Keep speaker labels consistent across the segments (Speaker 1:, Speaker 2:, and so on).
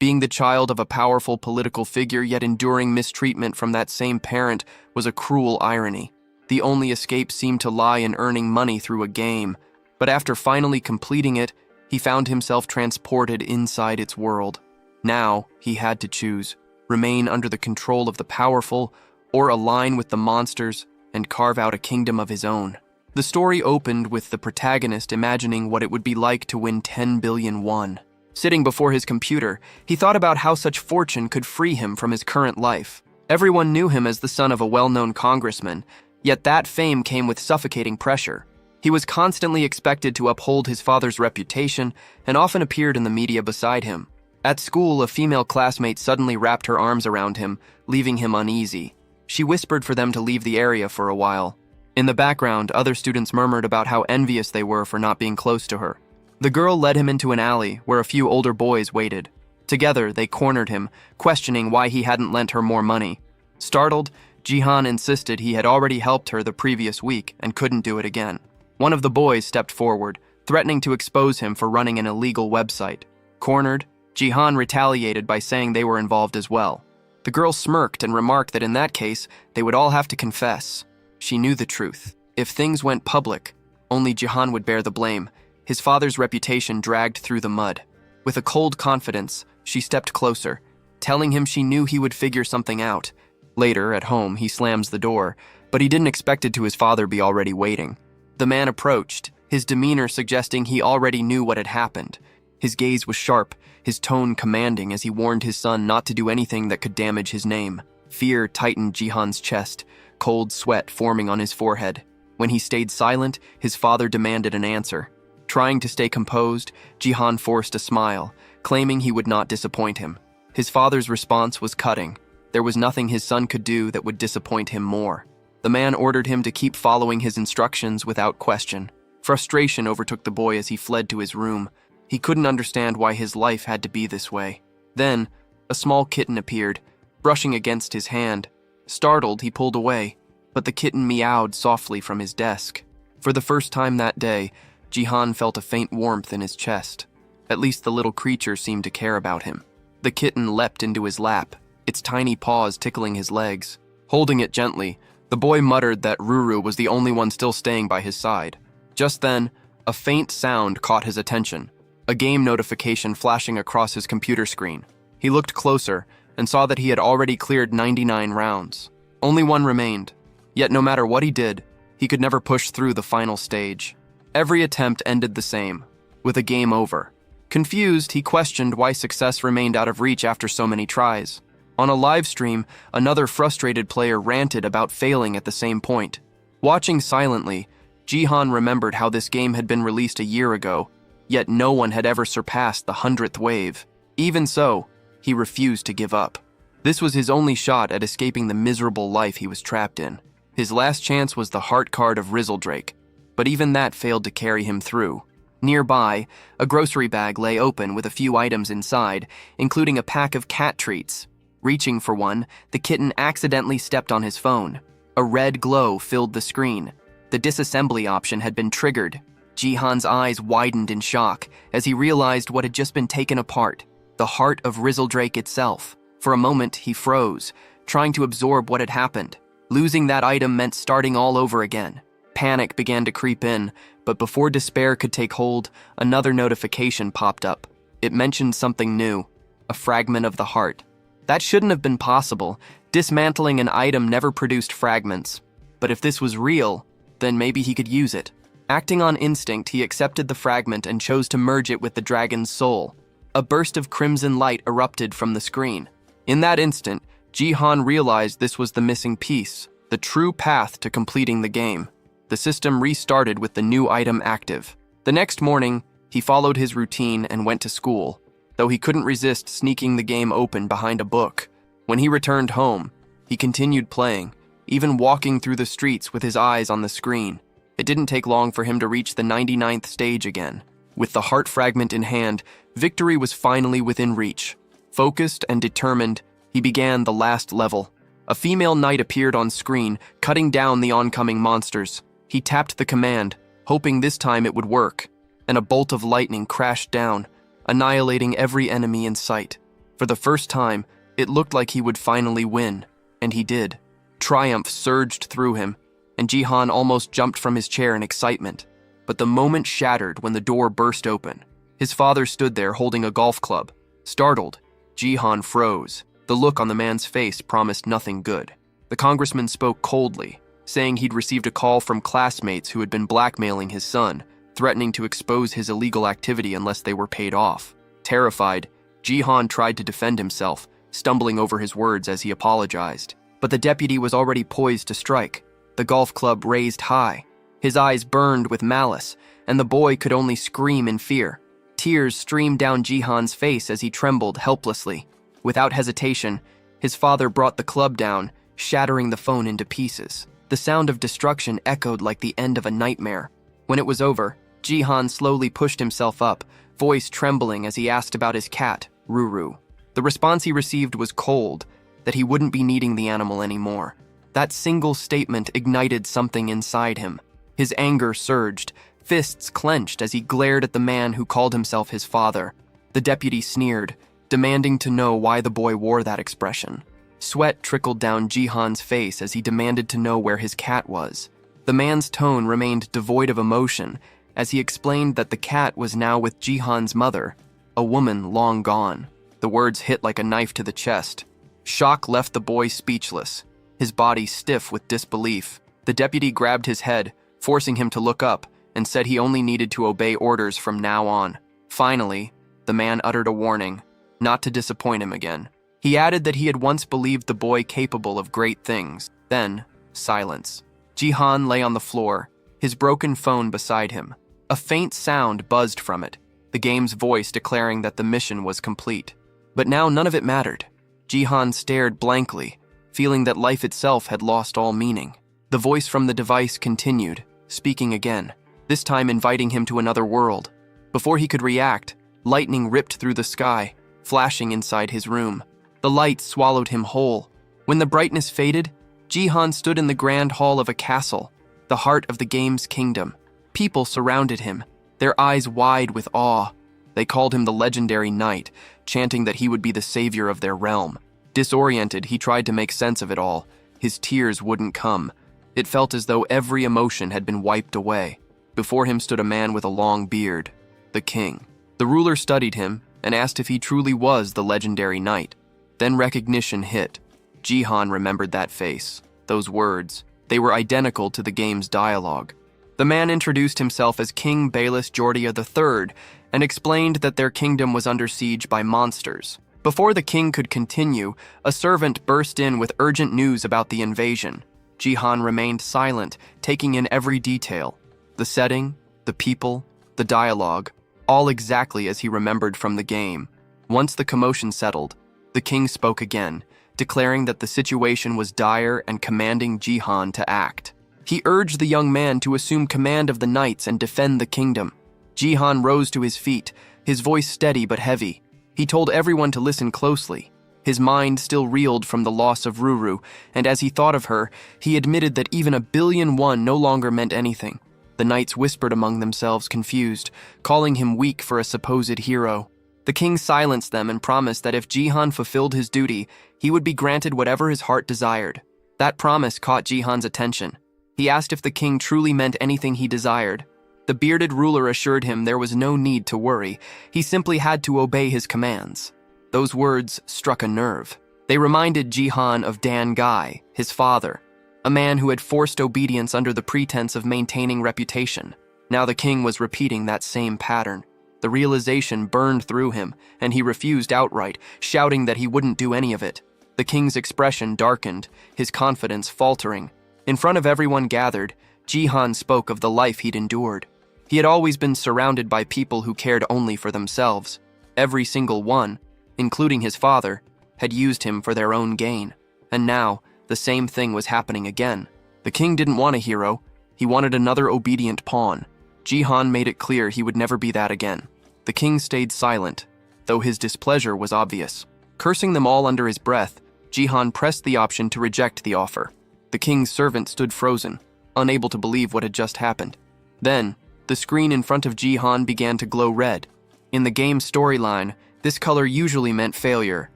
Speaker 1: Being the child of a powerful political figure yet enduring mistreatment from that same parent was a cruel irony. The only escape seemed to lie in earning money through a game, but after finally completing it, he found himself transported inside its world. Now, he had to choose: remain under the control of the powerful, or align with the monsters and carve out a kingdom of his own. The story opened with the protagonist imagining what it would be like to win 10 billion won. Sitting before his computer, he thought about how such fortune could free him from his current life. Everyone knew him as the son of a well-known congressman, yet that fame came with suffocating pressure. He was constantly expected to uphold his father's reputation and often appeared in the media beside him. At school, a female classmate suddenly wrapped her arms around him, leaving him uneasy. She whispered for them to leave the area for a while. In the background, other students murmured about how envious they were for not being close to her. The girl led him into an alley where a few older boys waited. Together, they cornered him, questioning why he hadn't lent her more money. Startled, Jihan insisted he had already helped her the previous week and couldn't do it again. One of the boys stepped forward, threatening to expose him for running an illegal website. Cornered, Jihan retaliated by saying they were involved as well. The girl smirked and remarked that in that case, they would all have to confess. She knew the truth. If things went public, only Jihan would bear the blame. His father's reputation dragged through the mud. With a cold confidence, she stepped closer, telling him she knew he would figure something out. Later, at home, he slams the door, but he didn't expect it to his father be already waiting. The man approached, his demeanor suggesting he already knew what had happened. His gaze was sharp, his tone commanding as he warned his son not to do anything that could damage his name. Fear tightened Jihan's chest, cold sweat forming on his forehead. When he stayed silent, his father demanded an answer. Trying to stay composed, Jihan forced a smile, claiming he would not disappoint him. His father's response was cutting. There was nothing his son could do that would disappoint him more. The man ordered him to keep following his instructions without question. Frustration overtook the boy as he fled to his room. He couldn't understand why his life had to be this way. Then, a small kitten appeared, brushing against his hand. Startled, he pulled away, but the kitten meowed softly from his desk. For the first time that day, Jihan felt a faint warmth in his chest. At least the little creature seemed to care about him. The kitten leapt into his lap, its tiny paws tickling his legs. Holding it gently, the boy muttered that Ruru was the only one still staying by his side. Just then, a faint sound caught his attention, a game notification flashing across his computer screen. He looked closer and saw that he had already cleared 99 rounds. Only one remained, yet no matter what he did, he could never push through the final stage. Every attempt ended the same, with a game over. Confused, he questioned why success remained out of reach after so many tries. On a live stream, another frustrated player ranted about failing at the same point. Watching silently, Jihan remembered how this game had been released a year ago, yet no one had ever surpassed the 100th wave. Even so, he refused to give up. This was his only shot at escaping the miserable life he was trapped in. His last chance was the heart card of Rizzledrake, but even that failed to carry him through. Nearby, a grocery bag lay open with a few items inside, including a pack of cat treats. Reaching for one, the kitten accidentally stepped on his phone. A red glow filled the screen. The disassembly option had been triggered. Jihan's eyes widened in shock as he realized what had just been taken apart, the heart of Rizzledrake itself. For a moment, he froze, trying to absorb what had happened. Losing that item meant starting all over again. Panic began to creep in, but before despair could take hold, another notification popped up. It mentioned something new, a fragment of the heart. That shouldn't have been possible. Dismantling an item never produced fragments. But if this was real, then maybe he could use it. Acting on instinct, he accepted the fragment and chose to merge it with the dragon's soul. A burst of crimson light erupted from the screen. In that instant, Jihan realized this was the missing piece, the true path to completing the game. The system restarted with the new item active. The next morning, he followed his routine and went to school, though he couldn't resist sneaking the game open behind a book. When he returned home, he continued playing, even walking through the streets with his eyes on the screen. It didn't take long for him to reach the 99th stage again. With the heart fragment in hand, victory was finally within reach. Focused and determined, he began the last level. A female knight appeared on screen, cutting down the oncoming monsters. He tapped the command, hoping this time it would work, and a bolt of lightning crashed down, annihilating every enemy in sight. For the first time, it looked like he would finally win, and he did. Triumph surged through him, and Jihan almost jumped from his chair in excitement. But the moment shattered when the door burst open. His father stood there holding a golf club. Startled, Jihan froze. The look on the man's face promised nothing good. The congressman spoke coldly, saying he'd received a call from classmates who had been blackmailing his son, threatening to expose his illegal activity unless they were paid off. Terrified, Jihan tried to defend himself, stumbling over his words as he apologized. But the deputy was already poised to strike, the golf club raised high. His eyes burned with malice, and the boy could only scream in fear. Tears streamed down Jihan's face as he trembled helplessly. Without hesitation, his father brought the club down, shattering the phone into pieces. The sound of destruction echoed like the end of a nightmare. When it was over, Jihan slowly pushed himself up, voice trembling as he asked about his cat, Ruru. The response he received was cold, that he wouldn't be needing the animal anymore. That single statement ignited something inside him. His anger surged, fists clenched as he glared at the man who called himself his father. The deputy sneered, demanding to know why the boy wore that expression. Sweat trickled down Jihan's face as he demanded to know where his cat was. The man's tone remained devoid of emotion as he explained that the cat was now with Jihan's mother, a woman long gone. The words hit like a knife to the chest. Shock left the boy speechless, his body stiff with disbelief. The deputy grabbed his head, forcing him to look up, and said he only needed to obey orders from now on. Finally, the man uttered a warning, not to disappoint him again. He added that he had once believed the boy capable of great things. Then, silence. Jihan lay on the floor, his broken phone beside him. A faint sound buzzed from it, the game's voice declaring that the mission was complete. But now none of it mattered. Jihan stared blankly, feeling that life itself had lost all meaning. The voice from the device continued, speaking again, this time inviting him to another world. Before he could react, lightning ripped through the sky, flashing inside his room. The light swallowed him whole. When the brightness faded, Jihan stood in the grand hall of a castle, the heart of the game's kingdom. People surrounded him, their eyes wide with awe. They called him the legendary knight, chanting that he would be the savior of their realm. Disoriented, he tried to make sense of it all. His tears wouldn't come. It felt as though every emotion had been wiped away. Before him stood a man with a long beard, the king. The ruler studied him and asked if he truly was the legendary knight. Then recognition hit. Jihan remembered that face, those words. They were identical to the game's dialogue. The man introduced himself as King Bayless Jordia III and explained that their kingdom was under siege by monsters. Before the king could continue, a servant burst in with urgent news about the invasion. Jihan remained silent, taking in every detail. The setting, the people, the dialogue, all exactly as he remembered from the game. Once the commotion settled, the king spoke again, declaring that the situation was dire and commanding Jihan to act. He urged the young man to assume command of the knights and defend the kingdom. Jihan rose to his feet, his voice steady but heavy. He told everyone to listen closely. His mind still reeled from the loss of Ruru, and as he thought of her, he admitted that even 1,000,000,001 no longer meant anything. The knights whispered among themselves, confused, calling him weak for a supposed hero. The king silenced them and promised that if Jihan fulfilled his duty, he would be granted whatever his heart desired. That promise caught Jihan's attention. He asked if the king truly meant anything he desired. The bearded ruler assured him there was no need to worry. He simply had to obey his commands. Those words struck a nerve. They reminded Jihan of Dan Gai, his father, a man who had forced obedience under the pretense of maintaining reputation. Now the king was repeating that same pattern. The realization burned through him, and he refused outright, shouting that he wouldn't do any of it. The king's expression darkened, his confidence faltering. In front of everyone gathered, Jihan spoke of the life he'd endured. He had always been surrounded by people who cared only for themselves. Every single one, including his father, had used him for their own gain. And now, the same thing was happening again. The king didn't want a hero. He wanted another obedient pawn. Jihan made it clear he would never be that again. The king stayed silent, though his displeasure was obvious. Cursing them all under his breath, Jihan pressed the option to reject the offer. The king's servant stood frozen, unable to believe what had just happened. Then, the screen in front of Jihan began to glow red. In the game's storyline, this color usually meant failure,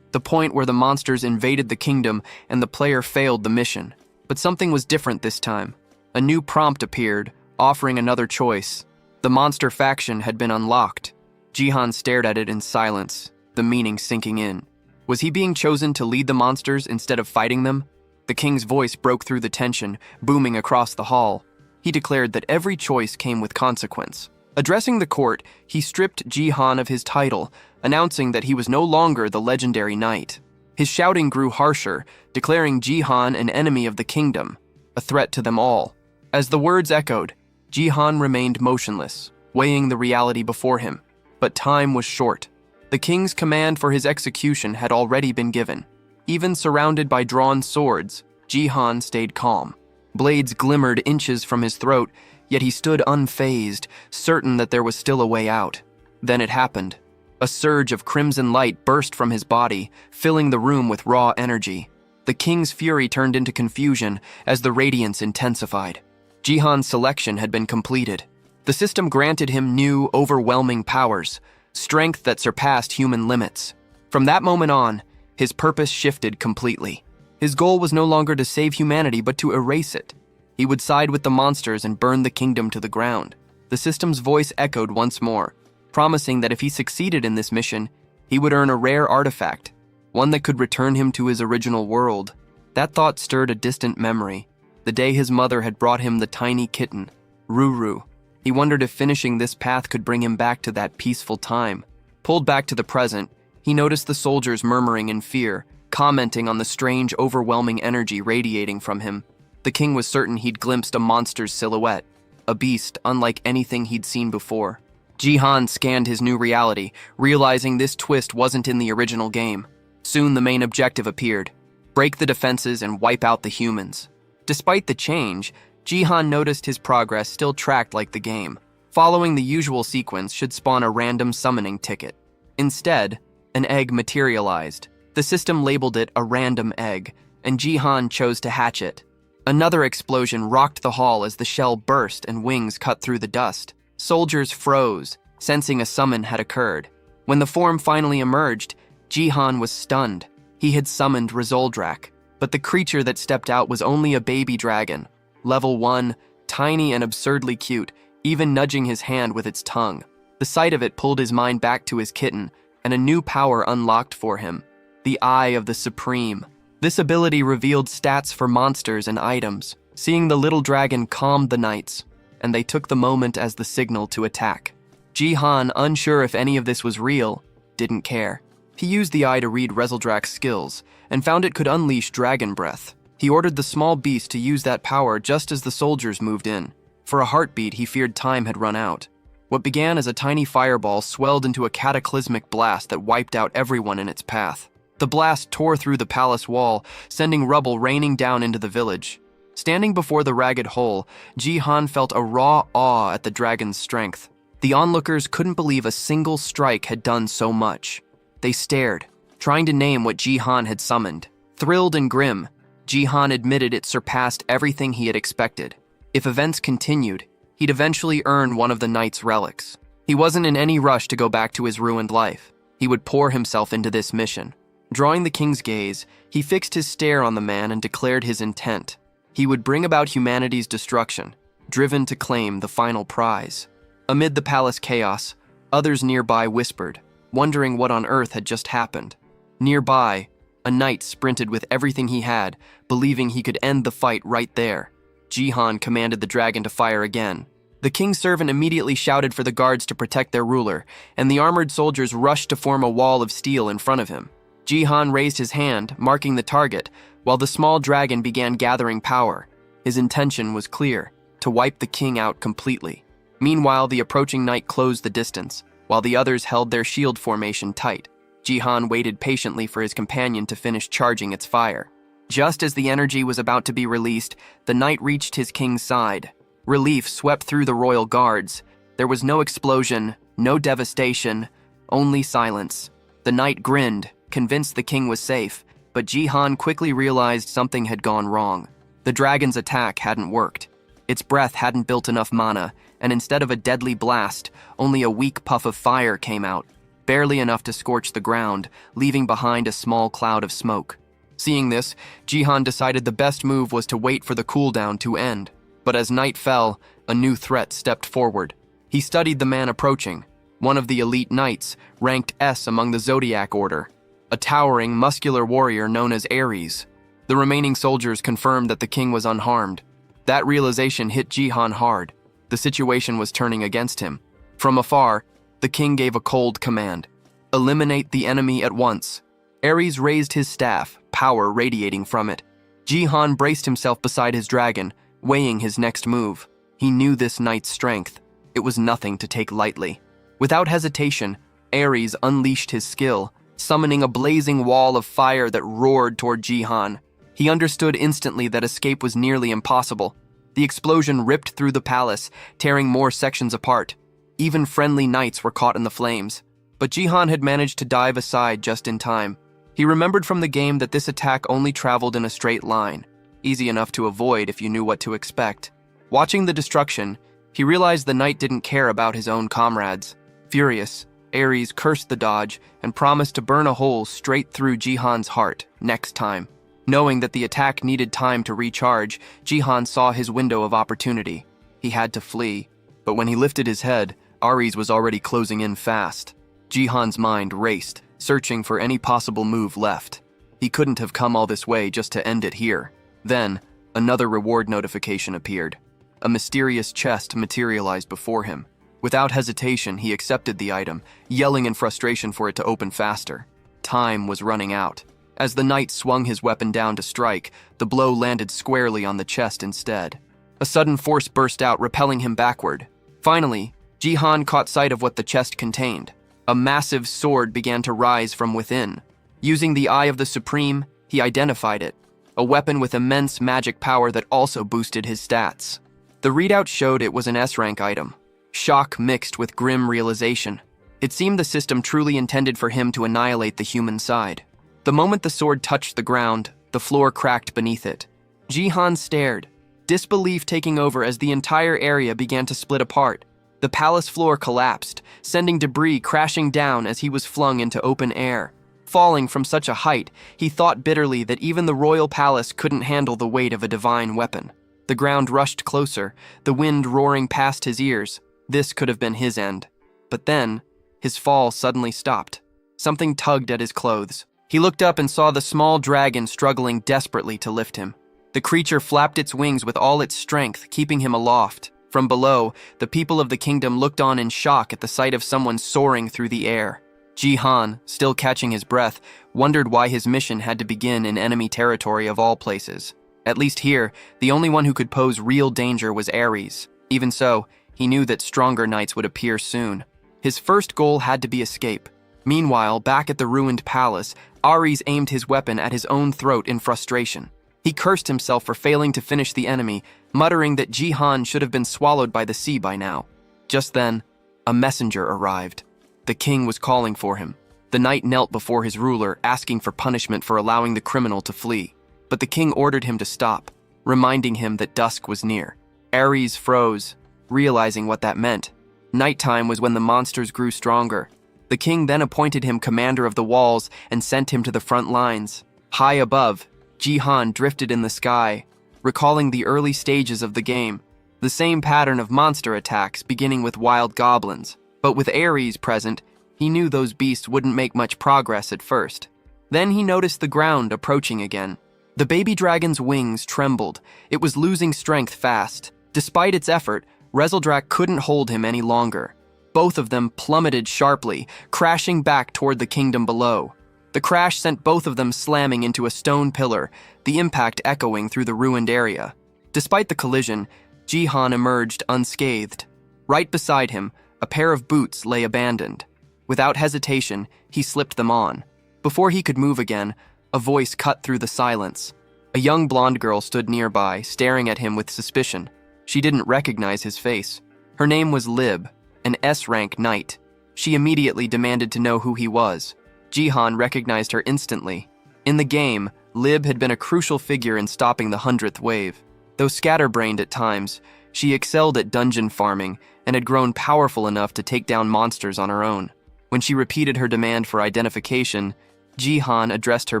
Speaker 1: the point where the monsters invaded the kingdom and the player failed the mission. But something was different this time. A new prompt appeared, offering another choice. The monster faction had been unlocked. Jihan stared at it in silence, the meaning sinking in. Was he being chosen to lead the monsters instead of fighting them? The king's voice broke through the tension, booming across the hall. He declared that every choice came with consequence. Addressing the court, he stripped Jihan of his title, announcing that he was no longer the legendary knight. His shouting grew harsher, declaring Jihan an enemy of the kingdom, a threat to them all. As the words echoed, Jihan remained motionless, weighing the reality before him. But time was short. The king's command for his execution had already been given. Even surrounded by drawn swords, Jihan stayed calm. Blades glimmered inches from his throat, yet he stood unfazed, certain that there was still a way out. Then it happened. A surge of crimson light burst from his body, filling the room with raw energy. The king's fury turned into confusion as the radiance intensified. Jihan's selection had been completed. The system granted him new, overwhelming powers, strength that surpassed human limits. From that moment on, his purpose shifted completely. His goal was no longer to save humanity, but to erase it. He would side with the monsters and burn the kingdom to the ground. The system's voice echoed once more, promising that if he succeeded in this mission, he would earn a rare artifact, one that could return him to his original world. That thought stirred a distant memory, the day his mother had brought him the tiny kitten, Ruru. He wondered if finishing this path could bring him back to that peaceful time. Pulled back to the present, he noticed the soldiers murmuring in fear, commenting on the strange, overwhelming energy radiating from him. The king was certain he'd glimpsed a monster's silhouette, a beast unlike anything he'd seen before. Jihan scanned his new reality, realizing this twist wasn't in the original game. Soon the main objective appeared: break the defenses and wipe out the humans. Despite the change, Jihan noticed his progress still tracked like the game. Following the usual sequence should spawn a random summoning ticket. Instead, an egg materialized. The system labeled it a random egg, and Jihan chose to hatch it. Another explosion rocked the hall as the shell burst and wings cut through the dust. Soldiers froze, sensing a summon had occurred. When the form finally emerged, Jihan was stunned. He had summoned Rizoldrak, but the creature that stepped out was only a baby dragon. Level 1, tiny and absurdly cute, even nudging his hand with its tongue. The sight of it pulled his mind back to his kitten, and a new power unlocked for him: the Eye of the Supreme. This ability revealed stats for monsters and items. Seeing the little dragon calmed the knights, and they took the moment as the signal to attack. Jihan, unsure if any of this was real, didn't care. He used the eye to read Rezoldrak's skills, and found it could unleash dragon breath. He ordered the small beast to use that power just as the soldiers moved in. For a heartbeat, he feared time had run out. What began as a tiny fireball swelled into a cataclysmic blast that wiped out everyone in its path. The blast tore through the palace wall, sending rubble raining down into the village. Standing before the ragged hole, Jihan felt a raw awe at the dragon's strength. The onlookers couldn't believe a single strike had done so much. They stared, trying to name what Jihan had summoned. Thrilled and grim, Jihan admitted it surpassed everything he had expected. If events continued, he'd eventually earn one of the knight's relics. He wasn't in any rush to go back to his ruined life. He would pour himself into this mission. Drawing the king's gaze, he fixed his stare on the man and declared his intent. He would bring about humanity's destruction, driven to claim the final prize. Amid the palace chaos, others nearby whispered, wondering what on earth had just happened. Nearby, a knight sprinted with everything he had, believing he could end the fight right there. Jihan commanded the dragon to fire again. The king's servant immediately shouted for the guards to protect their ruler, and the armored soldiers rushed to form a wall of steel in front of him. Jihan raised his hand, marking the target, while the small dragon began gathering power. His intention was clear: to wipe the king out completely. Meanwhile, the approaching knight closed the distance, while the others held their shield formation tight. Jihan waited patiently for his companion to finish charging its fire. Just as the energy was about to be released, the knight reached his king's side. Relief swept through the royal guards. There was no explosion, no devastation, only silence. The knight grinned, convinced the king was safe, but Jihan quickly realized something had gone wrong. The dragon's attack hadn't worked. Its breath hadn't built enough mana, and instead of a deadly blast, only a weak puff of fire came out. barely enough to scorch the ground, leaving behind a small cloud of smoke. Seeing this, Jihan decided the best move was to wait for the cooldown to end. But as night fell, a new threat stepped forward. He studied the man approaching, one of the elite knights, ranked S among the Zodiac Order, a towering, muscular warrior known as Ares. The remaining soldiers confirmed that the king was unharmed. That realization hit Jihan hard. The situation was turning against him. From afar, the king gave a cold command. Eliminate the enemy at once. Ares raised his staff, power radiating from it. Jihan braced himself beside his dragon, weighing his next move. He knew this knight's strength. It was nothing to take lightly. Without hesitation, Ares unleashed his skill, summoning a blazing wall of fire that roared toward Jihan. He understood instantly that escape was nearly impossible. The explosion ripped through the palace, tearing more sections apart. Even friendly knights were caught in the flames. But Jihan had managed to dive aside just in time. He remembered from the game that this attack only traveled in a straight line, easy enough to avoid if you knew what to expect. Watching the destruction, he realized the knight didn't care about his own comrades. Furious, Ares cursed the dodge and promised to burn a hole straight through Jihan's heart next time. Knowing that the attack needed time to recharge, Jihan saw his window of opportunity. He had to flee, but when he lifted his head, Ares was already closing in fast. Jihan's mind raced, searching for any possible move left. He couldn't have come all this way just to end it here. Then, another reward notification appeared. A mysterious chest materialized before him. Without hesitation, he accepted the item, yelling in frustration for it to open faster. Time was running out. As the knight swung his weapon down to strike, the blow landed squarely on the chest instead. A sudden force burst out, repelling him backward. Finally, Jihan caught sight of what the chest contained. A massive sword began to rise from within. Using the Eye of the Supreme, he identified it, a weapon with immense magic power that also boosted his stats. The readout showed it was an S-rank item. Shock mixed with grim realization. It seemed the system truly intended for him to annihilate the human side. The moment the sword touched the ground, the floor cracked beneath it. Jihan stared, disbelief taking over as the entire area began to split apart. The palace floor collapsed, sending debris crashing down as he was flung into open air. Falling from such a height, he thought bitterly that even the royal palace couldn't handle the weight of a divine weapon. The ground rushed closer, the wind roaring past his ears. This could have been his end. But then, his fall suddenly stopped. Something tugged at his clothes. He looked up and saw the small dragon struggling desperately to lift him. The creature flapped its wings with all its strength, keeping him aloft. From below, the people of the kingdom looked on in shock at the sight of someone soaring through the air. Jihan, still catching his breath, wondered why his mission had to begin in enemy territory of all places. At least here, the only one who could pose real danger was Ares. Even so, he knew that stronger knights would appear soon. His first goal had to be escape. Meanwhile, back at the ruined palace, Ares aimed his weapon at his own throat in frustration. He cursed himself for failing to finish the enemy, muttering that Jihan should have been swallowed by the sea by now. Just then, a messenger arrived. The king was calling for him. The knight knelt before his ruler, asking for punishment for allowing the criminal to flee. But the king ordered him to stop, reminding him that dusk was near. Ares froze, realizing what that meant. Nighttime was when the monsters grew stronger. The king then appointed him commander of the walls and sent him to the front lines. High above, Jihan drifted in the sky, recalling the early stages of the game. The same pattern of monster attacks, beginning with wild goblins. But with Ares present, he knew those beasts wouldn't make much progress at first. Then he noticed the ground approaching again. The baby dragon's wings trembled. It was losing strength fast. Despite its effort, Rezeldrak couldn't hold him any longer. Both of them plummeted sharply, crashing back toward the kingdom below. The crash sent both of them slamming into a stone pillar, the impact echoing through the ruined area. Despite the collision, Jihan emerged unscathed. Right beside him, a pair of boots lay abandoned. Without hesitation, he slipped them on. Before he could move again, a voice cut through the silence. A young blonde girl stood nearby, staring at him with suspicion. She didn't recognize his face. Her name was Lib, an S-rank knight. She immediately demanded to know who he was. Jihan recognized her instantly. In the game, Lib had been a crucial figure in stopping the 100th wave. Though scatterbrained at times, she excelled at dungeon farming and had grown powerful enough to take down monsters on her own. When she repeated her demand for identification, Jihan addressed her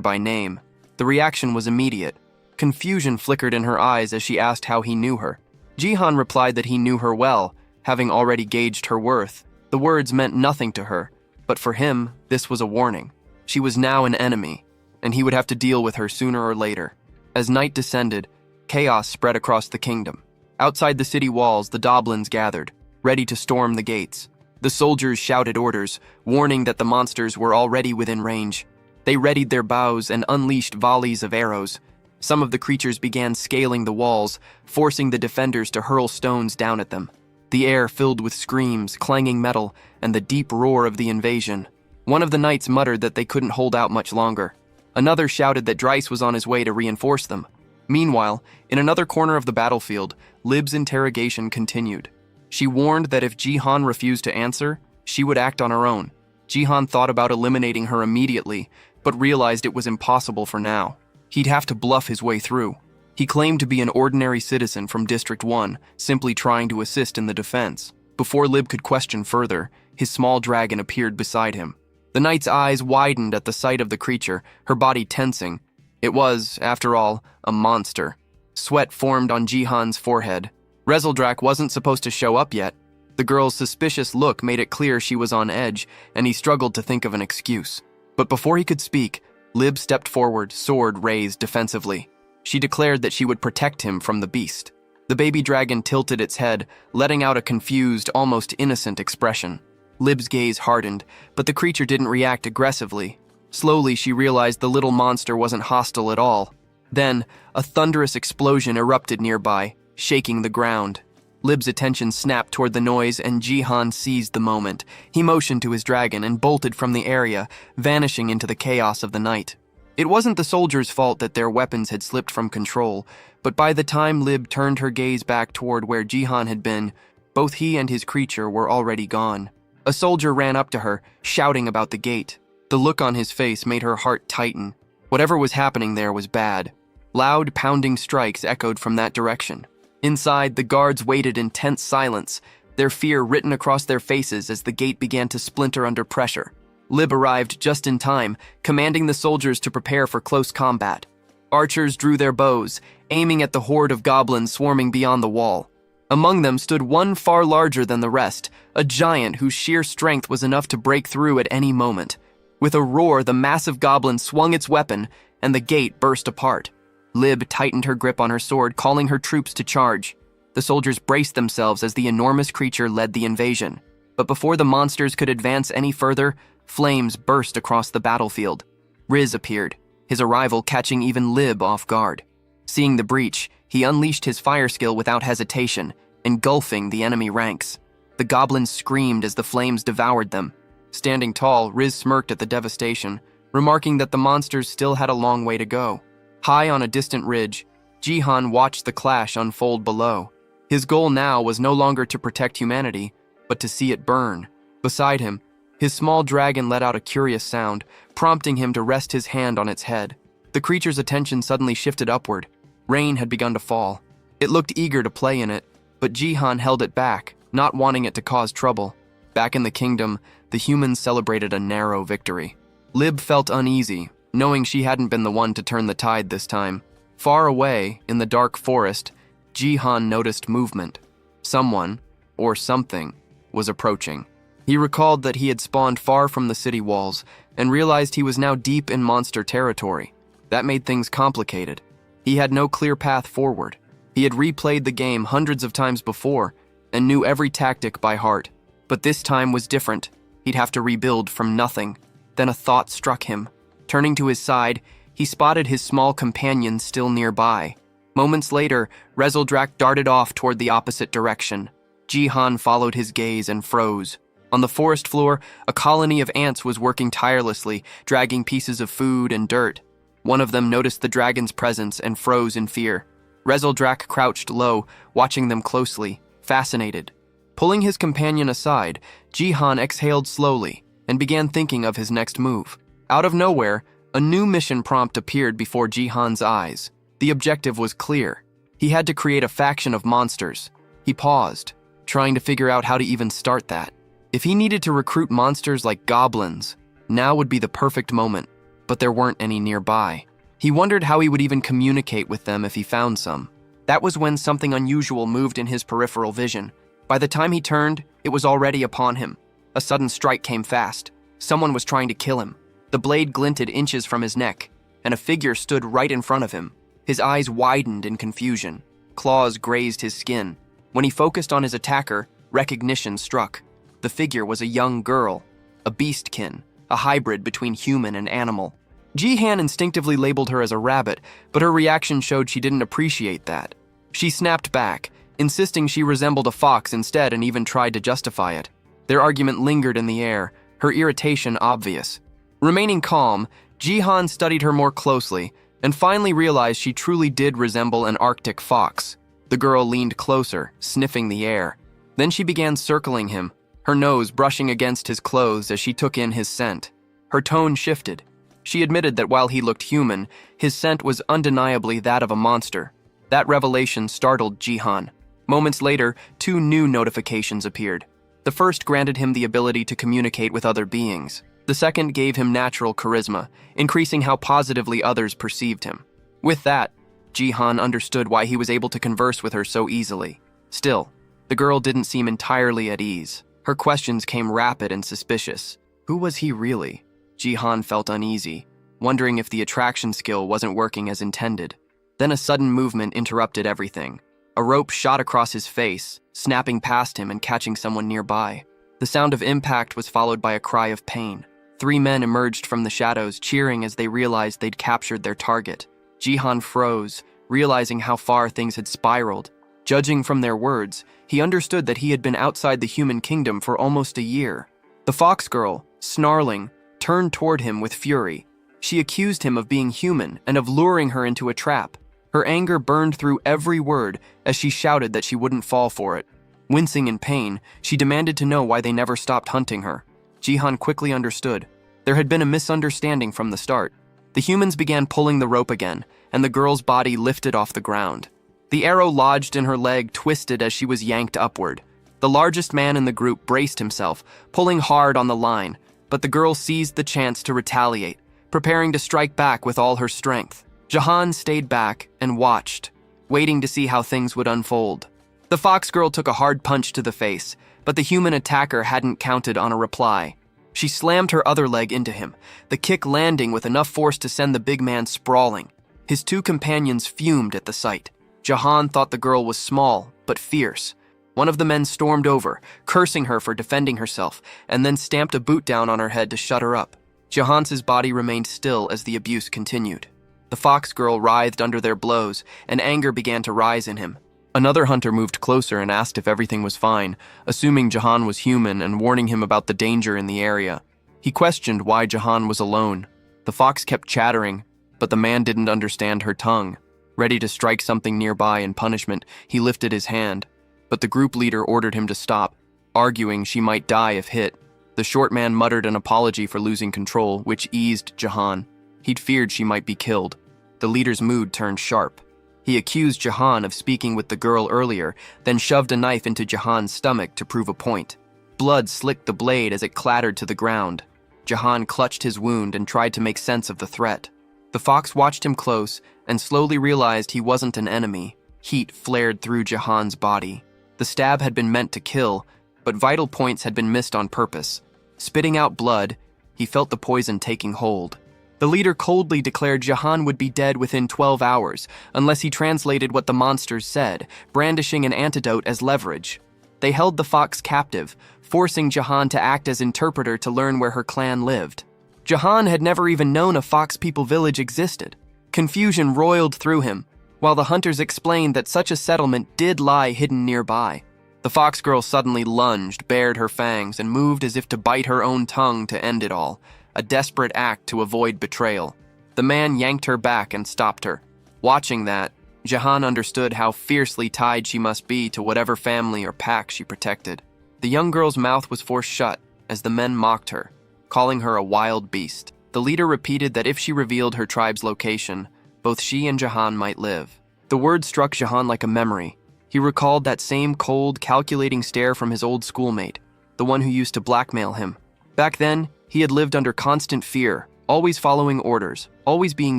Speaker 1: by name. The reaction was immediate. Confusion flickered in her eyes as she asked how he knew her. Jihan replied that he knew her well, having already gauged her worth. The words meant nothing to her, but for him, this was a warning. She was now an enemy, and he would have to deal with her sooner or later. As night descended, chaos spread across the kingdom. Outside the city walls, the Doblins gathered, ready to storm the gates. The soldiers shouted orders, warning that the monsters were already within range. They readied their bows and unleashed volleys of arrows. Some of the creatures began scaling the walls, forcing the defenders to hurl stones down at them. The air filled with screams, clanging metal, and the deep roar of the invasion. One of the knights muttered that they couldn't hold out much longer. Another shouted that Dryce was on his way to reinforce them. Meanwhile, in another corner of the battlefield, Lib's interrogation continued. She warned that if Jihan refused to answer, she would act on her own. Jihan thought about eliminating her immediately, but realized it was impossible for now. He'd have to bluff his way through. He claimed to be an ordinary citizen from District 1, simply trying to assist in the defense. Before Lib could question further, his small dragon appeared beside him. The knight's eyes widened at the sight of the creature, her body tensing. It was, after all, a monster. Sweat formed on Jihan's forehead. Rezeldrak wasn't supposed to show up yet. The girl's suspicious look made it clear she was on edge, and he struggled to think of an excuse. But before he could speak, Lib stepped forward, sword raised defensively. She declared that she would protect him from the beast. The baby dragon tilted its head, letting out a confused, almost innocent expression. Lib's gaze hardened, but the creature didn't react aggressively. Slowly, she realized the little monster wasn't hostile at all. Then, a thunderous explosion erupted nearby, shaking the ground. Lib's attention snapped toward the noise, and Jihan seized the moment. He motioned to his dragon and bolted from the area, vanishing into the chaos of the night. It wasn't the soldiers' fault that their weapons had slipped from control, but by the time Lib turned her gaze back toward where Jihan had been, both he and his creature were already gone. A soldier ran up to her, shouting about the gate. The look on his face made her heart tighten. Whatever was happening there was bad. Loud, pounding strikes echoed from that direction. Inside, the guards waited in tense silence, their fear written across their faces as the gate began to splinter under pressure. Lib arrived just in time, commanding the soldiers to prepare for close combat. Archers drew their bows, aiming at the horde of goblins swarming beyond the wall. Among them stood one far larger than the rest, a giant whose sheer strength was enough to break through at any moment. With a roar, the massive goblin swung its weapon, and the gate burst apart. Lib tightened her grip on her sword, calling her troops to charge. The soldiers braced themselves as the enormous creature led the invasion. But before the monsters could advance any further, flames burst across the battlefield. Riz appeared, his arrival catching even Lib off guard. Seeing the breach, he unleashed his fire skill without hesitation, engulfing the enemy ranks. The goblins screamed as the flames devoured them. Standing tall, Riz smirked at the devastation, remarking that the monsters still had a long way to go. High on a distant ridge, Jihan watched the clash unfold below. His goal now was no longer to protect humanity, but to see it burn. Beside him, his small dragon let out a curious sound, prompting him to rest his hand on its head. The creature's attention suddenly shifted upward. Rain had begun to fall. It looked eager to play in it, but Jihan held it back, not wanting it to cause trouble. Back in the kingdom, the humans celebrated a narrow victory. Lib felt uneasy, knowing she hadn't been the one to turn the tide this time. Far away, in the dark forest, Jihan noticed movement. Someone, or something, was approaching. He recalled that he had spawned far from the city walls, and realized he was now deep in monster territory. That made things complicated. He had no clear path forward. He had replayed the game hundreds of times before, and knew every tactic by heart. But this time was different. He'd have to rebuild from nothing. Then a thought struck him. Turning to his side, he spotted his small companion still nearby. Moments later, Rezeldrak darted off toward the opposite direction. Jihan followed his gaze and froze. On the forest floor, a colony of ants was working tirelessly, dragging pieces of food and dirt. One of them noticed the dragon's presence and froze in fear. Rezeldrak crouched low, watching them closely, fascinated. Pulling his companion aside, Jihan exhaled slowly and began thinking of his next move. Out of nowhere, a new mission prompt appeared before Jihan's eyes. The objective was clear. He had to create a faction of monsters. He paused, trying to figure out how to even start that. If he needed to recruit monsters like goblins, now would be the perfect moment, but there weren't any nearby. He wondered how he would even communicate with them if he found some. That was when something unusual moved in his peripheral vision. By the time he turned, it was already upon him. A sudden strike came fast. Someone was trying to kill him. The blade glinted inches from his neck, and a figure stood right in front of him. His eyes widened in confusion. Claws grazed his skin. When he focused on his attacker, recognition struck. The figure was a young girl, a beastkin, a hybrid between human and animal. Jihan instinctively labeled her as a rabbit, but her reaction showed she didn't appreciate that. She snapped back, insisting she resembled a fox instead, and even tried to justify it. Their argument lingered in the air, her irritation obvious. Remaining calm, Jihan studied her more closely and finally realized she truly did resemble an Arctic fox. The girl leaned closer, sniffing the air. Then she began circling him, her nose brushing against his clothes as she took in his scent. Her tone shifted. She admitted that while he looked human, his scent was undeniably that of a monster. That revelation startled Jihan. Moments later, 2 new notifications appeared. The first granted him the ability to communicate with other beings. The second gave him natural charisma, increasing how positively others perceived him. With that, Jihan understood why he was able to converse with her so easily. Still, the girl didn't seem entirely at ease. Her questions came rapid and suspicious. Who was he really? Jihan felt uneasy, wondering if the attraction skill wasn't working as intended. Then a sudden movement interrupted everything. A rope shot across his face, snapping past him and catching someone nearby. The sound of impact was followed by a cry of pain. 3 men emerged from the shadows, cheering as they realized they'd captured their target. Jihan froze, realizing how far things had spiraled. Judging from their words, he understood that he had been outside the human kingdom for almost a year. The fox girl, snarling, turned toward him with fury. She accused him of being human and of luring her into a trap. Her anger burned through every word as she shouted that she wouldn't fall for it. Wincing in pain, she demanded to know why they never stopped hunting her. Jihan quickly understood. There had been a misunderstanding from the start. The humans began pulling the rope again, and the girl's body lifted off the ground. The arrow lodged in her leg twisted as she was yanked upward. The largest man in the group braced himself, pulling hard on the line, but the girl seized the chance to retaliate, preparing to strike back with all her strength. Jihan stayed back and watched, waiting to see how things would unfold. The fox girl took a hard punch to the face, but the human attacker hadn't counted on a reply. She slammed her other leg into him, the kick landing with enough force to send the big man sprawling. His 2 companions fumed at the sight. Jihan thought the girl was small, but fierce. One of the men stormed over, cursing her for defending herself, and then stamped a boot down on her head to shut her up. Jihan's body remained still as the abuse continued. The fox girl writhed under their blows, and anger began to rise in him. Another hunter moved closer and asked if everything was fine, assuming Jihan was human and warning him about the danger in the area. He questioned why Jihan was alone. The fox kept chattering, but the man didn't understand her tongue. Ready to strike something nearby in punishment, he lifted his hand, but the group leader ordered him to stop, arguing she might die if hit. The short man muttered an apology for losing control, which eased Jihan. He'd feared she might be killed. The leader's mood turned sharp. He accused Jihan of speaking with the girl earlier, then shoved a knife into Jihan's stomach to prove a point. Blood slicked the blade as it clattered to the ground. Jihan clutched his wound and tried to make sense of the threat. The fox watched him close and slowly realized he wasn't an enemy. Heat flared through Jihan's body. The stab had been meant to kill, but vital points had been missed on purpose. Spitting out blood, he felt the poison taking hold. The leader coldly declared Jihan would be dead within 12 hours, unless he translated what the monsters said, brandishing an antidote as leverage. They held the fox captive, forcing Jihan to act as interpreter to learn where her clan lived. Jihan had never even known a fox people village existed. Confusion roiled through him, while the hunters explained that such a settlement did lie hidden nearby. The fox girl suddenly lunged, bared her fangs, and moved as if to bite her own tongue to end it all. A desperate act to avoid betrayal. The man yanked her back and stopped her. Watching that, Jihan understood how fiercely tied she must be to whatever family or pack she protected. The young girl's mouth was forced shut as the men mocked her, calling her a wild beast. The leader repeated that if she revealed her tribe's location, both she and Jihan might live. The word struck Jihan like a memory. He recalled that same cold, calculating stare from his old schoolmate. the one who used to blackmail him. Back then, he had lived under constant fear, always following orders, always being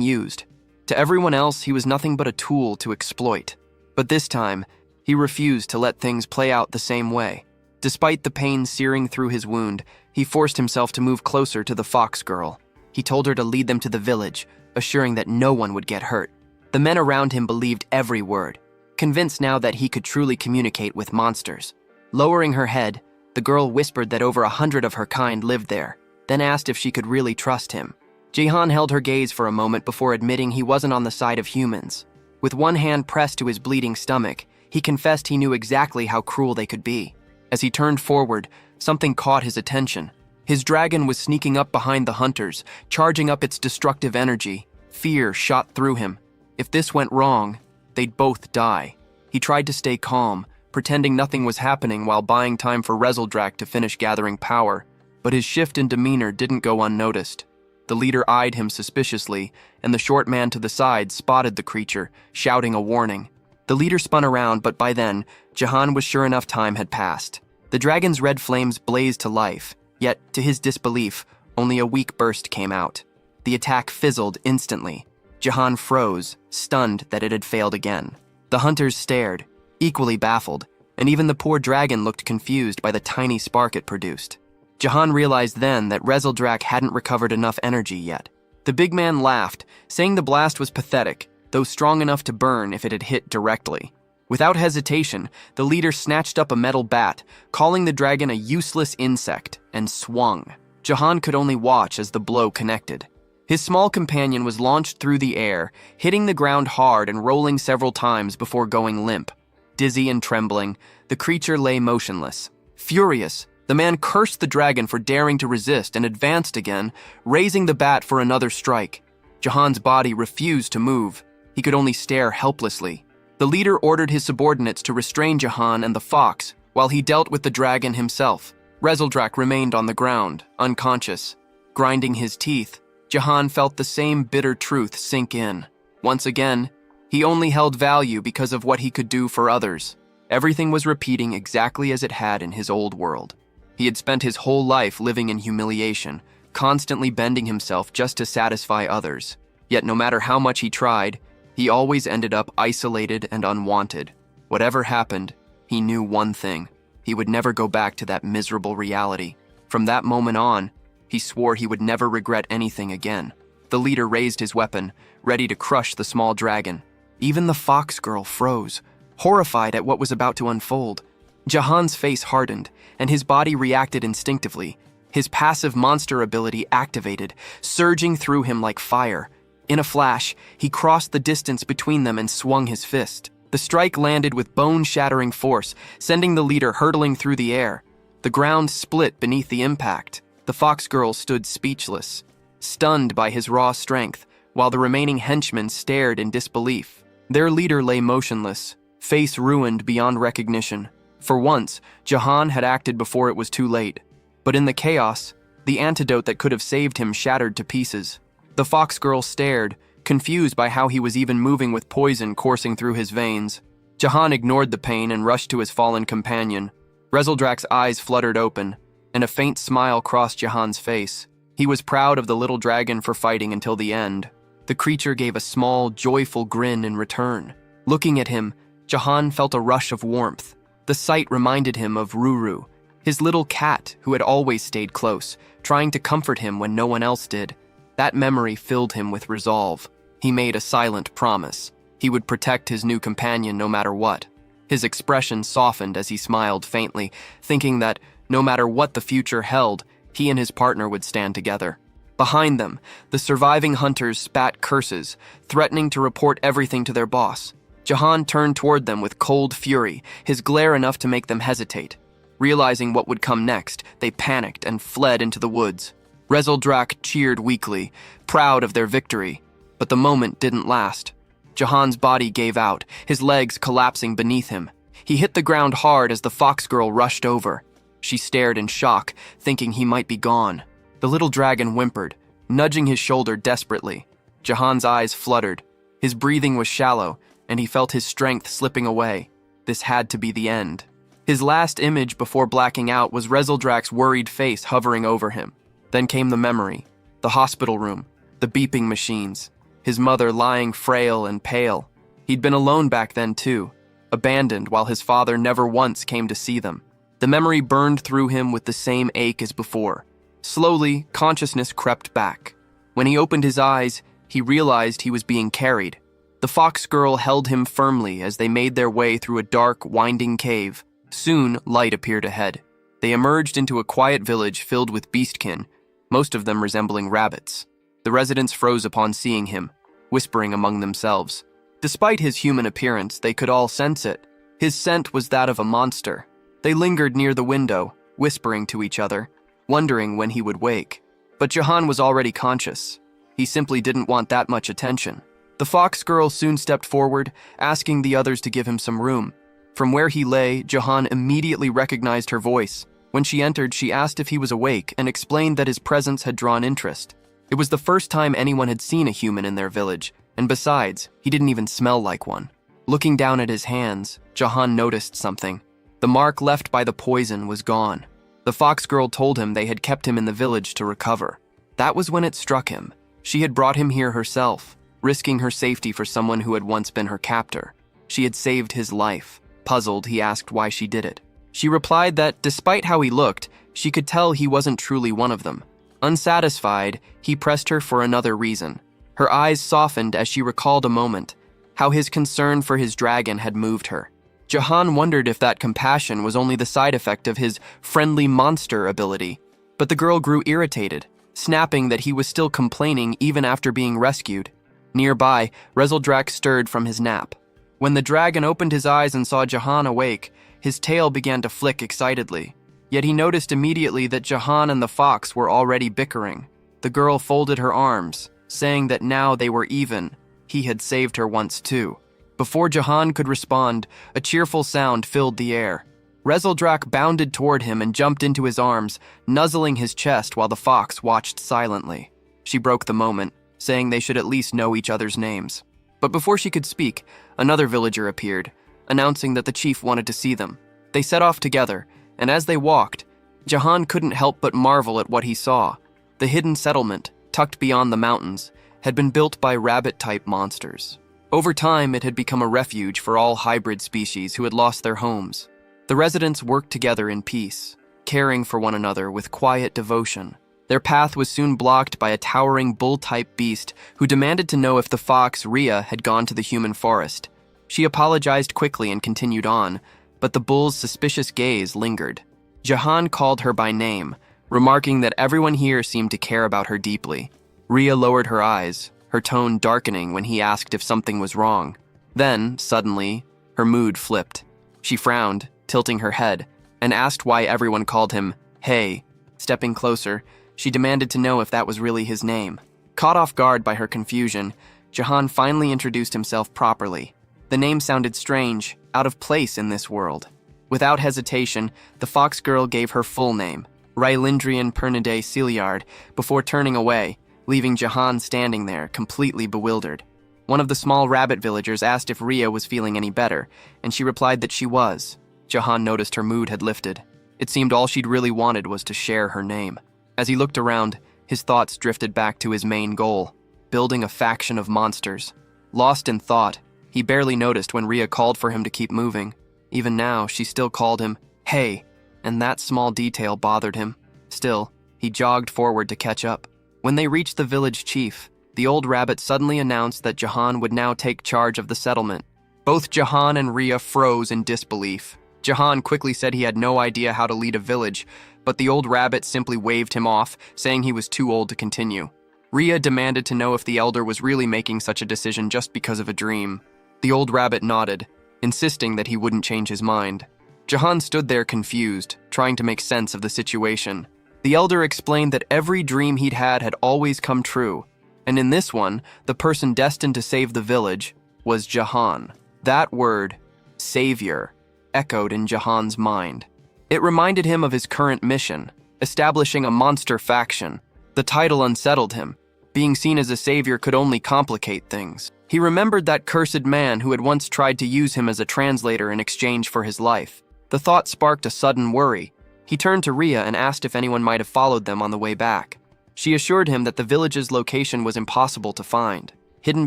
Speaker 1: used. To everyone else, he was nothing but a tool to exploit. But this time, he refused to let things play out the same way. Despite the pain searing through his wound, he forced himself to move closer to the fox girl. He told her to lead them to the village, assuring that no one would get hurt. The men around him believed every word, convinced now that he could truly communicate with monsters. Lowering her head, the girl whispered that over 100 of her kind lived there, then asked if she could really trust him. Jihan held her gaze for a moment before admitting he wasn't on the side of humans. With one hand pressed to his bleeding stomach, he confessed he knew exactly how cruel they could be. As he turned forward, something caught his attention. His dragon was sneaking up behind the hunters, charging up its destructive energy. Fear shot through him. If this went wrong, they'd both die. He tried to stay calm, pretending nothing was happening while buying time for Rezeldrak to finish gathering power. But his shift in demeanor didn't go unnoticed. The leader eyed him suspiciously, and the short man to the side spotted the creature, shouting a warning. The leader spun around, but by then, Jihan was sure enough time had passed. The dragon's red flames blazed to life, yet, to his disbelief, only a weak burst came out. The attack fizzled instantly. Jihan froze, stunned that it had failed again. The hunters stared, equally baffled, and even the poor dragon looked confused by the tiny spark it produced. Jihan realized then that Rezeldrak hadn't recovered enough energy yet. The big man laughed, saying the blast was pathetic, though strong enough to burn if it had hit directly. Without hesitation, the leader snatched up a metal bat, calling the dragon a useless insect, and swung. Jihan could only watch as the blow connected. His small companion was launched through the air, hitting the ground hard and rolling several times before going limp. Dizzy and trembling, the creature lay motionless. Furious, the man cursed the dragon for daring to resist and advanced again, raising the bat for another strike. Jihan's body refused to move. He could only stare helplessly. The leader ordered his subordinates to restrain Jihan and the fox while he dealt with the dragon himself. Rezeldrak remained on the ground, unconscious. Grinding his teeth, Jihan felt the same bitter truth sink in. Once again, he only held value because of what he could do for others. Everything was repeating exactly as it had in his old world. He had spent his whole life living in humiliation, constantly bending himself just to satisfy others. Yet no matter how much he tried, he always ended up isolated and unwanted. Whatever happened, he knew one thing. He would never go back to that miserable reality. From that moment on, he swore he would never regret anything again. The leader raised his weapon, ready to crush the small dragon. Even the fox girl froze, horrified at what was about to unfold. Jihan's face hardened, and his body reacted instinctively. His passive monster ability activated, surging through him like fire. In a flash, he crossed the distance between them and swung his fist. The strike landed with bone-shattering force, sending the leader hurtling through the air. The ground split beneath the impact. The fox girl stood speechless, stunned by his raw strength, while the remaining henchmen stared in disbelief. Their leader lay motionless, face ruined beyond recognition. For once, Jihan had acted before it was too late. But in the chaos, the antidote that could have saved him shattered to pieces. The fox girl stared, confused by how he was even moving with poison coursing through his veins. Jihan ignored the pain and rushed to his fallen companion. Rezeldrak's eyes fluttered open, and a faint smile crossed Jihan's face. He was proud of the little dragon for fighting until the end. The creature gave a small, joyful grin in return. Looking at him, Jihan felt a rush of warmth. The sight reminded him of Ruru, his little cat who had always stayed close, trying to comfort him when no one else did. That memory filled him with resolve. He made a silent promise. He would protect his new companion no matter what. His expression softened as he smiled faintly, thinking that no matter what the future held, he and his partner would stand together. Behind them, the surviving hunters spat curses, threatening to report everything to their boss. Jihan turned toward them with cold fury, his glare enough to make them hesitate. Realizing what would come next, they panicked and fled into the woods. Rezeldrak cheered weakly, proud of their victory, but the moment didn't last. Jihan's body gave out, his legs collapsing beneath him. He hit the ground hard as the fox girl rushed over. She stared in shock, thinking he might be gone. The little dragon whimpered, nudging his shoulder desperately. Jihan's eyes fluttered. His breathing was shallow, and he felt his strength slipping away. This had to be the end. His last image before blacking out was Rezeldrak's worried face hovering over him. Then came the memory, the hospital room, the beeping machines, his mother lying frail and pale. He'd been alone back then too, abandoned while his father never once came to see them. The memory burned through him with the same ache as before. Slowly, consciousness crept back. When he opened his eyes, he realized he was being carried. The fox girl held him firmly as they made their way through a dark, winding cave. Soon, light appeared ahead. They emerged into a quiet village filled with beastkin, most of them resembling rabbits. The residents froze upon seeing him, whispering among themselves. Despite his human appearance, they could all sense it. His scent was that of a monster. They lingered near the window, whispering to each other, wondering when he would wake. But Jahan was already conscious. He simply didn't want that much attention. The fox girl soon stepped forward, asking the others to give him some room. From where he lay, Jahan immediately recognized her voice. When she entered, she asked if he was awake and explained that his presence had drawn interest. It was the first time anyone had seen a human in their village, and besides, he didn't even smell like one. Looking down at his hands, Jahan noticed something. The mark left by the poison was gone. The fox girl told him they had kept him in the village to recover. That was when it struck him. She had brought him here herself, risking her safety for someone who had once been her captor. She had saved his life. Puzzled, he asked why she did it. She replied that, despite how he looked, she could tell he wasn't truly one of them. Unsatisfied, he pressed her for another reason. Her eyes softened as she recalled a moment, how his concern for his dragon had moved her. Jahan wondered if that compassion was only the side effect of his friendly monster ability. But the girl grew irritated, snapping that he was still complaining even after being rescued. Nearby, Rezeldrak stirred from his nap. When the dragon opened his eyes and saw Jahan awake, his tail began to flick excitedly. Yet he noticed immediately that Jahan and the fox were already bickering. The girl folded her arms, saying that now they were even. He had saved her once too. Before Jahan could respond, a cheerful sound filled the air. Rezeldrak bounded toward him and jumped into his arms, nuzzling his chest while the fox watched silently. She broke the moment, saying they should at least know each other's names. But before she could speak, another villager appeared, announcing that the chief wanted to see them. They set off together, and as they walked, Jahan couldn't help but marvel at what he saw. The hidden settlement, tucked beyond the mountains, had been built by rabbit-type monsters. Over time, it had become a refuge for all hybrid species who had lost their homes. The residents worked together in peace, caring for one another with quiet devotion. Their path was soon blocked by a towering bull-type beast who demanded to know if the fox, Rhea, had gone to the human forest. She apologized quickly and continued on, but the bull's suspicious gaze lingered. Jahan called her by name, remarking that everyone here seemed to care about her deeply. Rhea lowered her eyes, her tone darkening when he asked if something was wrong. Then, suddenly, her mood flipped. She frowned, tilting her head, and asked why everyone called him Hey. Stepping closer, she demanded to know if that was really his name. Caught off guard by her confusion, Jahan finally introduced himself properly. The name sounded strange, out of place in this world. Without hesitation, the fox girl gave her full name, Rylindrian Pernidae Celiard, before turning away, leaving Jahan standing there, completely bewildered. One of the small rabbit villagers asked if Rhea was feeling any better, and she replied that she was. Jahan noticed her mood had lifted. It seemed all she'd really wanted was to share her name. As he looked around, his thoughts drifted back to his main goal, building a faction of monsters. Lost in thought, he barely noticed when Rhea called for him to keep moving. Even now, she still called him, Hey, and that small detail bothered him. Still, he jogged forward to catch up. When they reached the village chief, the old rabbit suddenly announced that Jahan would now take charge of the settlement. Both Jahan and Rhea froze in disbelief. Jahan quickly said he had no idea how to lead a village, but the old rabbit simply waved him off, saying he was too old to continue. Rhea demanded to know if the elder was really making such a decision just because of a dream. The old rabbit nodded, insisting that he wouldn't change his mind. Jahan stood there confused, trying to make sense of the situation. The elder explained that every dream he'd had always come true, and in this one, the person destined to save the village was Jahan. That word, savior, echoed in Jahan's mind. It reminded him of his current mission, establishing a monster faction. The title unsettled him. Being seen as a savior could only complicate things. He remembered that cursed man who had once tried to use him as a translator in exchange for his life. The thought sparked a sudden worry. He turned to Ria and asked if anyone might have followed them on the way back. She assured him that the village's location was impossible to find. Hidden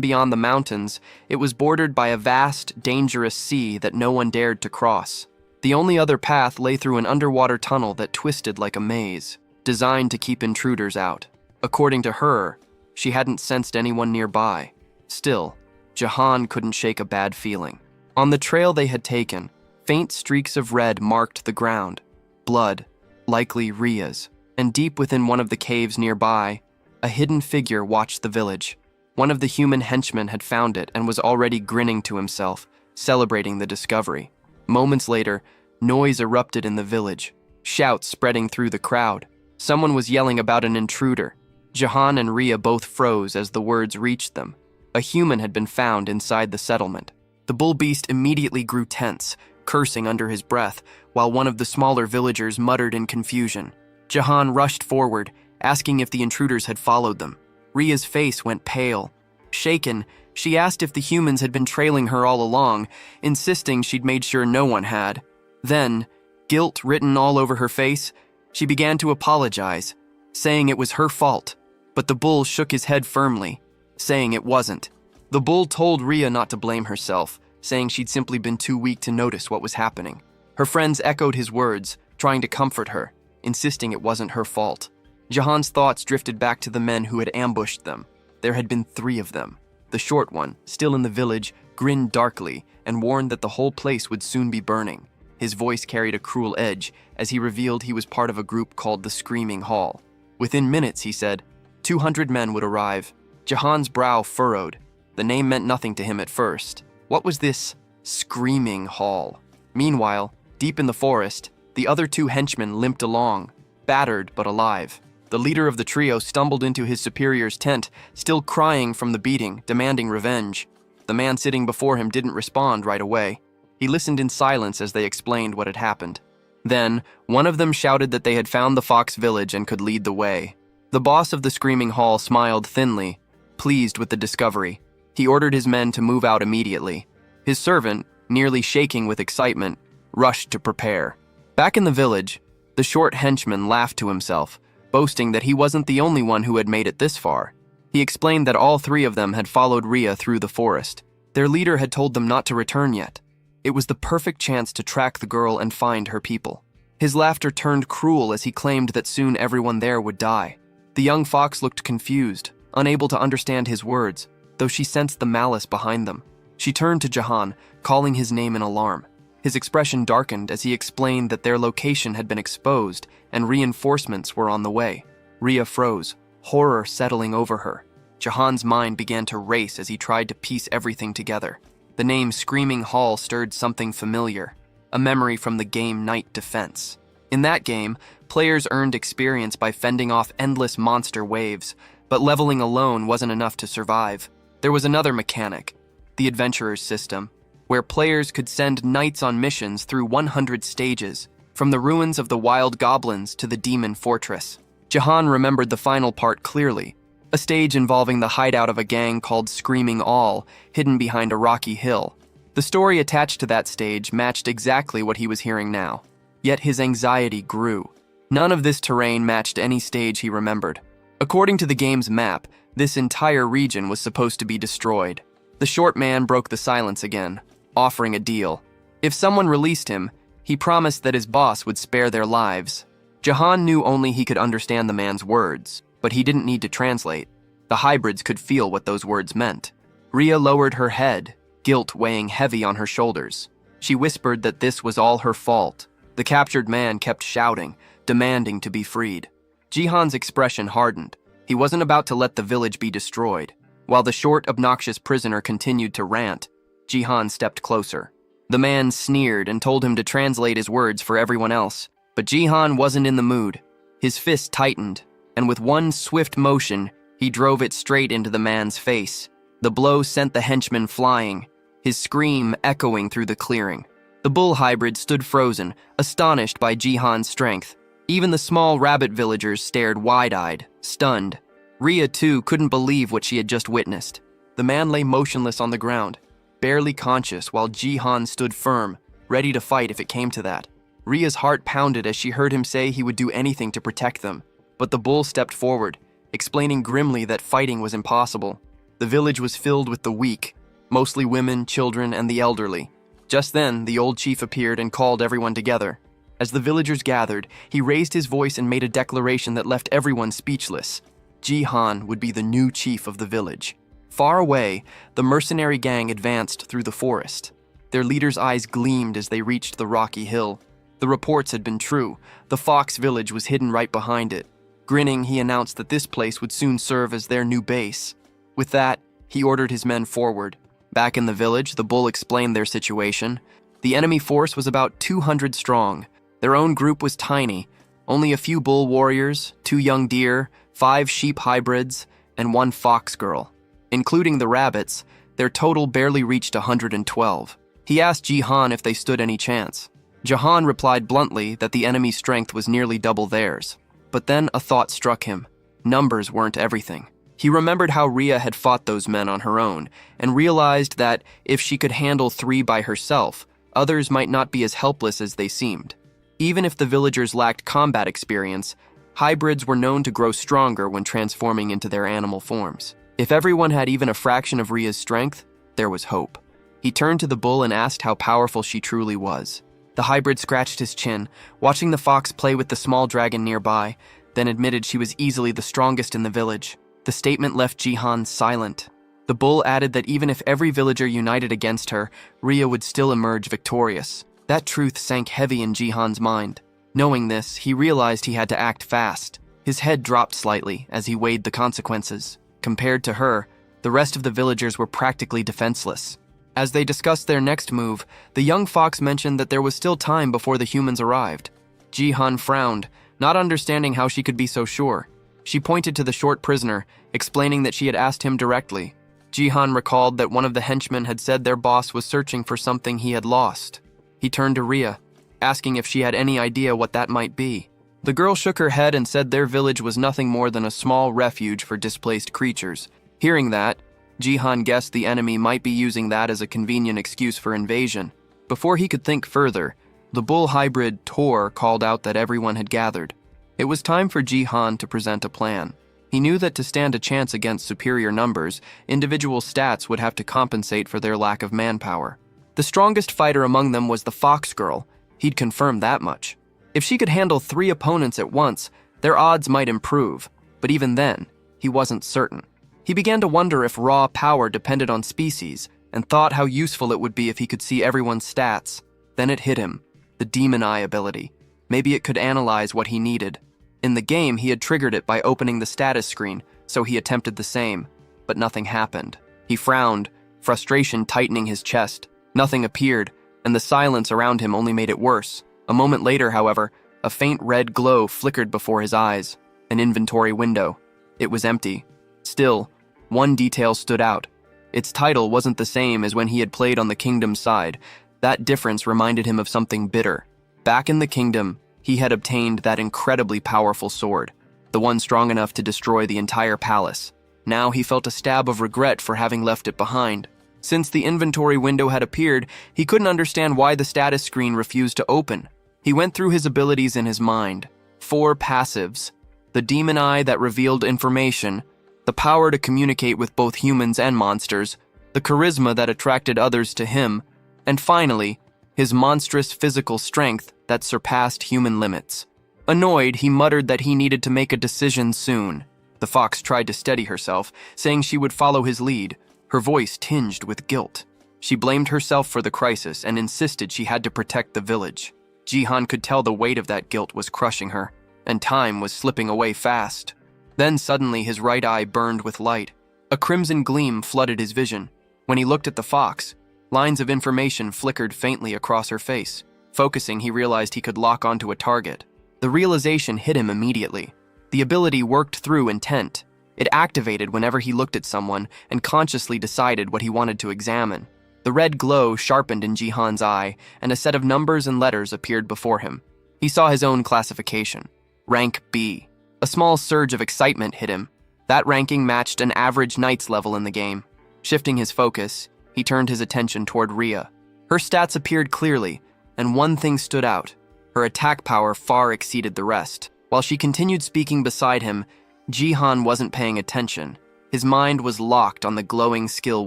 Speaker 1: beyond the mountains, it was bordered by a vast, dangerous sea that no one dared to cross. The only other path lay through an underwater tunnel that twisted like a maze, designed to keep intruders out. According to her, she hadn't sensed anyone nearby. Still, Jahan couldn't shake a bad feeling. On the trail they had taken, faint streaks of red marked the ground. Blood, likely Ria's. And deep within one of the caves nearby, a hidden figure watched the village. One of the human henchmen had found it and was already grinning to himself, celebrating the discovery. Moments later, noise erupted in the village, shouts spreading through the crowd. Someone was yelling about an intruder. Jahan and Ria both froze as the words reached them. A human had been found inside the settlement. The bull beast immediately grew tense, cursing under his breath, while one of the smaller villagers muttered in confusion. Jahan rushed forward, asking if the intruders had followed them. Ria's face went pale. Shaken, she asked if the humans had been trailing her all along, insisting she'd made sure no one had. Then, guilt written all over her face, she began to apologize, saying it was her fault. But the bull shook his head firmly, saying it wasn't. The bull told Ria not to blame herself, saying she'd simply been too weak to notice what was happening. Her friends echoed his words, trying to comfort her, insisting it wasn't her fault. Jahan's thoughts drifted back to the men who had ambushed them. There had been 3 of them. The short one, still in the village, grinned darkly and warned that the whole place would soon be burning. His voice carried a cruel edge as he revealed he was part of a group called the Screaming Hall. Within minutes, he said, 200 men would arrive. Jahan's brow furrowed. The name meant nothing to him at first. What was this Screaming Hall? Meanwhile, deep in the forest, the other 2 henchmen limped along, battered but alive. The leader of the trio stumbled into his superior's tent, still crying from the beating, demanding revenge. The man sitting before him didn't respond right away. He listened in silence as they explained what had happened. Then, one of them shouted that they had found the Fox village and could lead the way. The boss of the Screaming Hall smiled thinly, pleased with the discovery. He ordered his men to move out immediately. His servant, nearly shaking with excitement, rushed to prepare. Back in the village, the short henchman laughed to himself, boasting that he wasn't the only one who had made it this far. He explained that all 3 of them had followed Ria through the forest. Their leader had told them not to return yet. It was the perfect chance to track the girl and find her people. His laughter turned cruel as he claimed that soon everyone there would die. The young fox looked confused, unable to understand his words, though she sensed the malice behind them. She turned to Jahan, calling his name in alarm. His expression darkened as he explained that their location had been exposed and reinforcements were on the way. Ria froze, horror settling over her. Jahan's mind began to race as he tried to piece everything together. The name Screaming Hall stirred something familiar, a memory from the game Night Defense. In that game, players earned experience by fending off endless monster waves, but leveling alone wasn't enough to survive. There was another mechanic, the Adventurer's System, where players could send knights on missions through 100 stages, from the ruins of the Wild Goblins to the Demon Fortress. Jahan remembered the final part clearly, a stage involving the hideout of a gang called Screaming All, hidden behind a rocky hill. The story attached to that stage matched exactly what he was hearing now. Yet his anxiety grew. None of this terrain matched any stage he remembered. According to the game's map, this entire region was supposed to be destroyed. The short man broke the silence again, offering a deal. If someone released him, he promised that his boss would spare their lives. Jahan knew only he could understand the man's words, but he didn't need to translate. The hybrids could feel what those words meant. Ria lowered her head, guilt weighing heavy on her shoulders. She whispered that this was all her fault. The captured man kept shouting, demanding to be freed. Jihan's expression hardened. He wasn't about to let the village be destroyed. While the short, obnoxious prisoner continued to rant, Jihan stepped closer. The man sneered and told him to translate his words for everyone else, but Jihan wasn't in the mood. His fist tightened, and with one swift motion, he drove it straight into the man's face. The blow sent the henchman flying, his scream echoing through the clearing. The bull hybrid stood frozen, astonished by Jihan's strength. Even the small rabbit villagers stared wide-eyed, stunned. Ria, too, couldn't believe what she had just witnessed. The man lay motionless on the ground, barely conscious, while Jihan stood firm, ready to fight if it came to that. Ria's heart pounded as she heard him say he would do anything to protect them. But the bull stepped forward, explaining grimly that fighting was impossible. The village was filled with the weak, mostly women, children, and the elderly. Just then, the old chief appeared and called everyone together. As the villagers gathered, he raised his voice and made a declaration that left everyone speechless. Ji-han would be the new chief of the village. Far away, the mercenary gang advanced through the forest. Their leader's eyes gleamed as they reached the rocky hill. The reports had been true. The Fox village was hidden right behind it. Grinning, he announced that this place would soon serve as their new base. With that, he ordered his men forward. Back in the village, the bull explained their situation. The enemy force was about 200 strong. Their own group was tiny. Only a few bull warriors, 2 young deer, 5 sheep hybrids, and 1 fox girl. Including the rabbits, their total barely reached 112. He asked Ji-han if they stood any chance. Ji-han replied bluntly that the enemy's strength was nearly double theirs. But then a thought struck him. Numbers weren't everything. He remembered how Ria had fought those men on her own, and realized that if she could handle 3 by herself, others might not be as helpless as they seemed. Even if the villagers lacked combat experience, hybrids were known to grow stronger when transforming into their animal forms. If everyone had even a fraction of Ria's strength, there was hope. He turned to the bull and asked how powerful she truly was. The hybrid scratched his chin, watching the fox play with the small dragon nearby, then admitted she was easily the strongest in the village. The statement left Ji-han silent. The bull added that even if every villager united against her, Ria would still emerge victorious. That truth sank heavy in Ji-han's mind. Knowing this, he realized he had to act fast. His head dropped slightly as he weighed the consequences. Compared to her, the rest of the villagers were practically defenseless. As they discussed their next move, the young fox mentioned that there was still time before the humans arrived. Ji-han frowned, not understanding how she could be so sure. She pointed to the short prisoner, explaining that she had asked him directly. Ji-han recalled that one of the henchmen had said their boss was searching for something he had lost. He turned to Ria, asking if she had any idea what that might be. The girl shook her head and said their village was nothing more than a small refuge for displaced creatures. Hearing that, Ji-han guessed the enemy might be using that as a convenient excuse for invasion. Before he could think further, the bull hybrid Tor called out that everyone had gathered. It was time for Ji-han to present a plan. He knew that to stand a chance against superior numbers, individual stats would have to compensate for their lack of manpower. The strongest fighter among them was the fox girl. He'd confirmed that much. If she could handle 3 opponents at once, their odds might improve, but even then, he wasn't certain. He began to wonder if raw power depended on species, and thought how useful it would be if he could see everyone's stats. Then it hit him, the demon eye ability. Maybe it could analyze what he needed. In the game, he had triggered it by opening the status screen, so he attempted the same, but nothing happened. He frowned, frustration tightening his chest. Nothing appeared, and the silence around him only made it worse. A moment later, however, a faint red glow flickered before his eyes. An inventory window. It was empty. Still, one detail stood out. Its title wasn't the same as when he had played on the kingdom's side. That difference reminded him of something bitter. Back in the kingdom, he had obtained that incredibly powerful sword, the one strong enough to destroy the entire palace. Now he felt a stab of regret for having left it behind. Since the inventory window had appeared, he couldn't understand why the status screen refused to open. He went through his abilities in his mind. 4 passives. The demon eye that revealed information, the power to communicate with both humans and monsters, the charisma that attracted others to him, and finally, his monstrous physical strength that surpassed human limits. Annoyed, he muttered that he needed to make a decision soon. The fox tried to steady herself, saying she would follow his lead, her voice tinged with guilt. She blamed herself for the crisis and insisted she had to protect the village. Ji-han could tell the weight of that guilt was crushing her, and time was slipping away fast. Then suddenly his right eye burned with light. A crimson gleam flooded his vision. When he looked at the fox, lines of information flickered faintly across her face. Focusing, he realized he could lock onto a target. The realization hit him immediately. The ability worked through intent. It activated whenever he looked at someone and consciously decided what he wanted to examine. The red glow sharpened in Ji-han's eye, and a set of numbers and letters appeared before him. He saw his own classification. Rank B. A small surge of excitement hit him. That ranking matched an average knight's level in the game. Shifting his focus, he turned his attention toward Ria. Her stats appeared clearly, and one thing stood out. Her attack power far exceeded the rest. While she continued speaking beside him, Jihan wasn't paying attention. His mind was locked on the glowing skill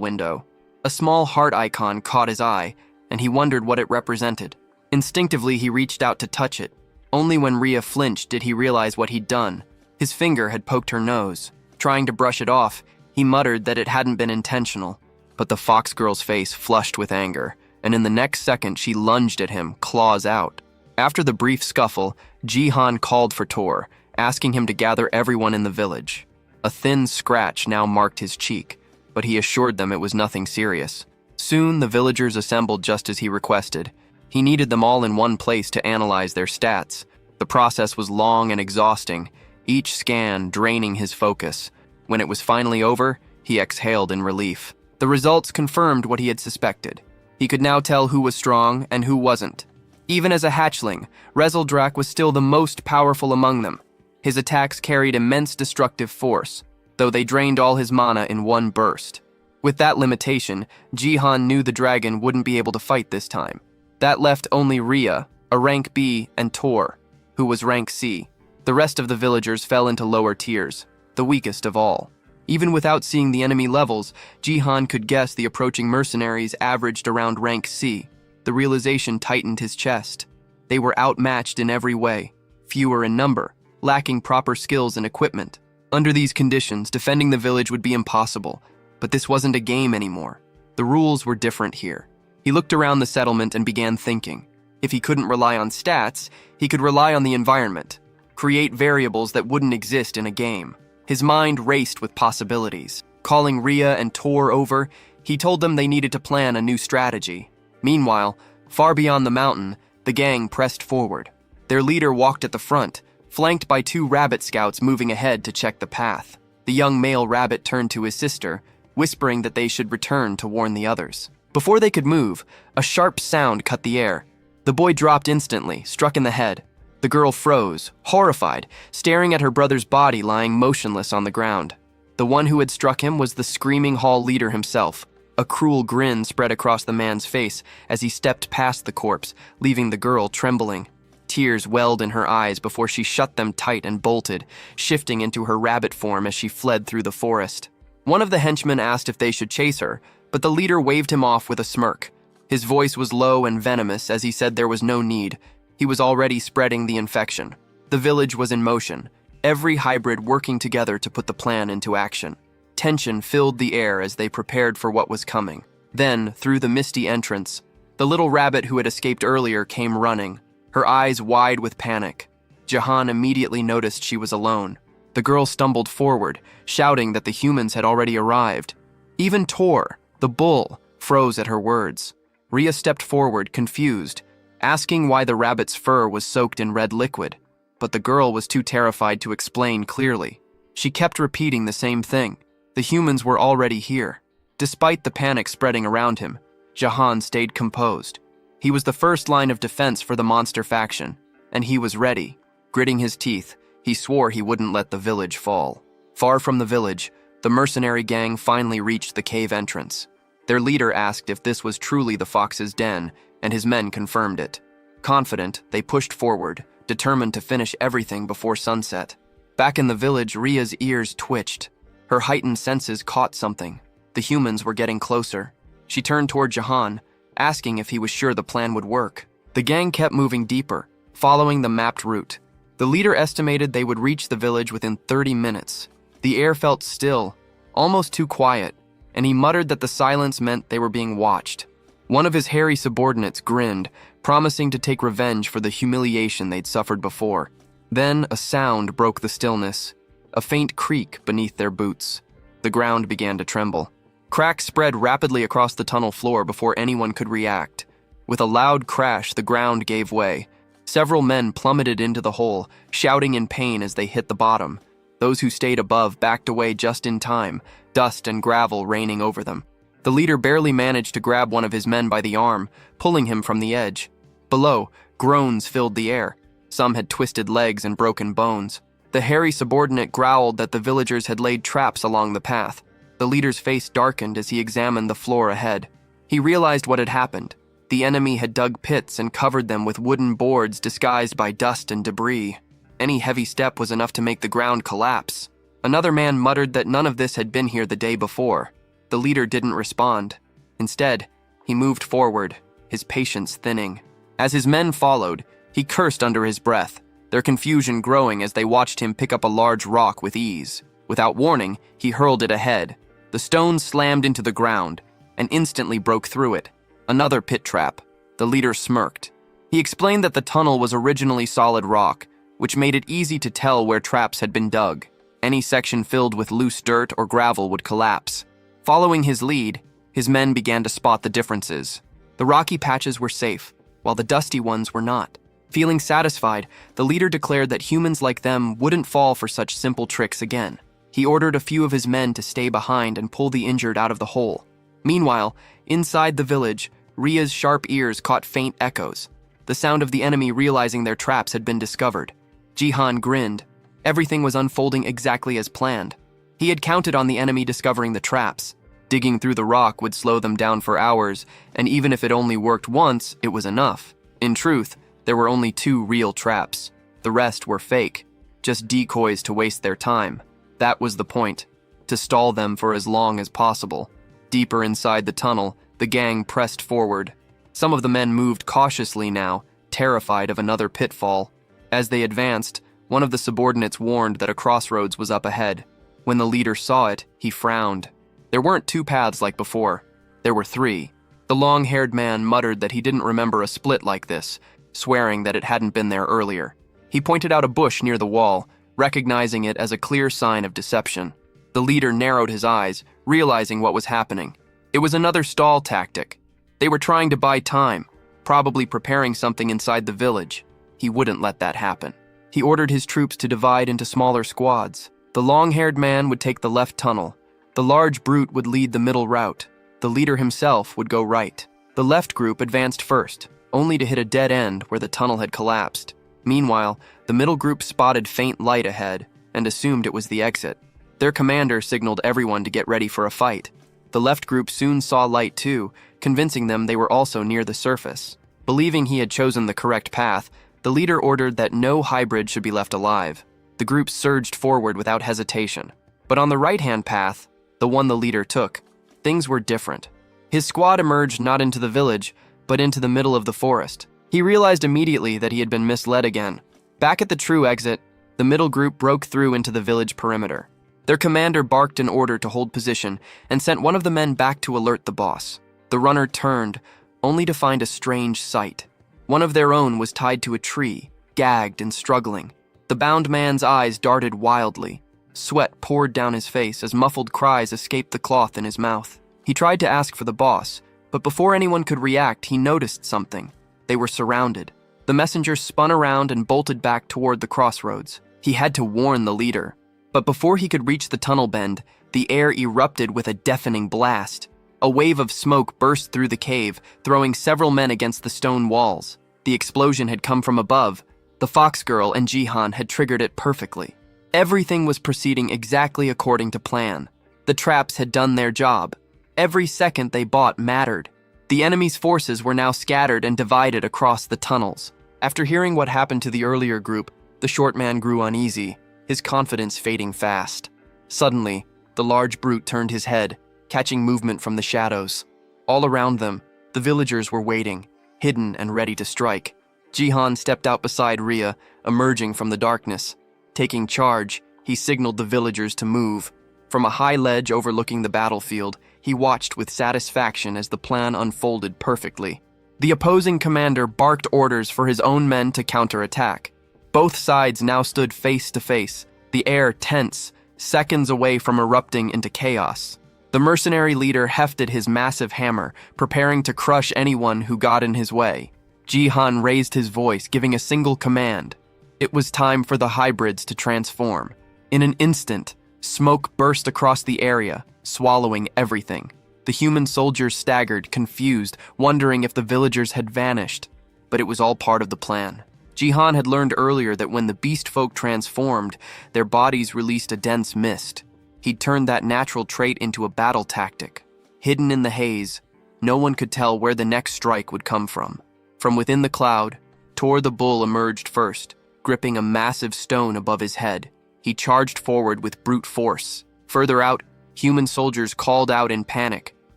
Speaker 1: window. A small heart icon caught his eye, and he wondered what it represented. Instinctively, he reached out to touch it. Only when Rhea flinched did he realize what he'd done. His finger had poked her nose. Trying to brush it off, he muttered that it hadn't been intentional. But the fox girl's face flushed with anger, and in the next second she lunged at him, claws out. After the brief scuffle, Jihan called for Tor, asking him to gather everyone in the village. A thin scratch now marked his cheek, but he assured them it was nothing serious. Soon, the villagers assembled just as he requested. He needed them all in one place to analyze their stats. The process was long and exhausting, each scan draining his focus. When it was finally over, he exhaled in relief. The results confirmed what he had suspected. He could now tell who was strong and who wasn't. Even as a hatchling, Rezeldrak was still the most powerful among them. His attacks carried immense destructive force, though they drained all his mana in one burst. With that limitation, Jihan knew the dragon wouldn't be able to fight this time. That left only Rhea, a rank B, and Tor, who was rank C. The rest of the villagers fell into lower tiers, the weakest of all. Even without seeing the enemy levels, Jihan could guess the approaching mercenaries averaged around rank C. The realization tightened his chest. They were outmatched in every way, fewer in number, lacking proper skills and equipment. Under these conditions, defending the village would be impossible, but this wasn't a game anymore. The rules were different here. He looked around the settlement and began thinking. If he couldn't rely on stats, he could rely on the environment, create variables that wouldn't exist in a game. His mind raced with possibilities. Calling Rhea and Tor over, he told them they needed to plan a new strategy. Meanwhile, far beyond the mountain, the gang pressed forward. Their leader walked at the front, flanked by 2 rabbit scouts moving ahead to check the path. The young male rabbit turned to his sister, whispering that they should return to warn the others. Before they could move, a sharp sound cut the air. The boy dropped instantly, struck in the head. The girl froze, horrified, staring at her brother's body lying motionless on the ground. The one who had struck him was the screaming hall leader himself. A cruel grin spread across the man's face as he stepped past the corpse, leaving the girl trembling. Tears welled in her eyes before she shut them tight and bolted, shifting into her rabbit form as she fled through the forest. One of the henchmen asked if they should chase her, but the leader waved him off with a smirk. His voice was low and venomous as he said there was no need. He was already spreading the infection. The village was in motion, every hybrid working together to put the plan into action. Tension filled the air as they prepared for what was coming. Then, through the misty entrance, the little rabbit who had escaped earlier came running, her eyes wide with panic. Jihan immediately noticed she was alone. The girl stumbled forward, shouting that the humans had already arrived. Even Tor, the bull, froze at her words. Rhea stepped forward, confused, asking why the rabbit's fur was soaked in red liquid. But the girl was too terrified to explain clearly. She kept repeating the same thing. The humans were already here. Despite the panic spreading around him, Jihan stayed composed. He was the first line of defense for the monster faction, and he was ready. Gritting his teeth, he swore he wouldn't let the village fall. Far from the village, the mercenary gang finally reached the cave entrance. Their leader asked if this was truly the fox's den, and his men confirmed it. Confident, they pushed forward, determined to finish everything before sunset. Back in the village, Rhea's ears twitched. Her heightened senses caught something. The humans were getting closer. She turned toward Jihan, asking if he was sure the plan would work. The gang kept moving deeper, following the mapped route. The leader estimated they would reach the village within 30 minutes. The air felt still, almost too quiet, and he muttered that the silence meant they were being watched. One of his hairy subordinates grinned, promising to take revenge for the humiliation they'd suffered before. Then a sound broke the stillness, a faint creak beneath their boots. The ground began to tremble. Cracks spread rapidly across the tunnel floor before anyone could react. With a loud crash, the ground gave way. Several men plummeted into the hole, shouting in pain as they hit the bottom. Those who stayed above backed away just in time, dust and gravel raining over them. The leader barely managed to grab one of his men by the arm, pulling him from the edge. Below, groans filled the air. Some had twisted legs and broken bones. The hairy subordinate growled that the villagers had laid traps along the path. The leader's face darkened as he examined the floor ahead. He realized what had happened. The enemy had dug pits and covered them with wooden boards disguised by dust and debris. Any heavy step was enough to make the ground collapse. Another man muttered that none of this had been here the day before. The leader didn't respond. Instead, he moved forward, his patience thinning. As his men followed, he cursed under his breath, their confusion growing as they watched him pick up a large rock with ease. Without warning, he hurled it ahead. The stone slammed into the ground and instantly broke through it. Another pit trap. The leader smirked. He explained that the tunnel was originally solid rock, which made it easy to tell where traps had been dug. Any section filled with loose dirt or gravel would collapse. Following his lead, his men began to spot the differences. The rocky patches were safe, while the dusty ones were not. Feeling satisfied, the leader declared that humans like them wouldn't fall for such simple tricks again. He ordered a few of his men to stay behind and pull the injured out of the hole. Meanwhile, inside the village, Ria's sharp ears caught faint echoes, the sound of the enemy realizing their traps had been discovered. Jihan grinned. Everything was unfolding exactly as planned. He had counted on the enemy discovering the traps. Digging through the rock would slow them down for hours, and even if it only worked once, it was enough. In truth, there were only 2 real traps. The rest were fake, just decoys to waste their time. That was the point, to stall them for as long as possible. Deeper inside the tunnel, the gang pressed forward. Some of the men moved cautiously now, terrified of another pitfall. As they advanced, one of the subordinates warned that a crossroads was up ahead. When the leader saw it, he frowned. There weren't 2 paths like before. There were 3. The long-haired man muttered that he didn't remember a split like this, swearing that it hadn't been there earlier. He pointed out a bush near the wall, recognizing it as a clear sign of deception. The leader narrowed his eyes, realizing what was happening. It was another stall tactic. They were trying to buy time, probably preparing something inside the village. He wouldn't let that happen. He ordered his troops to divide into smaller squads. The long-haired man would take the left tunnel. The large brute would lead the middle route. The leader himself would go right. The left group advanced first, only to hit a dead end where the tunnel had collapsed. Meanwhile, the middle group spotted faint light ahead and assumed it was the exit. Their commander signaled everyone to get ready for a fight. The left group soon saw light too, convincing them they were also near the surface. Believing he had chosen the correct path, the leader ordered that no hybrid should be left alive. The group surged forward without hesitation. But on the right-hand path, the one the leader took, things were different. His squad emerged not into the village, but into the middle of the forest. He realized immediately that he had been misled again. Back at the true exit, the middle group broke through into the village perimeter. Their commander barked an order to hold position and sent one of the men back to alert the boss. The runner turned, only to find a strange sight. One of their own was tied to a tree, gagged and struggling. The bound man's eyes darted wildly. Sweat poured down his face as muffled cries escaped the cloth in his mouth. He tried to ask for the boss, but before anyone could react, he noticed something. They were surrounded. The messenger spun around and bolted back toward the crossroads. He had to warn the leader. But before he could reach the tunnel bend, the air erupted with a deafening blast. A wave of smoke burst through the cave, throwing several men against the stone walls. The explosion had come from above. The Fox Girl and Jihan had triggered it perfectly. Everything was proceeding exactly according to plan. The traps had done their job. Every second they bought mattered. The enemy's forces were now scattered and divided across the tunnels. After hearing what happened to the earlier group, the short man grew uneasy, his confidence fading fast. Suddenly, the large brute turned his head, catching movement from the shadows. All around them, the villagers were waiting, hidden and ready to strike. Jihan stepped out beside Ria, emerging from the darkness. Taking charge, he signaled the villagers to move. From a high ledge overlooking the battlefield, he watched with satisfaction as the plan unfolded perfectly. The opposing commander barked orders for his own men to counterattack. Both sides now stood face to face, the air tense, seconds away from erupting into chaos. The mercenary leader hefted his massive hammer, preparing to crush anyone who got in his way. Jihan raised his voice, giving a single command. It was time for the hybrids to transform. In an instant, smoke burst across the area, swallowing everything. The human soldiers staggered, confused, wondering if the villagers had vanished. But it was all part of the plan. Jihan had learned earlier that when the beast folk transformed, their bodies released a dense mist. He'd turned that natural trait into a battle tactic. Hidden in the haze, No one could tell where the next strike would come from. From within the cloud, Tor the bull emerged first, gripping a massive stone above his head. He charged forward with brute force. Further out, human soldiers called out in panic,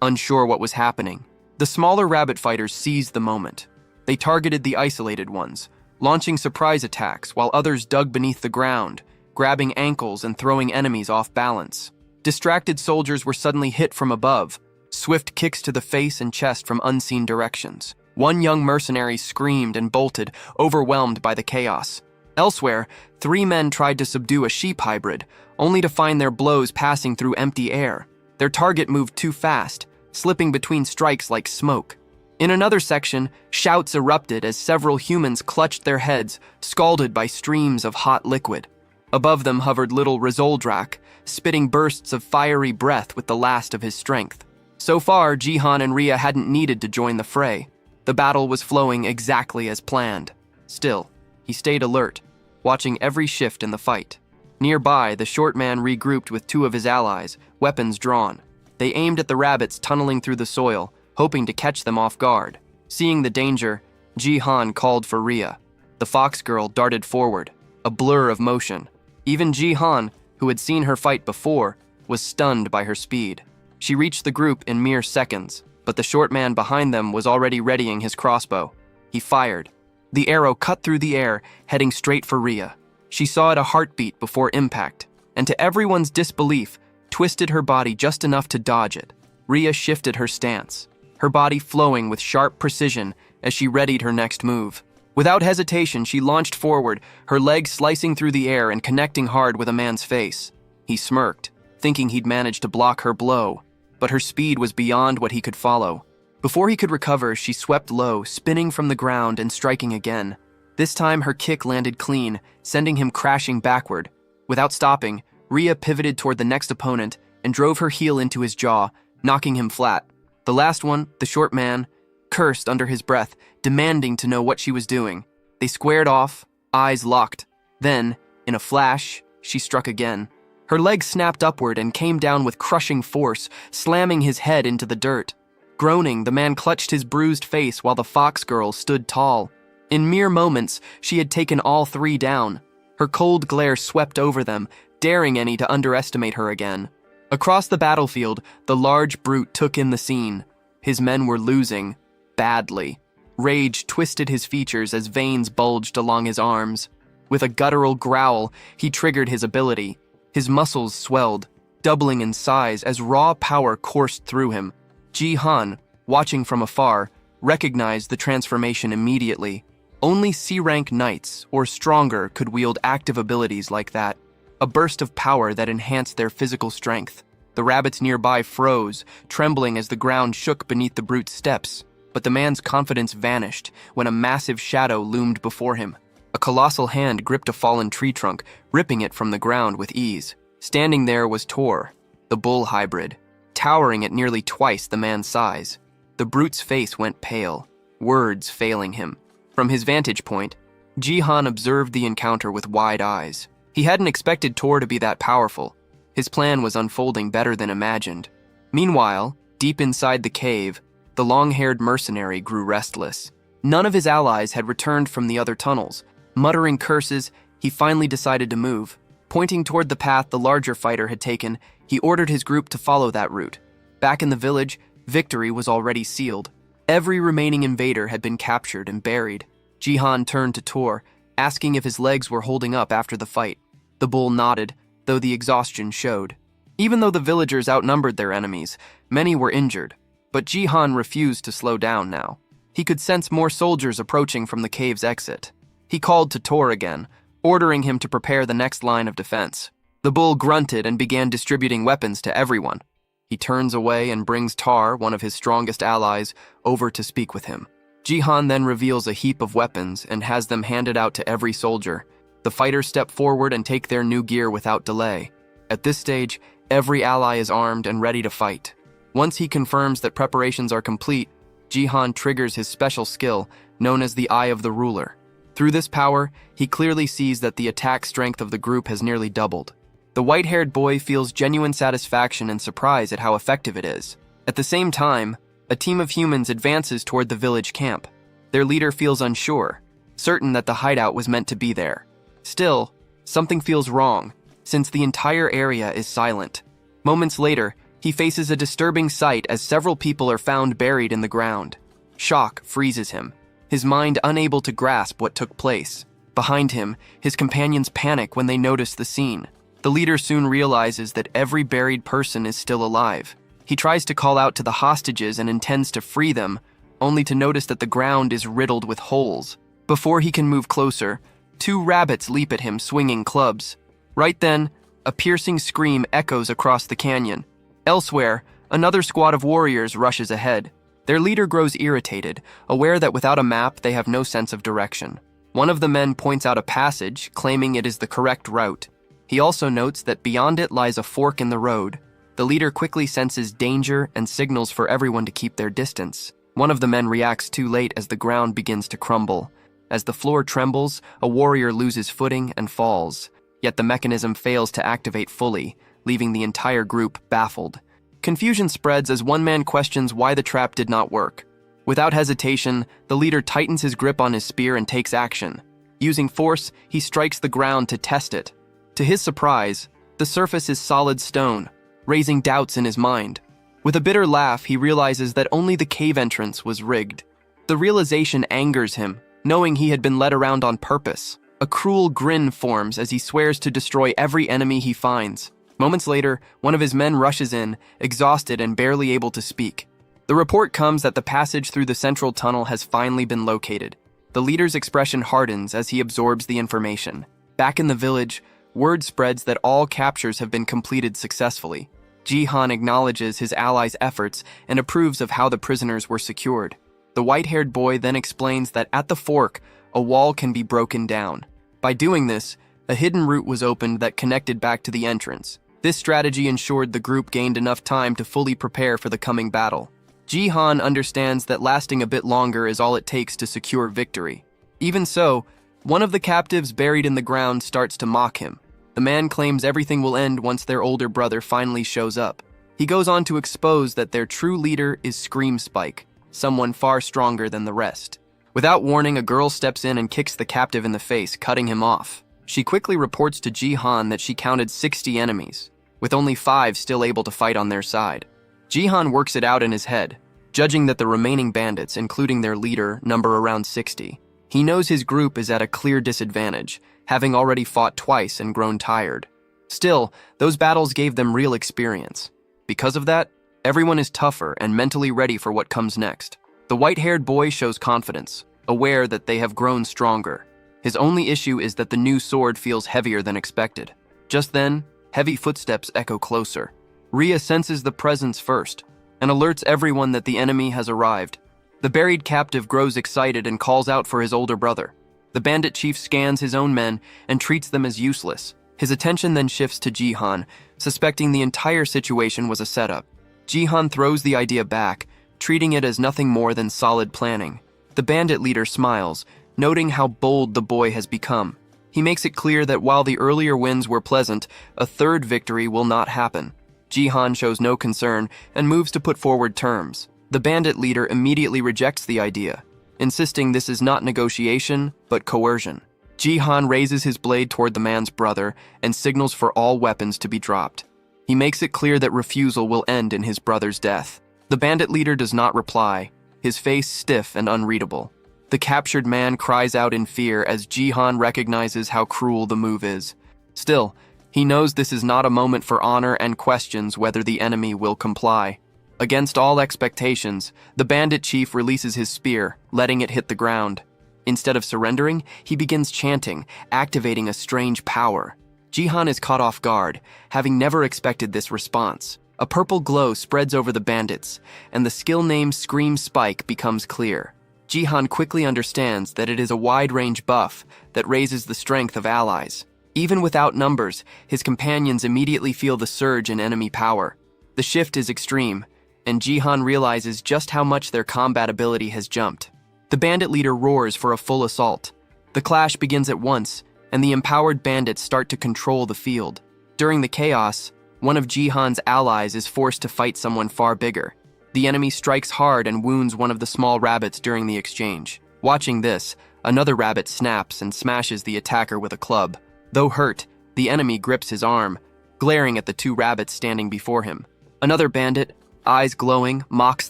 Speaker 1: unsure what was happening. The smaller rabbit fighters seized the moment. They targeted the isolated ones, launching surprise attacks while others dug beneath the ground, grabbing ankles and throwing enemies off balance. Distracted soldiers were suddenly hit from above, swift kicks to the face and chest from unseen directions. One young mercenary screamed and bolted, overwhelmed by the chaos. Elsewhere, 3 men tried to subdue a sheep hybrid, only to find their blows passing through empty air. Their target moved too fast, slipping between strikes like smoke. In another section, shouts erupted as several humans clutched their heads, scalded by streams of hot liquid. Above them hovered little Rizoldrak, spitting bursts of fiery breath with the last of his strength. So far, Jihan and Ria hadn't needed to join the fray. The battle was flowing exactly as planned. Still, he stayed alert, watching every shift in the fight. Nearby, the short man regrouped with 2 of his allies, weapons drawn. They aimed at the rabbits tunneling through the soil, hoping to catch them off guard. Seeing the danger, Jihan called for Ria. The fox girl darted forward, a blur of motion. Even Jihan, who had seen her fight before, was stunned by her speed. She reached the group in mere seconds, but the short man behind them was already readying his crossbow. He fired. The arrow cut through the air, heading straight for Ria. She saw it a heartbeat before impact, and to everyone's disbelief, twisted her body just enough to dodge it. Ria shifted her stance, her body flowing with sharp precision as she readied her next move. Without hesitation, she launched forward, her legs slicing through the air and connecting hard with a man's face. He smirked, thinking he'd managed to block her blow, but her speed was beyond what he could follow. Before he could recover, she swept low, spinning from the ground and striking again. This time, her kick landed clean, sending him crashing backward. Without stopping, Ria pivoted toward the next opponent and drove her heel into his jaw, knocking him flat. The last one, the short man, cursed under his breath, demanding to know what she was doing. They squared off, eyes locked. Then, in a flash, she struck again. Her leg snapped upward and came down with crushing force, slamming his head into the dirt. Groaning, the man clutched his bruised face while the fox girl stood tall. In mere moments, she had taken all 3 down. Her cold glare swept over them, daring any to underestimate her again. Across the battlefield, the large brute took in the scene. His men were losing, badly. Rage twisted his features as veins bulged along his arms. With a guttural growl, he triggered his ability. His muscles swelled, doubling in size as raw power coursed through him. Jihan, watching from afar, recognized the transformation immediately. Only C-rank knights, or stronger, could wield active abilities like that. A burst of power that enhanced their physical strength. The rabbits nearby froze, trembling as the ground shook beneath the brute's steps. But the man's confidence vanished when a massive shadow loomed before him. A colossal hand gripped a fallen tree trunk, ripping it from the ground with ease. Standing there was Tor, the bull hybrid, towering at nearly twice the man's size. The brute's face went pale, words failing him. From his vantage point, Jihan observed the encounter with wide eyes. He hadn't expected Tor to be that powerful. His plan was unfolding better than imagined. Meanwhile, deep inside the cave, the long-haired mercenary grew restless. None of his allies had returned from the other tunnels. Muttering curses, he finally decided to move. Pointing toward the path the larger fighter had taken, he ordered his group to follow that route. Back in the village, victory was already sealed. Every remaining invader had been captured and buried. Jihan turned to Tor, asking if his legs were holding up after the fight. The bull nodded, though the exhaustion showed. Even though the villagers outnumbered their enemies, many were injured. But Jihan refused to slow down now. He could sense more soldiers approaching from the cave's exit. He called to Tor again, ordering him to prepare the next line of defense. The bull grunted and began distributing weapons to everyone. He turns away and brings Tar, one of his strongest allies, over to speak with him. Jihan then reveals a heap of weapons and has them handed out to every soldier. The fighters step forward and take their new gear without delay. At this stage, every ally is armed and ready to fight. Once he confirms that preparations are complete, Jihan triggers his special skill, known as the Eye of the Ruler. Through this power, he clearly sees that the attack strength of the group has nearly doubled. The white-haired boy feels genuine satisfaction and surprise at how effective it is. At the same time, A team of humans advances toward the village camp. Their leader feels unsure, certain that the hideout was meant to be there. Still, something feels wrong, since the entire area is silent. Moments later, he faces a disturbing sight as several people are found buried in the ground. Shock freezes him, his mind unable to grasp what took place. Behind him, his companions panic when they notice the scene. The leader soon realizes that every buried person is still alive. He tries to call out to the hostages and intends to free them, only to notice that the ground is riddled with holes. Before he can move closer, 2 rabbits leap at him swinging clubs. Right then, a piercing scream echoes across the canyon. Elsewhere, another squad of warriors rushes ahead. Their leader grows irritated, aware that without a map they have no sense of direction. One of the men points out a passage, claiming it is the correct route. He also notes that beyond it lies a fork in the road. The leader quickly senses danger and signals for everyone to keep their distance. One of the men reacts too late as the ground begins to crumble. As the floor trembles, a warrior loses footing and falls. Yet the mechanism fails to activate fully, leaving the entire group baffled. Confusion spreads as one man questions why the trap did not work. Without hesitation, the leader tightens his grip on his spear and takes action. Using force, he strikes the ground to test it. To his surprise, the surface is solid stone, raising doubts in his mind. With a bitter laugh, he realizes that only the cave entrance was rigged. The realization angers him, knowing he had been led around on purpose. A cruel grin forms as he swears to destroy every enemy he finds. Moments later, one of his men rushes in, exhausted and barely able to speak. The report comes that the passage through the central tunnel has finally been located. The leader's expression hardens as he absorbs the information. Back in the village, word spreads that all captures have been completed successfully. Jihan acknowledges his allies' efforts and approves of how the prisoners were secured. The white-haired boy then explains that at the fork, a wall can be broken down. By doing this, a hidden route was opened that connected back to the entrance. This strategy ensured the group gained enough time to fully prepare for the coming battle. Jihan understands that lasting a bit longer is all it takes to secure victory. Even so, one of the captives buried in the ground starts to mock him. The man claims everything will end once their older brother finally shows up. He goes on to expose that their true leader is Scream Spike, someone far stronger than the rest. Without warning, a girl steps in and kicks the captive in the face, cutting him off. She quickly reports to Jihan that she counted 60 enemies, with only 5 still able to fight on their side. Jihan works it out in his head, judging that the remaining bandits, including their leader, number around 60. He knows his group is at a clear disadvantage, having already fought twice and grown tired. Still, those battles gave them real experience. Because of that, everyone is tougher and mentally ready for what comes next. The white-haired boy shows confidence, aware that they have grown stronger. His only issue is that the new sword feels heavier than expected. Just then, heavy footsteps echo closer. Rhea senses the presence first and alerts everyone that the enemy has arrived. The buried captive grows excited and calls out for his older brother. The bandit chief scans his own men and treats them as useless. His attention then shifts to Jihan, suspecting the entire situation was a setup. Jihan throws the idea back, treating it as nothing more than solid planning. The bandit leader smiles, noting how bold the boy has become. He makes it clear that while the earlier wins were pleasant, a third victory will not happen. Jihan shows no concern and moves to put forward terms. The bandit leader immediately rejects the idea, insisting this is not negotiation, but coercion. Jihan raises his blade toward the man's brother and signals for all weapons to be dropped. He makes it clear that refusal will end in his brother's death. The bandit leader does not reply, his face stiff and unreadable. The captured man cries out in fear as Jihan recognizes how cruel the move is. Still, he knows this is not a moment for honor and questions whether the enemy will comply. Against all expectations, the bandit chief releases his spear, letting it hit the ground. Instead of surrendering, he begins chanting, activating a strange power. Jihan is caught off guard, having never expected this response. A purple glow spreads over the bandits, and the skill name Scream Spike becomes clear. Jihan quickly understands that it is a wide-range buff that raises the strength of allies. Even without numbers, his companions immediately feel the surge in enemy power. The shift is extreme, and Jihan realizes just how much their combat ability has jumped. The bandit leader roars for a full assault. The clash begins at once, and the empowered bandits start to control the field. During the chaos, one of Jihan's allies is forced to fight someone far bigger. The enemy strikes hard and wounds one of the small rabbits during the exchange. Watching this, another rabbit snaps and smashes the attacker with a club. Though hurt, the enemy grips his arm, glaring at the two rabbits standing before him. Another bandit, eyes glowing, mocks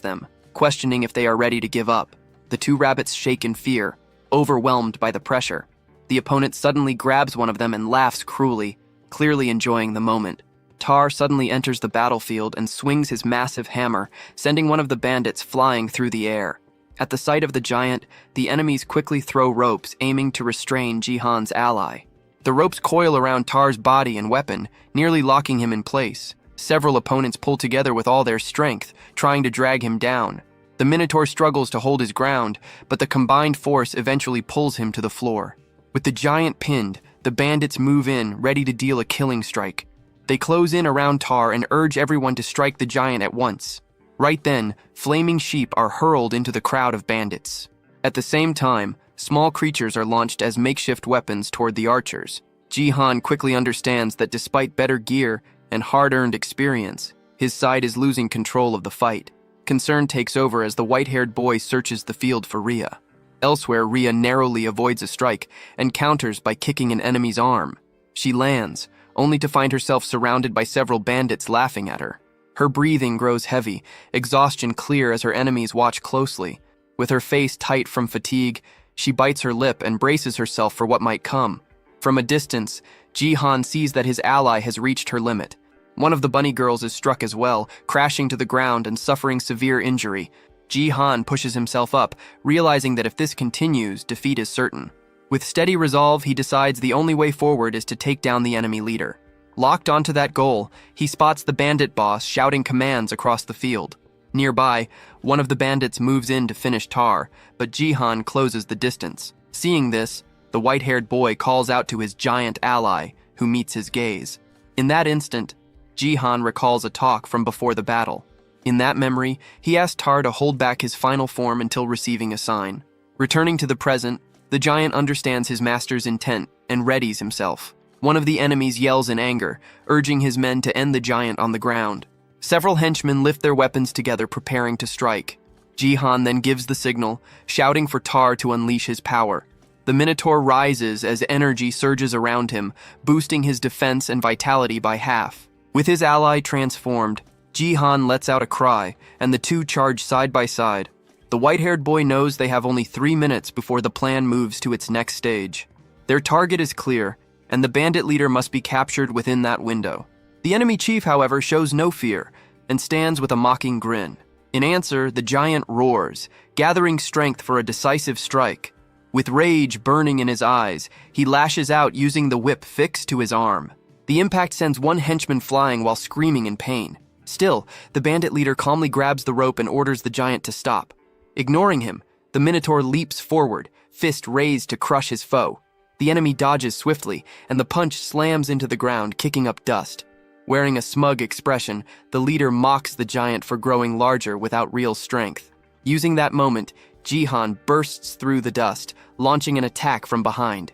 Speaker 1: them, questioning if they are ready to give up. The two rabbits shake in fear, overwhelmed by the pressure. The opponent suddenly grabs one of them and laughs cruelly, clearly enjoying the moment. Tar suddenly enters the battlefield and swings his massive hammer, sending one of the bandits flying through the air. At the sight of the giant, the enemies quickly throw ropes aiming to restrain Jihan's ally. The ropes coil around Tar's body and weapon, nearly locking him in place. Several opponents pull together with all their strength, trying to drag him down. The Minotaur struggles to hold his ground, but the combined force eventually pulls him to the floor. With the giant pinned, the bandits move in, ready to deal a killing strike. They close in around Tar and urge everyone to strike the giant at once. Right then, flaming sheep are hurled into the crowd of bandits. At the same time, small creatures are launched as makeshift weapons toward the archers. Jihan quickly understands that despite better gear and hard-earned experience, his side is losing control of the fight. Concern takes over as the white-haired boy searches the field for Rhea. Elsewhere, Rhea narrowly avoids a strike and counters by kicking an enemy's arm. She lands, only to find herself surrounded by several bandits laughing at her. Her breathing grows heavy, exhaustion clear as her enemies watch closely. With her face tight from fatigue, she bites her lip and braces herself for what might come. From a distance, Jihan sees that his ally has reached her limit. One of the bunny girls is struck as well, crashing to the ground and suffering severe injury. Jihan pushes himself up, realizing that if this continues, defeat is certain. With steady resolve, he decides the only way forward is to take down the enemy leader. Locked onto that goal, he spots the bandit boss shouting commands across the field. Nearby, one of the bandits moves in to finish Tar, but Jihan closes the distance. Seeing this, the white-haired boy calls out to his giant ally, who meets his gaze. In that instant, Jihan recalls a talk from before the battle. In that memory, he asks Tar to hold back his final form until receiving a sign. Returning to the present, the giant understands his master's intent and readies himself. One of the enemies yells in anger, urging his men to end the giant on the ground. Several henchmen lift their weapons together, preparing to strike. Jihan then gives the signal, shouting for Tar to unleash his power. The Minotaur rises as energy surges around him, boosting his defense and vitality by half. With his ally transformed, Jihan lets out a cry, and the two charge side by side. The white-haired boy knows they have only 3 minutes before the plan moves to its next stage. Their target is clear, and the bandit leader must be captured within that window. The enemy chief, however, shows no fear, and stands with a mocking grin. In answer, the giant roars, gathering strength for a decisive strike. With rage burning in his eyes, he lashes out using the whip fixed to his arm. The impact sends one henchman flying while screaming in pain. Still, the bandit leader calmly grabs the rope and orders the giant to stop. Ignoring him, the Minotaur leaps forward, fist raised to crush his foe. The enemy dodges swiftly, and the punch slams into the ground, kicking up dust. Wearing a smug expression, the leader mocks the giant for growing larger without real strength. Using that moment, Jihan bursts through the dust, launching an attack from behind.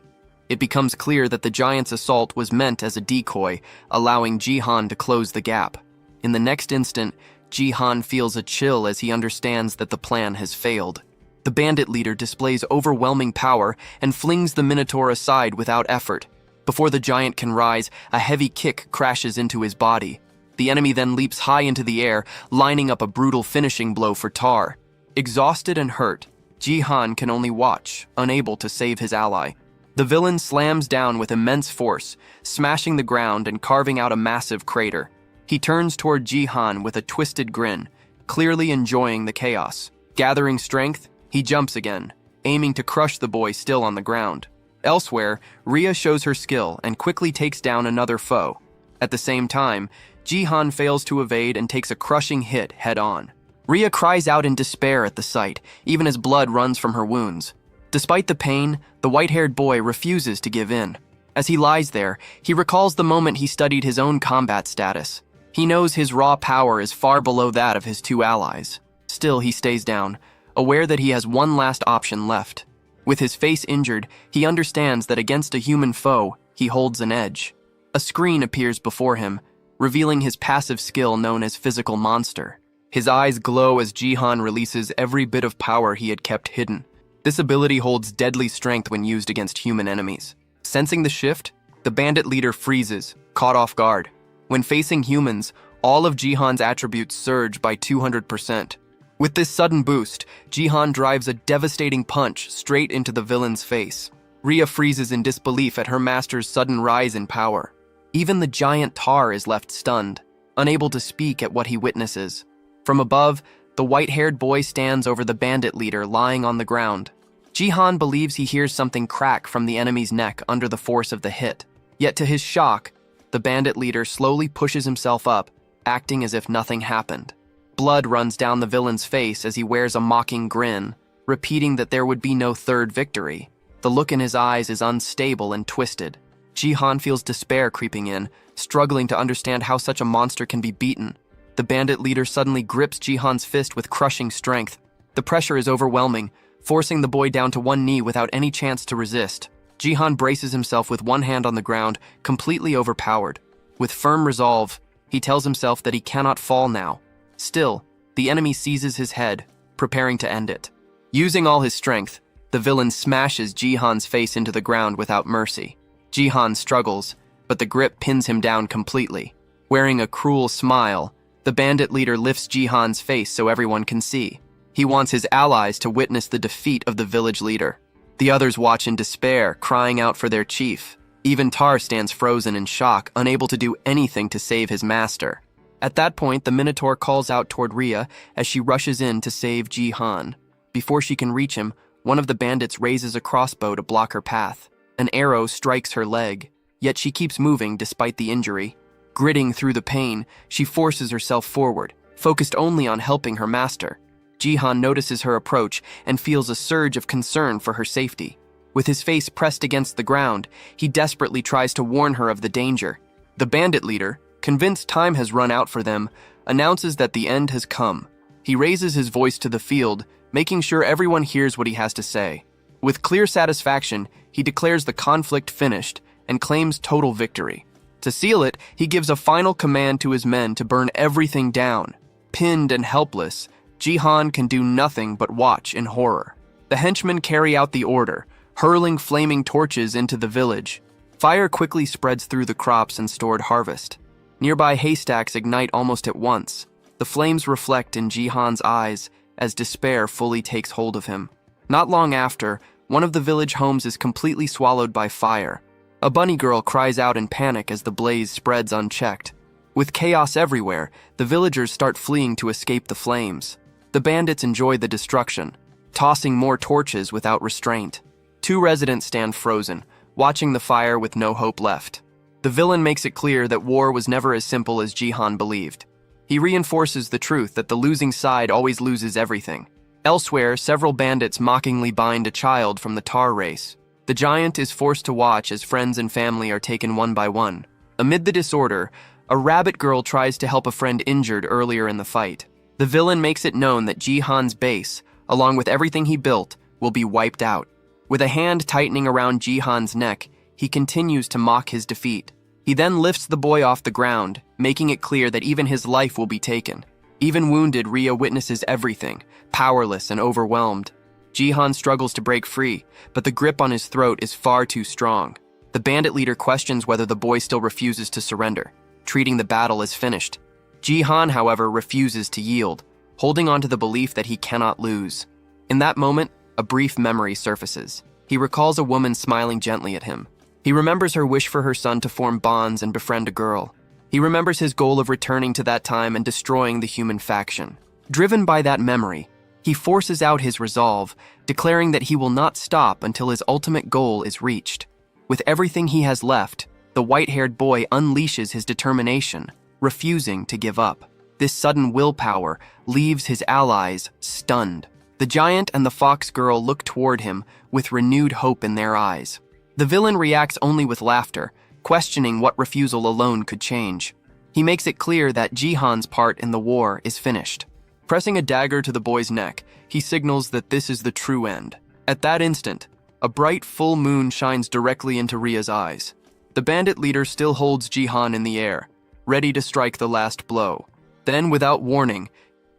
Speaker 1: It becomes clear that the giant's assault was meant as a decoy, allowing Jihan to close the gap. In the next instant, Jihan feels a chill as he understands that the plan has failed. The bandit leader displays overwhelming power and flings the Minotaur aside without effort. Before the giant can rise, a heavy kick crashes into his body. The enemy then leaps high into the air, lining up a brutal finishing blow for Tar. Exhausted and hurt, Jihan can only watch, unable to save his ally. The villain slams down with immense force, smashing the ground and carving out a massive crater. He turns toward Jihan with a twisted grin, clearly enjoying the chaos. Gathering strength, he jumps again, aiming to crush the boy still on the ground. Elsewhere, Rhea shows her skill and quickly takes down another foe. At the same time, Jihan fails to evade and takes a crushing hit head-on. Rhea cries out in despair at the sight, even as blood runs from her wounds. Despite the pain, the white-haired boy refuses to give in. As he lies there, he recalls the moment he studied his own combat status. He knows his raw power is far below that of his two allies. Still, he stays down, aware that he has one last option left. With his face injured, he understands that against a human foe, he holds an edge. A screen appears before him, revealing his passive skill known as Physical Monster. His eyes glow as Jihan releases every bit of power he had kept hidden. This ability holds deadly strength when used against human enemies. Sensing the shift, the bandit leader freezes, caught off guard. When facing humans, all of Jihan's attributes surge by 200%. With this sudden boost, Jihan drives a devastating punch straight into the villain's face. Rhea freezes in disbelief at her master's sudden rise in power. Even the giant Tar is left stunned, unable to speak at what he witnesses. From above, the white-haired boy stands over the bandit leader lying on the ground. Jihan believes he hears something crack from the enemy's neck under the force of the hit. Yet to his shock, the bandit leader slowly pushes himself up, acting as if nothing happened. Blood runs down the villain's face as he wears a mocking grin, repeating that there would be no third victory. The look in his eyes is unstable and twisted. Jihan feels despair creeping in, struggling to understand how such a monster can be beaten. The bandit leader suddenly grips Jihan's fist with crushing strength. The pressure is overwhelming, forcing the boy down to one knee without any chance to resist. Jihan braces himself with one hand on the ground, completely overpowered. With firm resolve, he tells himself that he cannot fall now. Still, the enemy seizes his head, preparing to end it. Using all his strength, the villain smashes Jihan's face into the ground without mercy. Jihan struggles, but the grip pins him down completely. Wearing a cruel smile, the bandit leader lifts Jihan's face so everyone can see. He wants his allies to witness the defeat of the village leader. The others watch in despair, crying out for their chief. Even Tar stands frozen in shock, unable to do anything to save his master. At that point, the Minotaur calls out toward Rhea as she rushes in to save Jihan. Before she can reach him, one of the bandits raises a crossbow to block her path. An arrow strikes her leg, yet she keeps moving despite the injury. Gritting through the pain, she forces herself forward, focused only on helping her master. Jihan notices her approach and feels a surge of concern for her safety. With his face pressed against the ground, he desperately tries to warn her of the danger. The bandit leader, convinced time has run out for them, announces that the end has come. He raises his voice to the field, making sure everyone hears what he has to say. With clear satisfaction, he declares the conflict finished and claims total victory. To seal it, he gives a final command to his men to burn everything down. Pinned and helpless, Jihan can do nothing but watch in horror. The henchmen carry out the order, hurling flaming torches into the village. Fire quickly spreads through the crops and stored harvest. Nearby haystacks ignite almost at once. The flames reflect in Jihan's eyes as despair fully takes hold of him. Not long after, one of the village homes is completely swallowed by fire. A bunny girl cries out in panic as the blaze spreads unchecked. With chaos everywhere, the villagers start fleeing to escape the flames. The bandits enjoy the destruction, tossing more torches without restraint. Two residents stand frozen, watching the fire with no hope left. The villain makes it clear that war was never as simple as Jihan believed. He reinforces the truth that the losing side always loses everything. Elsewhere, several bandits mockingly bind a child from the Tar race. The giant is forced to watch as friends and family are taken one by one. Amid the disorder, a rabbit girl tries to help a friend injured earlier in the fight. The villain makes it known that Jihan's base, along with everything he built, will be wiped out. With a hand tightening around Jihan's neck, he continues to mock his defeat. He then lifts the boy off the ground, making it clear that even his life will be taken. Even wounded, Rhea witnesses everything, powerless and overwhelmed. Jihan struggles to break free, but the grip on his throat is far too strong. The bandit leader questions whether the boy still refuses to surrender, treating the battle as finished. Jihan, however, refuses to yield, holding on to the belief that he cannot lose. In that moment, a brief memory surfaces. He recalls a woman smiling gently at him. He remembers her wish for her son to form bonds and befriend a girl. He remembers his goal of returning to that time and destroying the human faction. Driven by that memory, he forces out his resolve, declaring that he will not stop until his ultimate goal is reached. With everything he has left, the white-haired boy unleashes his determination, refusing to give up. This sudden willpower leaves his allies stunned. The giant and the fox girl look toward him with renewed hope in their eyes. The villain reacts only with laughter, questioning what refusal alone could change. He makes it clear that Jihan's part in the war is finished. Pressing a dagger to the boy's neck, he signals that this is the true end. At that instant, a bright full moon shines directly into Rhea's eyes. The bandit leader still holds Jihan in the air, ready to strike the last blow. Then, without warning,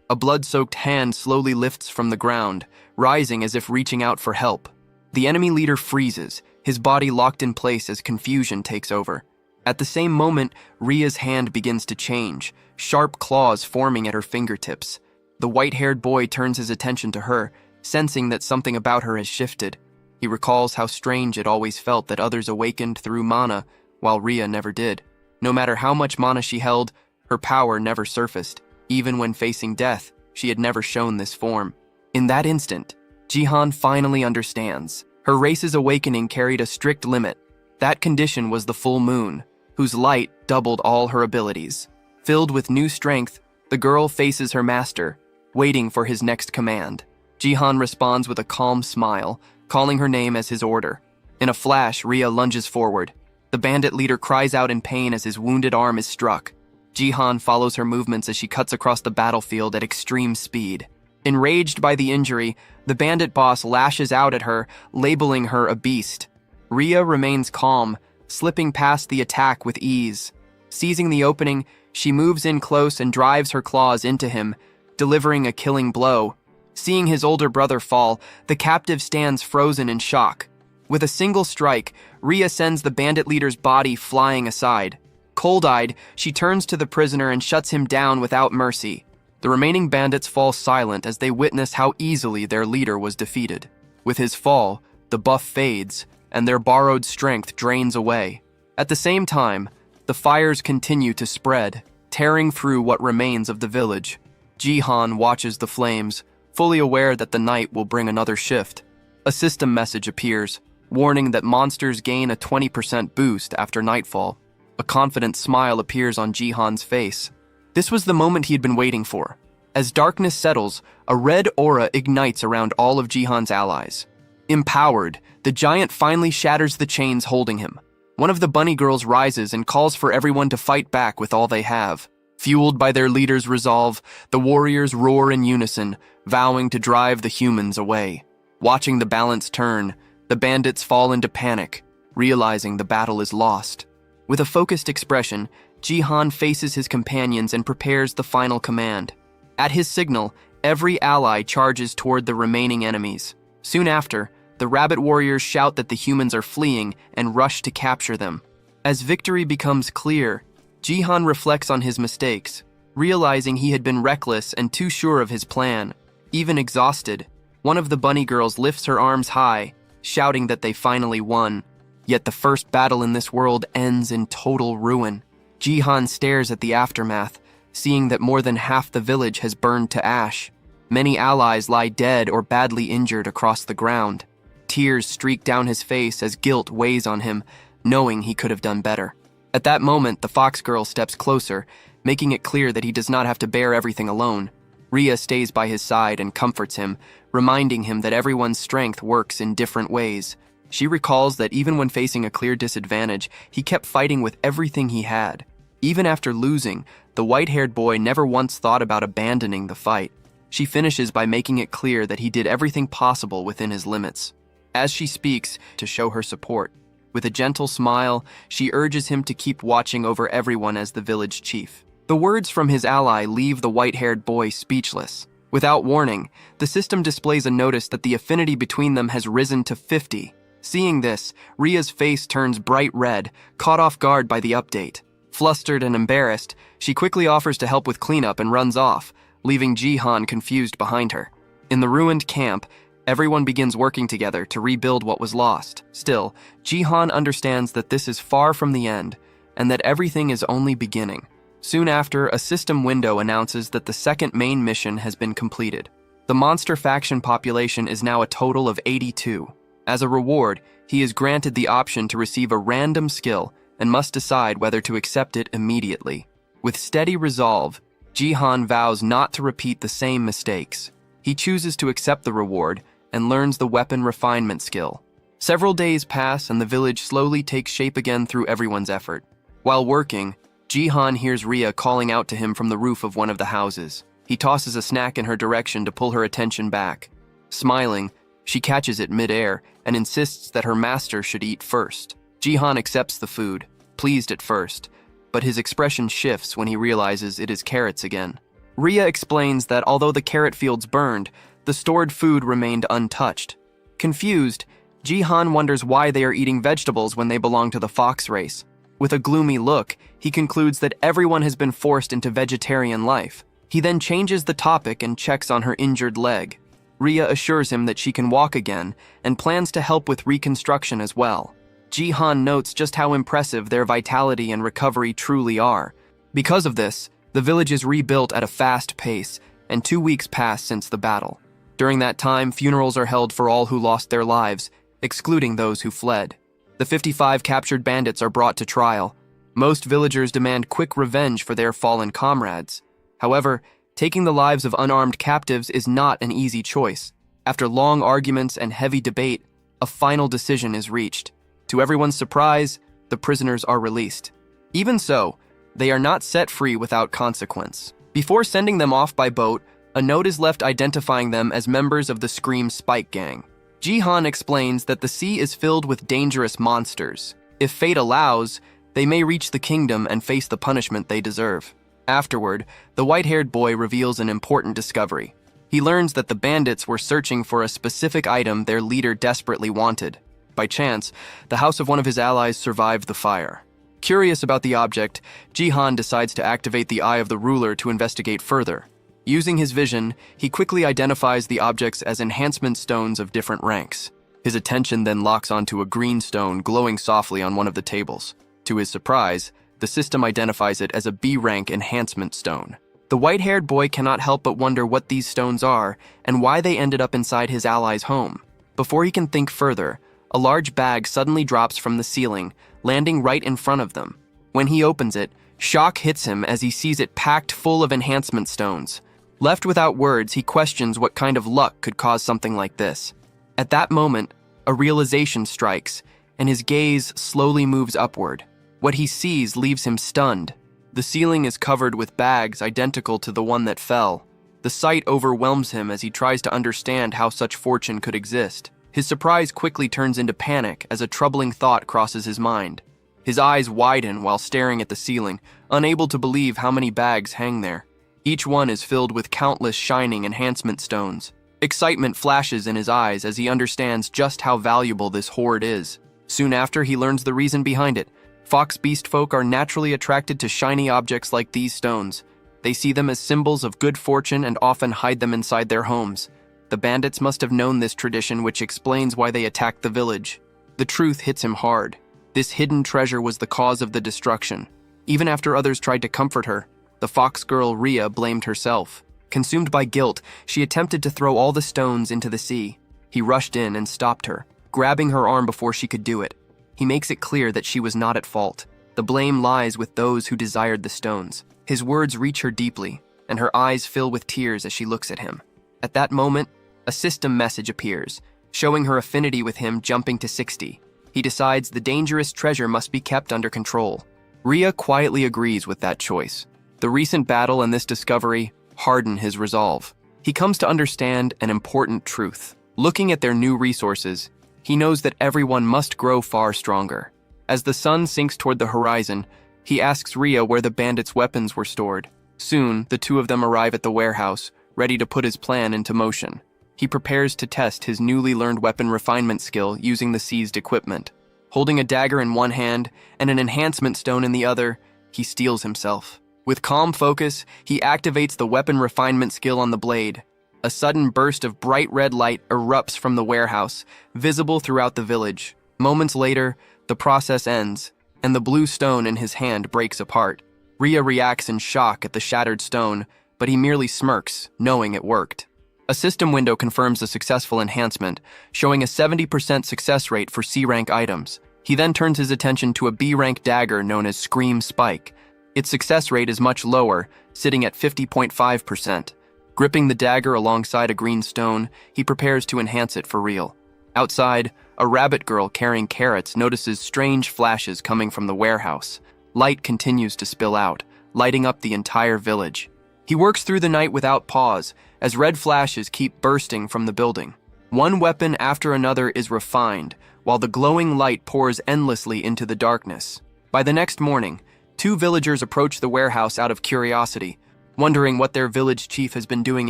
Speaker 1: A blood-soaked hand slowly lifts from the ground, rising as if reaching out for help. The enemy leader freezes, his body locked in place as confusion takes over. At the same moment, Ria's hand begins to change, sharp claws forming at her fingertips. The white-haired boy turns his attention to her, sensing that something about her has shifted. He recalls how strange it always felt that others awakened through mana, while Ria never did. No matter how much mana she held, her power never surfaced. Even when facing death, she had never shown this form. In that instant, Jihan finally understands. Her race's awakening carried a strict limit. That condition was the full moon, whose light doubled all her abilities. Filled with new strength, the girl faces her master, waiting for his next command. Jihan responds with a calm smile, calling her name as his order. In a flash, Ria lunges forward. The bandit leader cries out in pain as his wounded arm is struck. Jihan follows her movements as she cuts across the battlefield at extreme speed. Enraged by the injury, the bandit boss lashes out at her, labeling her a beast. Ria remains calm, slipping past the attack with ease. Seizing the opening, she moves in close and drives her claws into him, delivering a killing blow. Seeing his older brother fall, the captive stands frozen in shock. With a single strike, Ria sends the bandit leader's body flying aside. Cold-eyed, she turns to the prisoner and shuts him down without mercy. The remaining bandits fall silent as they witness how easily their leader was defeated. With his fall, the buff fades, and their borrowed strength drains away. At the same time, the fires continue to spread, tearing through what remains of the village. Jihan watches the flames, fully aware that the night will bring another shift. A system message appears, warning that monsters gain a 20% boost after nightfall. A confident smile appears on Jihan's face. This was the moment he had been waiting for. As darkness settles, a red aura ignites around all of Jihan's allies. Empowered, the giant finally shatters the chains holding him. One of the bunny girls rises and calls for everyone to fight back with all they have. Fueled by their leader's resolve, the warriors roar in unison, vowing to drive the humans away. Watching the balance turn, the bandits fall into panic, realizing the battle is lost. With a focused expression, Jihan faces his companions and prepares the final command. At his signal, every ally charges toward the remaining enemies. Soon after, the rabbit warriors shout that the humans are fleeing and rush to capture them. As victory becomes clear, Jihan reflects on his mistakes, realizing he had been reckless and too sure of his plan. Even exhausted, one of the bunny girls lifts her arms high, shouting that they finally won. Yet the first battle in this world ends in total ruin. Jihan stares at the aftermath, seeing that more than half the village has burned to ash. Many allies lie dead or badly injured across the ground. Tears streak down his face as guilt weighs on him, knowing he could have done better. At that moment, the fox girl steps closer, making it clear that he does not have to bear everything alone. Ria stays by his side and comforts him, reminding him that everyone's strength works in different ways. She recalls that even when facing a clear disadvantage, he kept fighting with everything he had. Even after losing, the white-haired boy never once thought about abandoning the fight. She finishes by making it clear that he did everything possible within his limits. As she speaks, to show her support, with a gentle smile, she urges him to keep watching over everyone as the village chief. The words from his ally leave the white-haired boy speechless. Without warning, the system displays a notice that the affinity between them has risen to 50. Seeing this, Ria's face turns bright red, caught off guard by the update. Flustered and embarrassed, she quickly offers to help with cleanup and runs off, leaving Jihan confused behind her. In the ruined camp, everyone begins working together to rebuild what was lost. Still, Jihan understands that this is far from the end, and that everything is only beginning. Soon after, a system window announces that the second main mission has been completed. The monster faction population is now a total of 82. As a reward, he is granted the option to receive a random skill and must decide whether to accept it immediately. With steady resolve, Jihan vows not to repeat the same mistakes. He chooses to accept the reward and learns the weapon refinement skill. Several days pass and the village slowly takes shape again through everyone's effort. While working, Jihan hears Ria calling out to him from the roof of one of the houses. He tosses a snack in her direction to pull her attention back. Smiling, she catches it mid-air and insists that her master should eat first. Jihan accepts the food, pleased at first, but his expression shifts when he realizes it is carrots again. Ria explains that although the carrot fields burned, the stored food remained untouched. Confused, Jihan wonders why they are eating vegetables when they belong to the fox race. With a gloomy look, he concludes that everyone has been forced into vegetarian life. He then changes the topic and checks on her injured leg. Ria assures him that she can walk again and plans to help with reconstruction as well. Jihan notes just how impressive their vitality and recovery truly are. Because of this, the village is rebuilt at a fast pace, and 2 weeks pass since the battle. During that time, funerals are held for all who lost their lives, excluding those who fled. The 55 captured bandits are brought to trial. Most villagers demand quick revenge for their fallen comrades. However, taking the lives of unarmed captives is not an easy choice. After long arguments and heavy debate, a final decision is reached. To everyone's surprise, the prisoners are released. Even so, they are not set free without consequence. Before sending them off by boat, a note is left identifying them as members of the Scream Spike Gang. Jihan explains that the sea is filled with dangerous monsters. If fate allows, they may reach the kingdom and face the punishment they deserve. Afterward, the white-haired boy reveals an important discovery. He learns that the bandits were searching for a specific item their leader desperately wanted. By chance, the house of one of his allies survived the fire. Curious about the object, Jihan decides to activate the Eye of the Ruler to investigate further. Using his vision, he quickly identifies the objects as enhancement stones of different ranks. His attention then locks onto a green stone glowing softly on one of the tables. To his surprise, the system identifies it as a B-rank enhancement stone. The white-haired boy cannot help but wonder what these stones are and why they ended up inside his ally's home. Before he can think further, a large bag suddenly drops from the ceiling, landing right in front of them. When he opens it, shock hits him as he sees it packed full of enhancement stones. Left without words, he questions what kind of luck could cause something like this. At that moment, a realization strikes, and his gaze slowly moves upward. What he sees leaves him stunned. The ceiling is covered with bags identical to the one that fell. The sight overwhelms him as he tries to understand how such fortune could exist. His surprise quickly turns into panic as a troubling thought crosses his mind. His eyes widen while staring at the ceiling, unable to believe how many bags hang there. Each one is filled with countless shining enhancement stones. Excitement flashes in his eyes as he understands just how valuable this hoard is. Soon after, he learns the reason behind it. Fox beast folk are naturally attracted to shiny objects like these stones. They see them as symbols of good fortune and often hide them inside their homes. The bandits must have known this tradition, which explains why they attacked the village. The truth hits him hard. This hidden treasure was the cause of the destruction. Even after others tried to comfort her, the fox girl Ria blamed herself. Consumed by guilt, she attempted to throw all the stones into the sea. He rushed in and stopped her, grabbing her arm before she could do it. He makes it clear that she was not at fault. The blame lies with those who desired the stones. His words reach her deeply, and her eyes fill with tears as she looks at him. At that moment, a system message appears, showing her affinity with him jumping to 60. He decides the dangerous treasure must be kept under control. Ria quietly agrees with that choice. The recent battle and this discovery harden his resolve. He comes to understand an important truth. Looking at their new resources, he knows that everyone must grow far stronger. As the sun sinks toward the horizon, he asks Ria where the bandits' weapons were stored. Soon, the two of them arrive at the warehouse, ready to put his plan into motion. He prepares to test his newly learned weapon refinement skill using the seized equipment. Holding a dagger in one hand and an enhancement stone in the other, he steels himself. With calm focus, he activates the weapon refinement skill on the blade. A sudden burst of bright red light erupts from the warehouse, visible throughout the village. Moments later, the process ends, and the blue stone in his hand breaks apart. Ria reacts in shock at the shattered stone, but he merely smirks, knowing it worked. A system window confirms the successful enhancement, showing a 70% success rate for C-rank items. He then turns his attention to a B-rank dagger known as Scream Spike. Its success rate is much lower, sitting at 50.5%. Gripping the dagger alongside a green stone, he prepares to enhance it for real. Outside, a rabbit girl carrying carrots notices strange flashes coming from the warehouse. Light continues to spill out, lighting up the entire village. He works through the night without pause, as red flashes keep bursting from the building. One weapon after another is refined, while the glowing light pours endlessly into the darkness. By the next morning, two villagers approach the warehouse out of curiosity. wondering what their village chief has been doing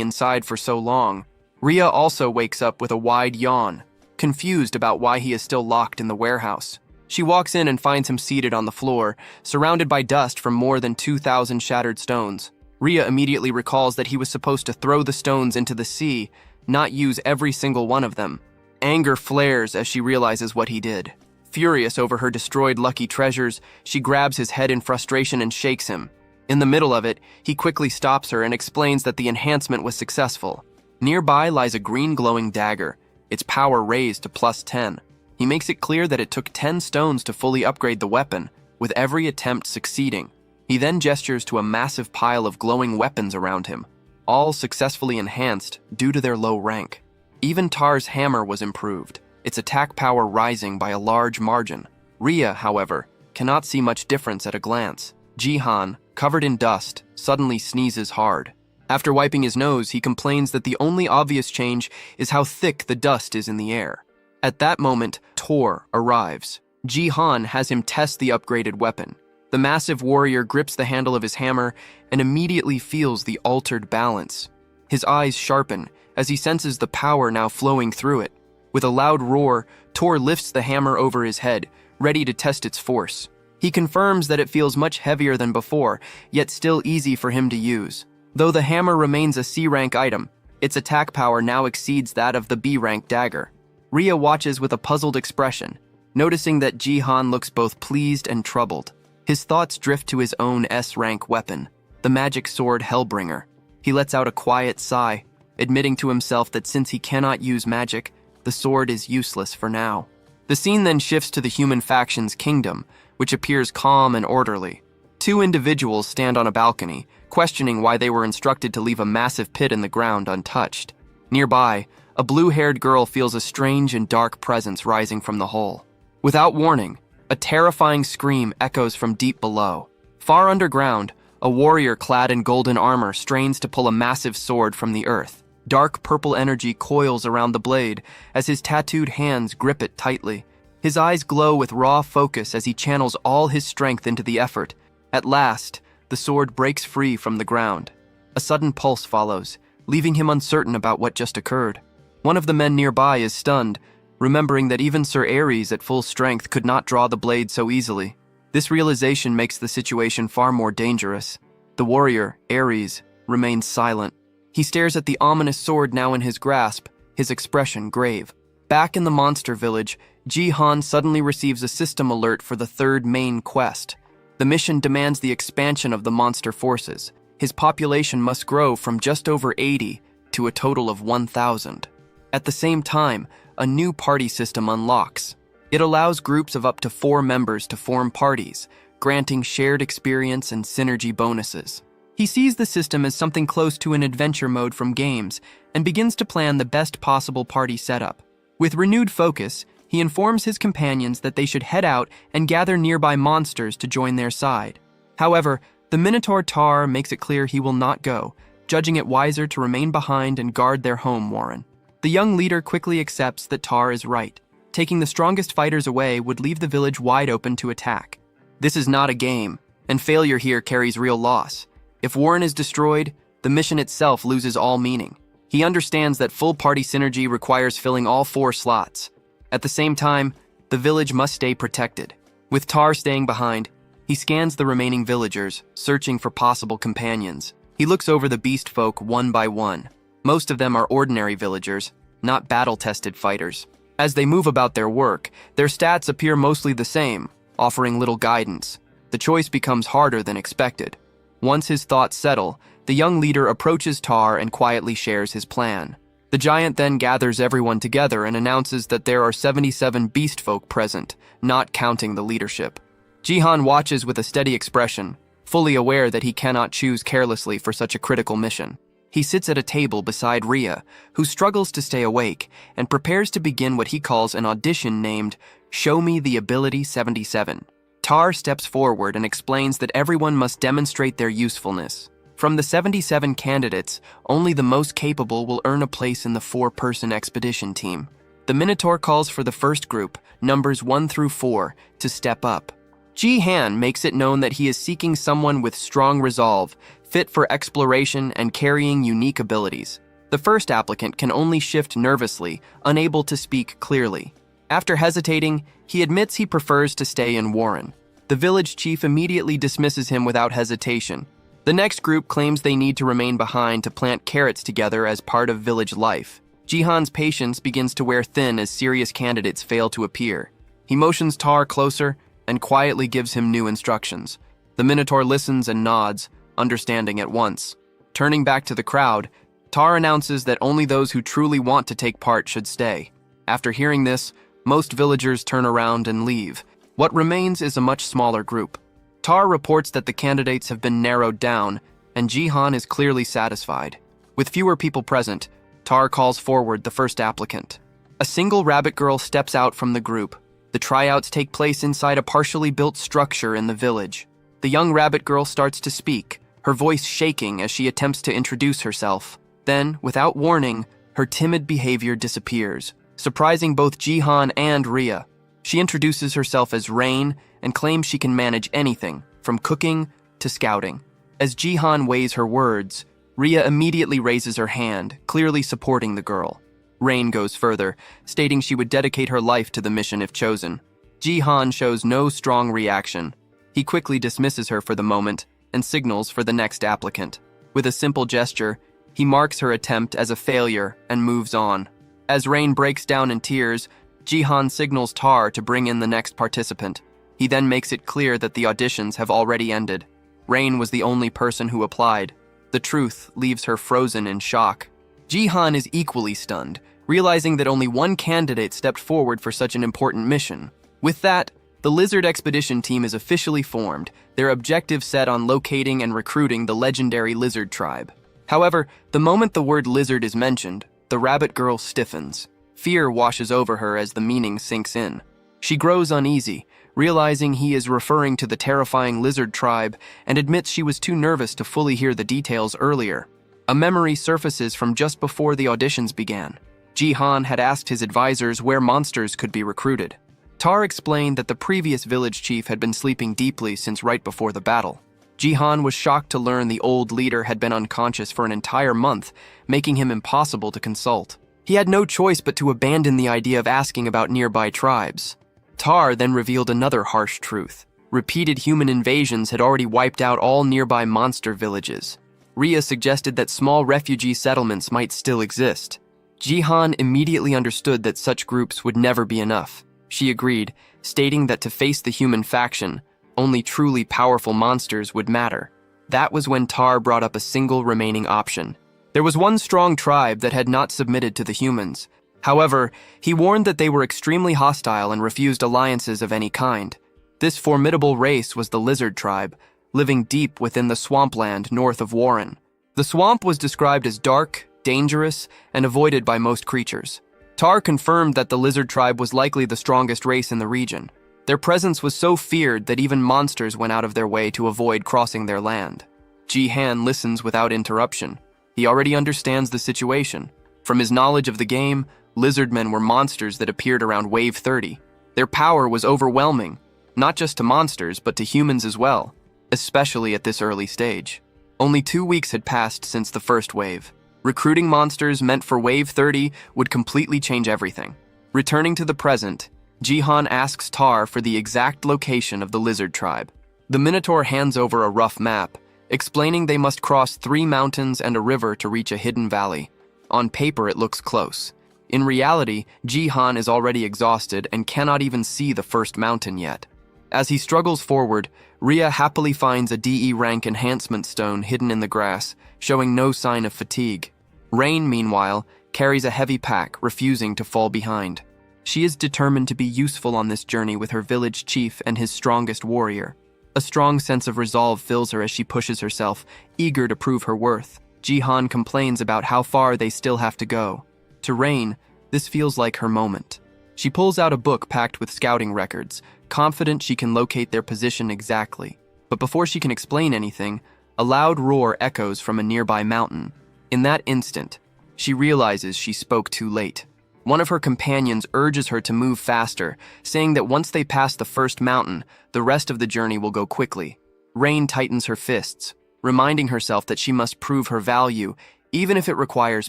Speaker 1: inside for so long. Ria also wakes up with a wide yawn, confused about why he is still locked in the warehouse. She walks in and finds him seated on the floor, surrounded by dust from more than 2,000 shattered stones. Ria immediately recalls that he was supposed to throw the stones into the sea, not use every single one of them. Anger flares as she realizes what he did. Furious over her destroyed lucky treasures, she grabs his head in frustration and shakes him. In the middle of it, he quickly stops her and explains that the enhancement was successful. Nearby lies a green glowing dagger, its power raised to +10. He makes it clear that it took 10 stones to fully upgrade the weapon, with every attempt succeeding. He then gestures to a massive pile of glowing weapons around him, all successfully enhanced due to their low rank. Even Tar's hammer was improved, its attack power rising by a large margin. Ria, however, cannot see much difference at a glance. Jihan, covered in dust, suddenly sneezes hard. After wiping his nose, he complains that the only obvious change is how thick the dust is in the air. At that moment, Tor arrives. Jihan has him test the upgraded weapon. The massive warrior grips the handle of his hammer and immediately feels the altered balance. His eyes sharpen as he senses the power now flowing through it. With a loud roar, Tor lifts the hammer over his head, ready to test its force. He confirms that it feels much heavier than before, yet still easy for him to use. Though the hammer remains a C-rank item, its attack power now exceeds that of the B-rank dagger. Ria watches with a puzzled expression, noticing that Jihan looks both pleased and troubled. His thoughts drift to his own S-rank weapon, the magic sword Hellbringer. He lets out a quiet sigh, admitting to himself that since he cannot use magic, the sword is useless for now. The scene then shifts to the human faction's kingdom, which appears calm and orderly. Two individuals stand on a balcony, questioning why they were instructed to leave a massive pit in the ground untouched. Nearby, a blue-haired girl feels a strange and dark presence rising from the hole. Without warning, a terrifying scream echoes from deep below. Far underground, a warrior clad in golden armor strains to pull a massive sword from the earth. Dark purple energy coils around the blade as his tattooed hands grip it tightly. His eyes glow with raw focus as he channels all his strength into the effort. At last, the sword breaks free from the ground. A sudden pulse follows, leaving him uncertain about what just occurred. One of the men nearby is stunned, remembering that even Sir Ares at full strength could not draw the blade so easily. This realization makes the situation far more dangerous. The warrior, Ares, remains silent. He stares at the ominous sword now in his grasp, his expression grave. Back in the monster village, Jihan suddenly receives a system alert for the third main quest. The mission demands the expansion of the monster forces. His population must grow from just over 80 to a total of 1,000. At the same time, a new party system unlocks. It allows groups of up to 4 members to form parties, granting shared experience and synergy bonuses. He sees the system as something close to an adventure mode from games and begins to plan the best possible party setup. With renewed focus, he informs his companions that they should head out and gather nearby monsters to join their side. However, the Minotaur Tar makes it clear he will not go, judging it wiser to remain behind and guard their home warren. The young leader quickly accepts that Tar is right. Taking the strongest fighters away would leave the village wide open to attack. This is not a game, and failure here carries real loss. If Warren is destroyed, the mission itself loses all meaning. He understands that full party synergy requires filling all 4 slots. At the same time, the village must stay protected. With Tar staying behind, he scans the remaining villagers, searching for possible companions. He looks over the beast folk one by one. Most of them are ordinary villagers, not battle-tested fighters. As they move about their work, their stats appear mostly the same, offering little guidance. The choice becomes harder than expected. Once his thoughts settle, the young leader approaches Tar and quietly shares his plan. The giant then gathers everyone together and announces that there are 77 beast folk present, not counting the leadership. Jihan watches with a steady expression, fully aware that he cannot choose carelessly for such a critical mission. He sits at a table beside Ria, who struggles to stay awake, and prepares to begin what he calls an audition named Show Me the Ability 77. Tar steps forward and explains that everyone must demonstrate their usefulness. From the 77 candidates, only the most capable will earn a place in the 4-person expedition team. The Minotaur calls for the first group, numbers 1 through 4, to step up. Jihan makes it known that he is seeking someone with strong resolve, fit for exploration and carrying unique abilities. The first applicant can only shift nervously, unable to speak clearly. After hesitating, he admits he prefers to stay in Warren. The village chief immediately dismisses him without hesitation. The next group claims they need to remain behind to plant carrots together as part of village life. Jihan's patience begins to wear thin as serious candidates fail to appear. He motions Tar closer and quietly gives him new instructions. The Minotaur listens and nods, understanding at once. Turning back to the crowd, Tar announces that only those who truly want to take part should stay. After hearing this, most villagers turn around and leave. What remains is a much smaller group. Tar reports that the candidates have been narrowed down, and Jihan is clearly satisfied. With fewer people present, Tar calls forward the first applicant. A single rabbit girl steps out from the group. The tryouts take place inside a partially built structure in the village. The young rabbit girl starts to speak, her voice shaking as she attempts to introduce herself. Then, without warning, her timid behavior disappears, surprising both Jihan and Rhea. She introduces herself as Rain and claims she can manage anything, from cooking to scouting. As Jihan weighs her words, Rhea immediately raises her hand, clearly supporting the girl. Rain goes further, stating she would dedicate her life to the mission if chosen. Jihan shows no strong reaction. He quickly dismisses her for the moment and signals for the next applicant. With a simple gesture, he marks her attempt as a failure and moves on. As Rain breaks down in tears, Jihan signals Tar to bring in the next participant. He then makes it clear that the auditions have already ended. Rain was the only person who applied. The truth leaves her frozen in shock. Jihan is equally stunned, realizing that only one candidate stepped forward for such an important mission. With that, the Lizard Expedition team is officially formed, their objective set on locating and recruiting the legendary Lizard tribe. However, the moment the word lizard is mentioned, the rabbit girl stiffens. Fear washes over her as the meaning sinks in. She grows uneasy, realizing he is referring to the terrifying lizard tribe, and admits she was too nervous to fully hear the details earlier. A memory surfaces from just before the auditions began. Jihan had asked his advisors where monsters could be recruited. Tar explained that the previous village chief had been sleeping deeply since right before the battle. Jihan was shocked to learn the old leader had been unconscious for an entire month, making him impossible to consult. He had no choice but to abandon the idea of asking about nearby tribes. Tar then revealed another harsh truth. Repeated human invasions had already wiped out all nearby monster villages. Rhea suggested that small refugee settlements might still exist. Jihan immediately understood that such groups would never be enough. She agreed, stating that to face the human faction, only truly powerful monsters would matter. That was when Tar brought up a single remaining option. There was one strong tribe that had not submitted to the humans. However, he warned that they were extremely hostile and refused alliances of any kind. This formidable race was the Lizard tribe, living deep within the swampland north of Warren. The swamp was described as dark, dangerous, and avoided by most creatures. Tar confirmed that the Lizard tribe was likely the strongest race in the region. Their presence was so feared that even monsters went out of their way to avoid crossing their land. Jihan listens without interruption. He already understands the situation. From his knowledge of the game, lizardmen were monsters that appeared around Wave 30. Their power was overwhelming, not just to monsters, but to humans as well, especially at this early stage. Only 2 weeks had passed since the first wave. Recruiting monsters meant for Wave 30 would completely change everything. Returning to the present, Jihan asks Tar for the exact location of the Lizard tribe. The Minotaur hands over a rough map, explaining they must cross 3 mountains and a river to reach a hidden valley. On paper, it looks close. In reality, Jihan is already exhausted and cannot even see the first mountain yet. As he struggles forward, Rhea happily finds a DE rank enhancement stone hidden in the grass, showing no sign of fatigue. Rain, meanwhile, carries a heavy pack, refusing to fall behind. She is determined to be useful on this journey with her village chief and his strongest warrior. A strong sense of resolve fills her as she pushes herself, eager to prove her worth. Jihan complains about how far they still have to go. To Rain, this feels like her moment. She pulls out a book packed with scouting records, confident she can locate their position exactly. But before she can explain anything, a loud roar echoes from a nearby mountain. In that instant, she realizes she spoke too late. One of her companions urges her to move faster, saying that once they pass the first mountain, the rest of the journey will go quickly. Rain tightens her fists, reminding herself that she must prove her value, even if it requires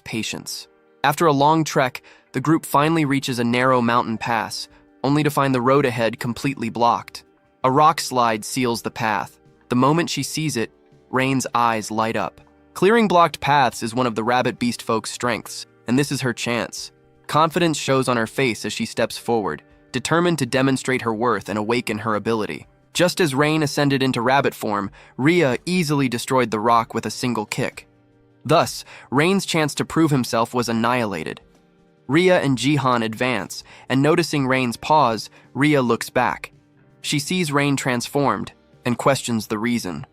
Speaker 1: patience. After a long trek, the group finally reaches a narrow mountain pass, only to find the road ahead completely blocked. A rock slide seals the path. The moment she sees it, Rain's eyes light up. Clearing blocked paths is one of the rabbit beast folk's strengths, and this is her chance. Confidence shows on her face as she steps forward, determined to demonstrate her worth and awaken her ability. Just as Rain ascended into rabbit form, Rhea easily destroyed the rock with a single kick. Thus, Rain's chance to prove himself was annihilated. Rhea and Jihan advance, and noticing Rain's pause, Rhea looks back. She sees Rain transformed and questions the reason.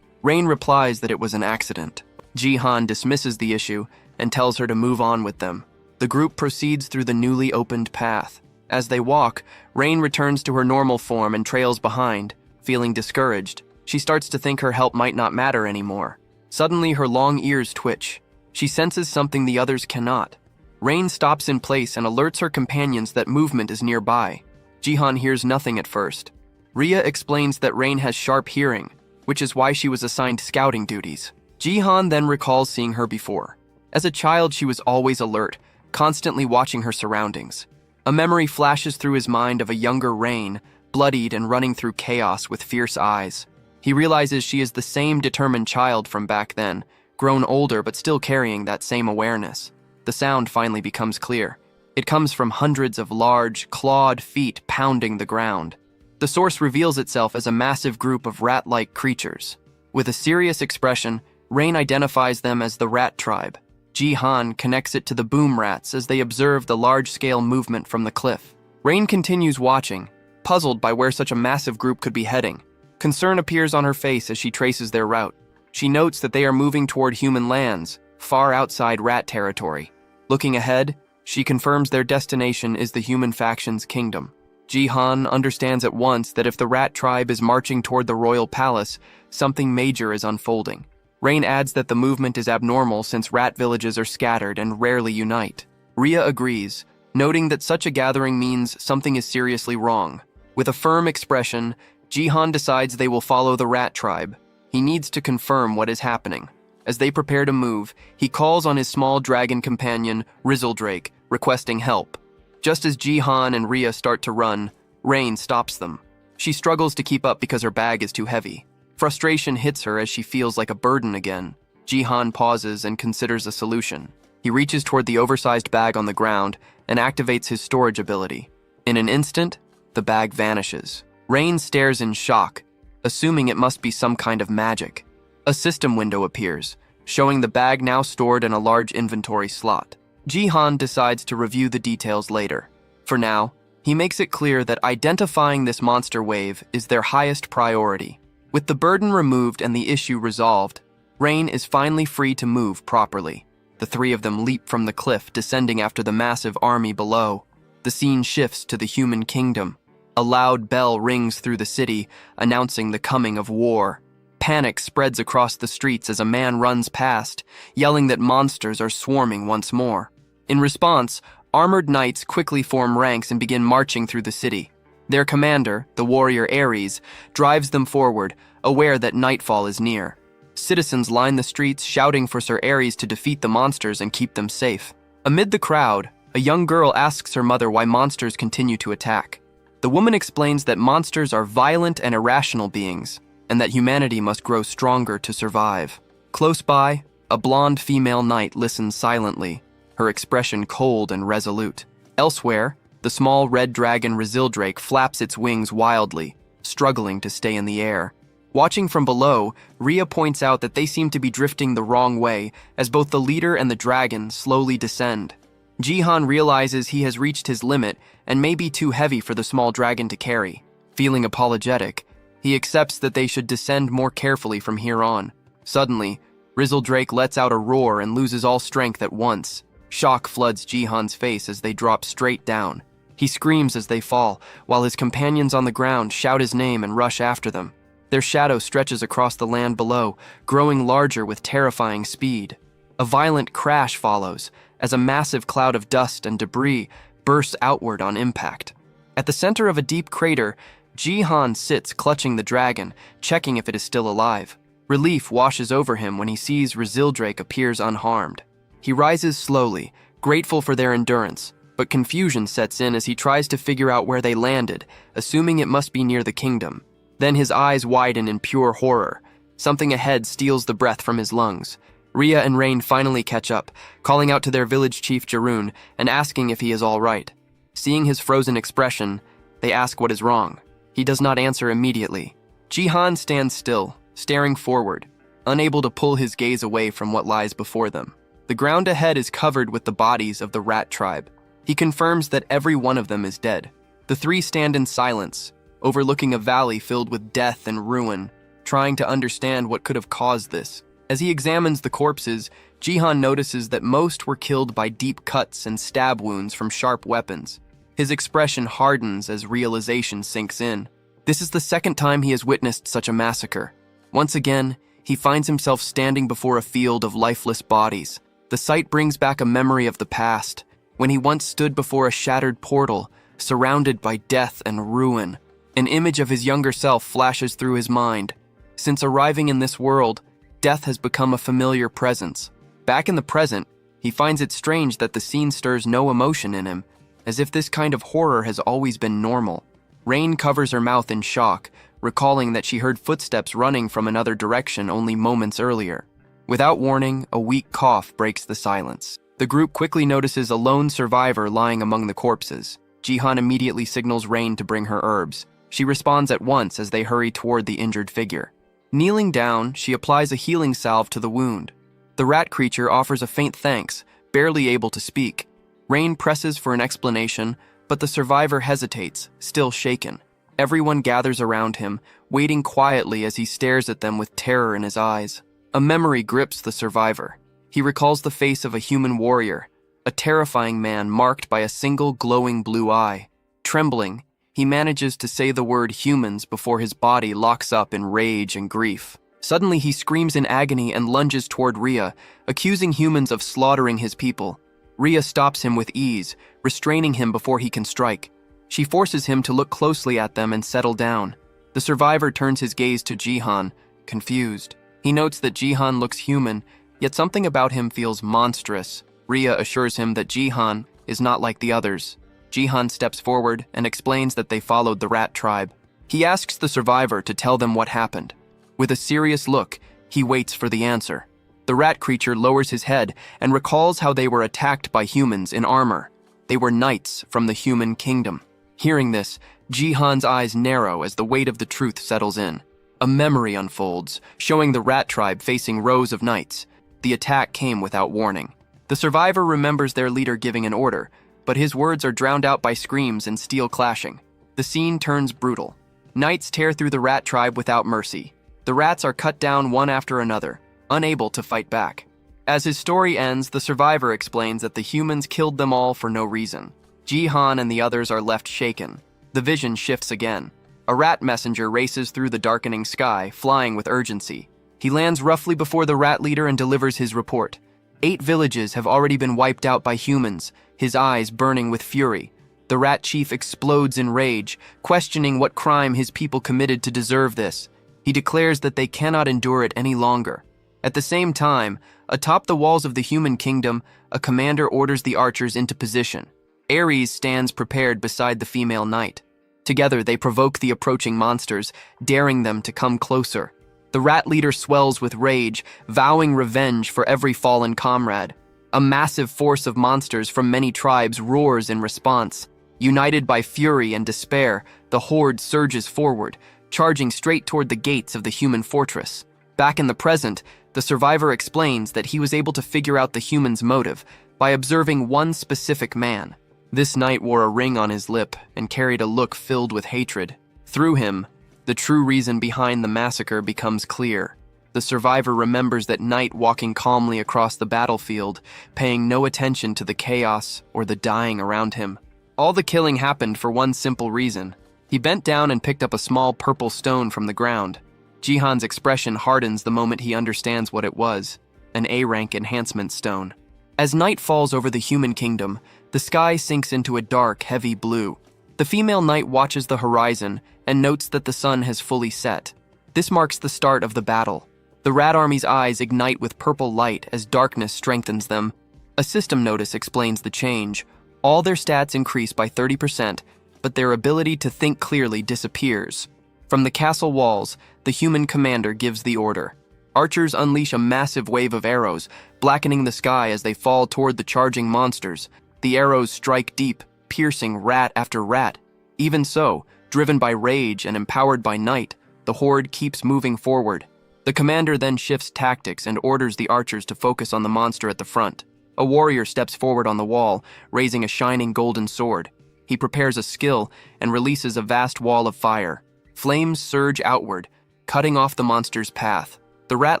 Speaker 1: Rain replies that it was an accident. Jihan dismisses the issue and tells her to move on with them. The group proceeds through the newly opened path. As they walk, Rain returns to her normal form and trails behind. Feeling discouraged, she starts to think her help might not matter anymore. Suddenly, her long ears twitch. She senses something the others cannot. Rain stops in place and alerts her companions that movement is nearby. Jihan hears nothing at first. Rhea explains that Rain has sharp hearing, which is why she was assigned scouting duties. Jihan then recalls seeing her before. As a child, she was always alert, constantly watching her surroundings. A memory flashes through his mind of a younger Rain, bloodied and running through chaos with fierce eyes. He realizes she is the same determined child from back then, grown older but still carrying that same awareness. The sound finally becomes clear. It comes from hundreds of large, clawed feet pounding the ground. The source reveals itself as a massive group of rat-like creatures. With a serious expression, Rain identifies them as the rat tribe. Jihan connects it to the boom rats as they observe the large-scale movement from the cliff. Rain continues watching, puzzled by where such a massive group could be heading. Concern appears on her face as she traces their route. She notes that they are moving toward human lands, far outside rat territory. Looking ahead, she confirms their destination is the human faction's kingdom. Jihan understands at once that if the rat tribe is marching toward the royal palace, something major is unfolding. Rain adds that the movement is abnormal since rat villages are scattered and rarely unite. Rhea agrees, noting that such a gathering means something is seriously wrong. With a firm expression, Jihan decides they will follow the rat tribe. He needs to confirm what is happening. As they prepare to move, he calls on his small dragon companion, Rizzledrake, requesting help. Just as Jihan and Rhea start to run, Rain stops them. She struggles to keep up because her bag is too heavy. Frustration hits her as she feels like a burden again. Jihan pauses and considers a solution. He reaches toward the oversized bag on the ground and activates his storage ability. In an instant, the bag vanishes. Rain stares in shock, assuming it must be some kind of magic. A system window appears, showing the bag now stored in a large inventory slot. Jihan decides to review the details later. For now, he makes it clear that identifying this monster wave is their highest priority. With the burden removed and the issue resolved, Rain is finally free to move properly. The three of them leap from the cliff, descending after the massive army below. The scene shifts to the human kingdom. A loud bell rings through the city, announcing the coming of war. Panic spreads across the streets as a man runs past, yelling that monsters are swarming once more. In response, armored knights quickly form ranks and begin marching through the city. Their commander, the warrior Ares, drives them forward, aware that nightfall is near. Citizens line the streets shouting for Sir Ares to defeat the monsters and keep them safe. Amid the crowd, a young girl asks her mother why monsters continue to attack. The woman explains that monsters are violent and irrational beings, and that humanity must grow stronger to survive. Close by, a blonde female knight listens silently, her expression cold and resolute. Elsewhere, the small red dragon Rizzledrake flaps its wings wildly, struggling to stay in the air. Watching from below, Rhea points out that they seem to be drifting the wrong way as both the leader and the dragon slowly descend. Jihan realizes he has reached his limit and may be too heavy for the small dragon to carry. Feeling apologetic, he accepts that they should descend more carefully from here on. Suddenly, Rizzledrake lets out a roar and loses all strength at once. Shock floods Jihan's face as they drop straight down. He screams as they fall, while his companions on the ground shout his name and rush after them. Their shadow stretches across the land below, growing larger with terrifying speed. A violent crash follows, as a massive cloud of dust and debris bursts outward on impact. At the center of a deep crater, Jihan sits clutching the dragon, checking if it is still alive. Relief washes over him when he sees Resildrake appears unharmed. He rises slowly, grateful for their endurance, but confusion sets in as he tries to figure out where they landed, assuming it must be near the kingdom. Then his eyes widen in pure horror. Something ahead steals the breath from his lungs. Rhea and Rain finally catch up, calling out to their village chief Jarun and asking if he is all right. Seeing his frozen expression, they ask what is wrong. He does not answer immediately. Jihan stands still, staring forward, unable to pull his gaze away from what lies before them. The ground ahead is covered with the bodies of the rat tribe. He confirms that every one of them is dead. The three stand in silence, overlooking a valley filled with death and ruin, trying to understand what could have caused this. As he examines the corpses, Jihan notices that most were killed by deep cuts and stab wounds from sharp weapons. His expression hardens as realization sinks in. This is the second time he has witnessed such a massacre. Once again, he finds himself standing before a field of lifeless bodies. The sight brings back a memory of the past, when he once stood before a shattered portal, surrounded by death and ruin. An image of his younger self flashes through his mind. Since arriving in this world, death has become a familiar presence. Back in the present, he finds it strange that the scene stirs no emotion in him, as if this kind of horror has always been normal. Rain covers her mouth in shock, recalling that she heard footsteps running from another direction only moments earlier. Without warning, a weak cough breaks the silence. The group quickly notices a lone survivor lying among the corpses. Jihan immediately signals Rain to bring her herbs. She responds at once as they hurry toward the injured figure. Kneeling down, she applies a healing salve to the wound. The rat creature offers a faint thanks, barely able to speak. Rain presses for an explanation, but the survivor hesitates, still shaken. Everyone gathers around him, waiting quietly as he stares at them with terror in his eyes. A memory grips the survivor. He recalls the face of a human warrior, a terrifying man marked by a single glowing blue eye. Trembling, he manages to say the word humans before his body locks up in rage and grief. Suddenly he screams in agony and lunges toward Rhea, accusing humans of slaughtering his people. Rhea stops him with ease, restraining him before he can strike. She forces him to look closely at them and settle down. The survivor turns his gaze to Jihan, confused. He notes that Jihan looks human, yet something about him feels monstrous. Rhea assures him that Jihan is not like the others. Jihan steps forward and explains that they followed the rat tribe. He asks the survivor to tell them what happened. With a serious look, he waits for the answer. The rat creature lowers his head and recalls how they were attacked by humans in armor. They were knights from the human kingdom. Hearing this, Jihan's eyes narrow as the weight of the truth settles in. A memory unfolds, showing the rat tribe facing rows of knights. The attack came without warning. The survivor remembers their leader giving an order, but his words are drowned out by screams and steel clashing. The scene turns brutal. Knights tear through the rat tribe without mercy. The rats are cut down one after another, unable to fight back. As his story ends, the survivor explains that the humans killed them all for no reason. Jihan and the others are left shaken. The vision shifts again. A rat messenger races through the darkening sky, flying with urgency. He lands roughly before the rat leader and delivers his report. 8 villages have already been wiped out by humans, his eyes burning with fury. The rat chief explodes in rage, questioning what crime his people committed to deserve this. He declares that they cannot endure it any longer. At the same time, atop the walls of the human kingdom, a commander orders the archers into position. Ares stands prepared beside the female knight. Together, they provoke the approaching monsters, daring them to come closer. The rat leader swells with rage, vowing revenge for every fallen comrade. A massive force of monsters from many tribes roars in response. United by fury and despair, the horde surges forward, charging straight toward the gates of the human fortress. Back in the present, the survivor explains that he was able to figure out the human's motive by observing one specific man. This knight wore a ring on his lip and carried a look filled with hatred. Through him, the true reason behind the massacre becomes clear. The survivor remembers that knight walking calmly across the battlefield, paying no attention to the chaos or the dying around him. All the killing happened for one simple reason. He bent down and picked up a small purple stone from the ground. Jihan's expression hardens the moment he understands what it was, an A-rank enhancement stone. As night falls over the human kingdom, the sky sinks into a dark, heavy blue. The female knight watches the horizon and notes that the sun has fully set. This marks the start of the battle. The rat army's eyes ignite with purple light as darkness strengthens them. A system notice explains the change. All their stats increase by 30%, but their ability to think clearly disappears. From the castle walls, the human commander gives the order. Archers unleash a massive wave of arrows, blackening the sky as they fall toward the charging monsters. The arrows strike deep, piercing rat after rat. Even so, driven by rage and empowered by night, the horde keeps moving forward. The commander then shifts tactics and orders the archers to focus on the monster at the front. A warrior steps forward on the wall, raising a shining golden sword. He prepares a skill and releases a vast wall of fire. Flames surge outward, cutting off the monster's path. The rat